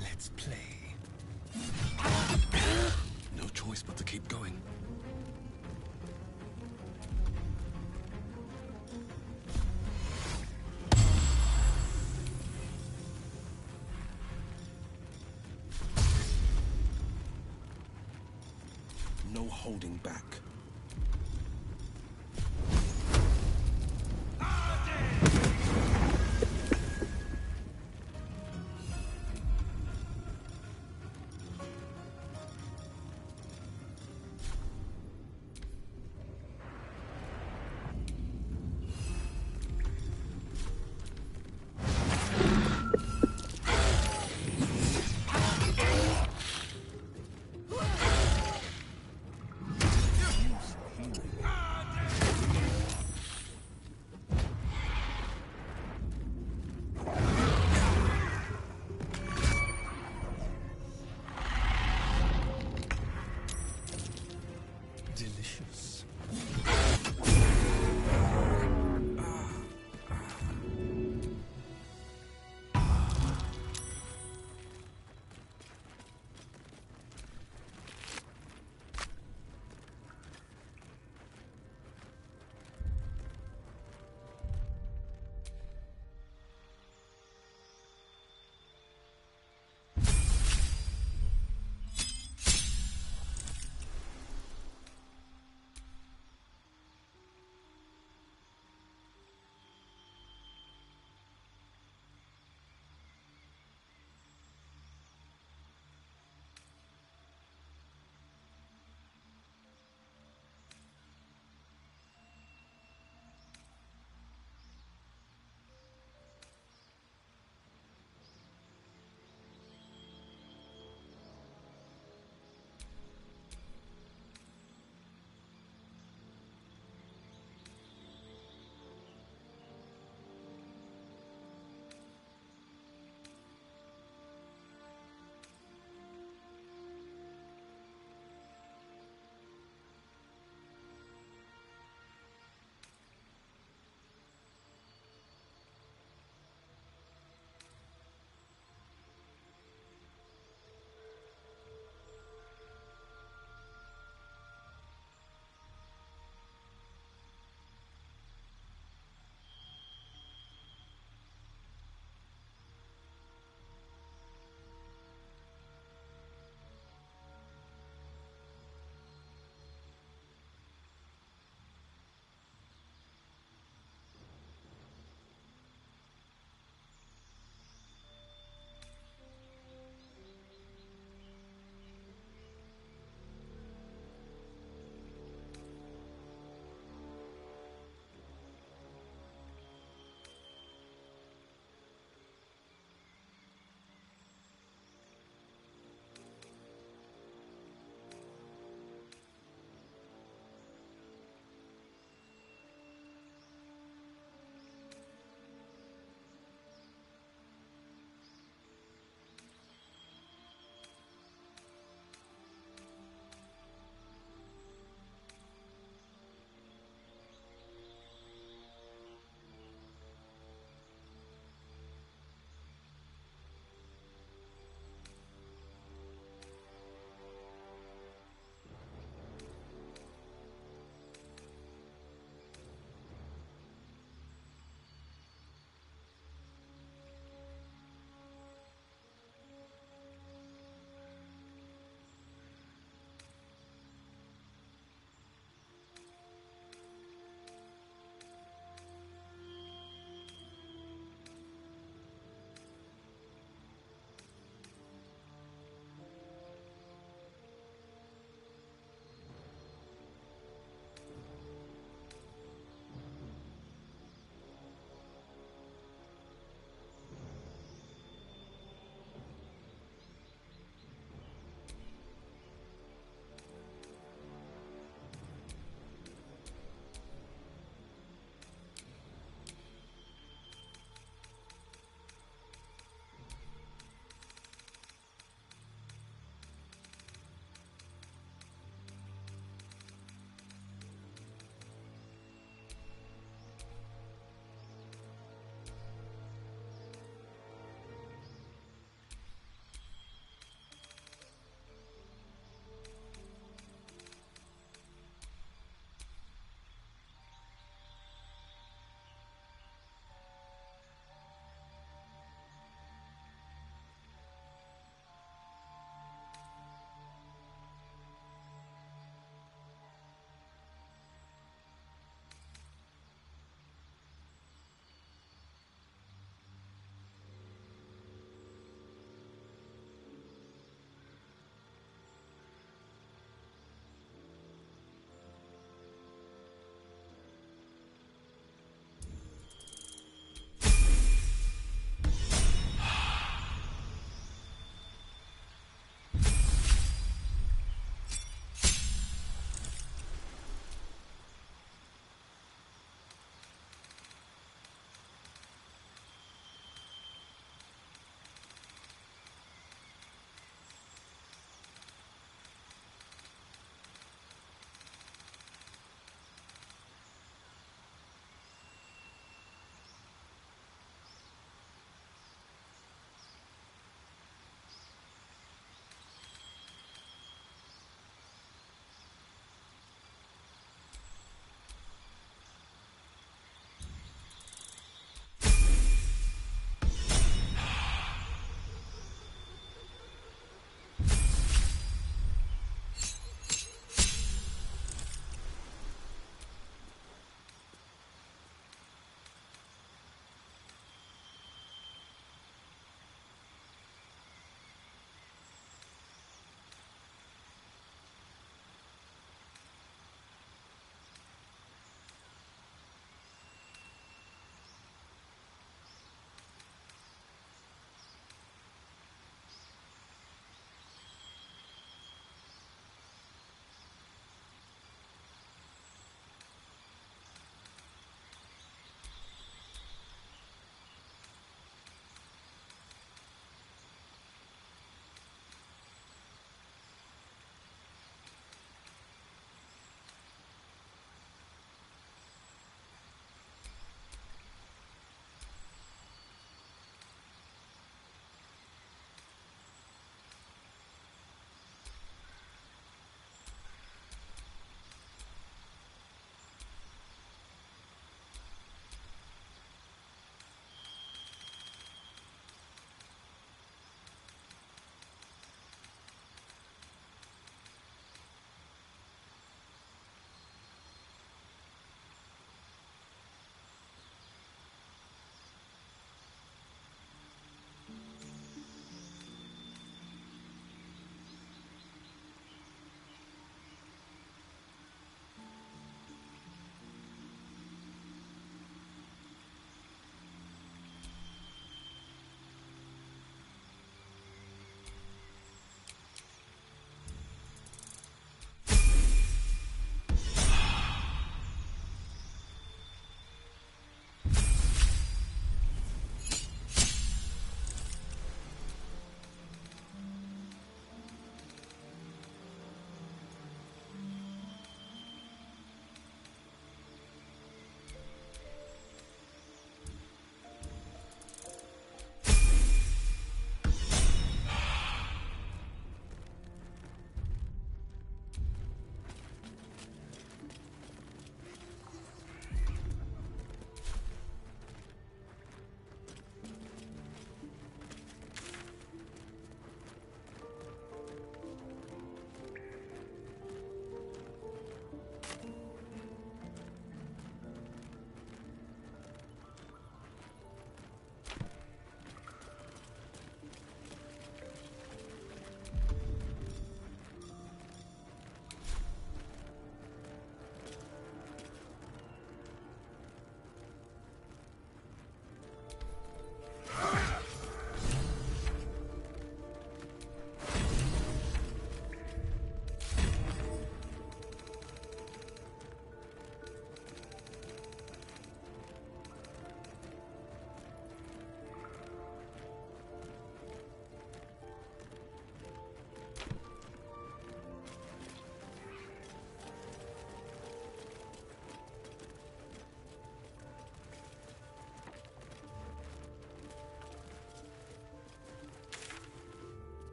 Let's play. No choice but to keep going. No holding back.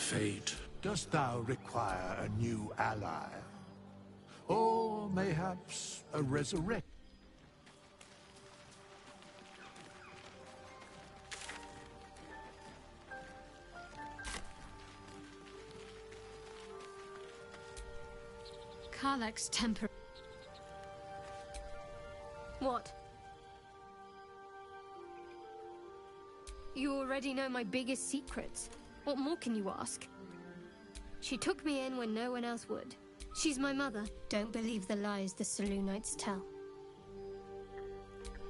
Fate, dost thou require a new ally? Or mayhaps a resurrect? Karlach's temper. What? You already know my biggest secrets. What more can you ask? She took me in when no one else would. She's my mother. Don't believe the lies the Selûnites tell.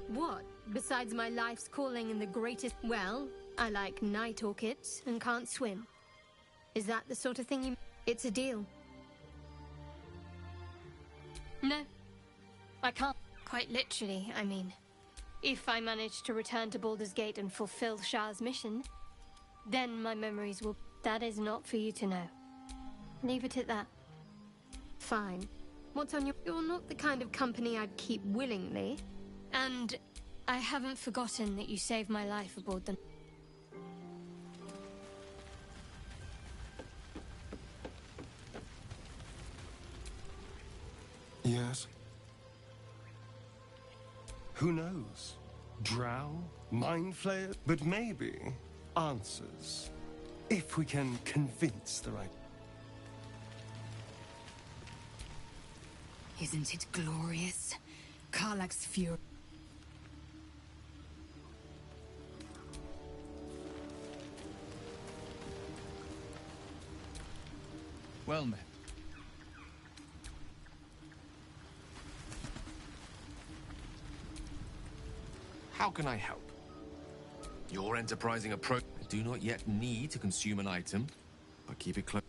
What? Besides my life's calling and the greatest... Well, I like night orchids and can't swim. Is that the sort of thing you... It's a deal. No. I can't. Quite literally, I mean. If I manage to return to Baldur's Gate and fulfill Shah's mission, then my memories will... That is not for you to know. Leave it at that. Fine. What's on your... You're not the kind of company I'd keep willingly. And I haven't forgotten that you saved my life aboard the... Yes. Who knows? Drow? Mind flayer? But maybe answers. If we can convince the right... Isn't it glorious? Karlach's fury. Well met. How can I help? Your enterprising approach. I do not yet need to consume an item, but keep it close.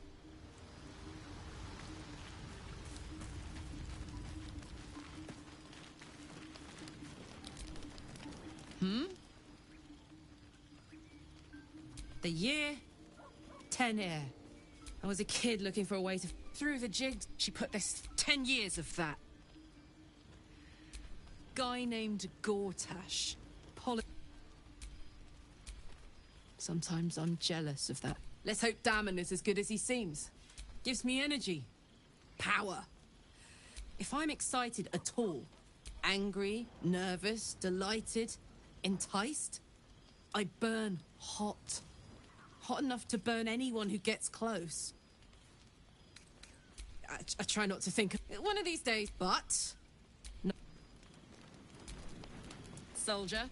The year 10 air. I was a kid looking for a way to... Through the jigs, she put this 10 years of that. Guy named Gortash. Sometimes I'm jealous of that. Let's hope Damon is as good as he seems. Gives me energy. Power. If I'm excited at all, angry, nervous, delighted, enticed, I burn hot. Hot enough to burn anyone who gets close. I try not to think of one of these days, but... No. Soldier.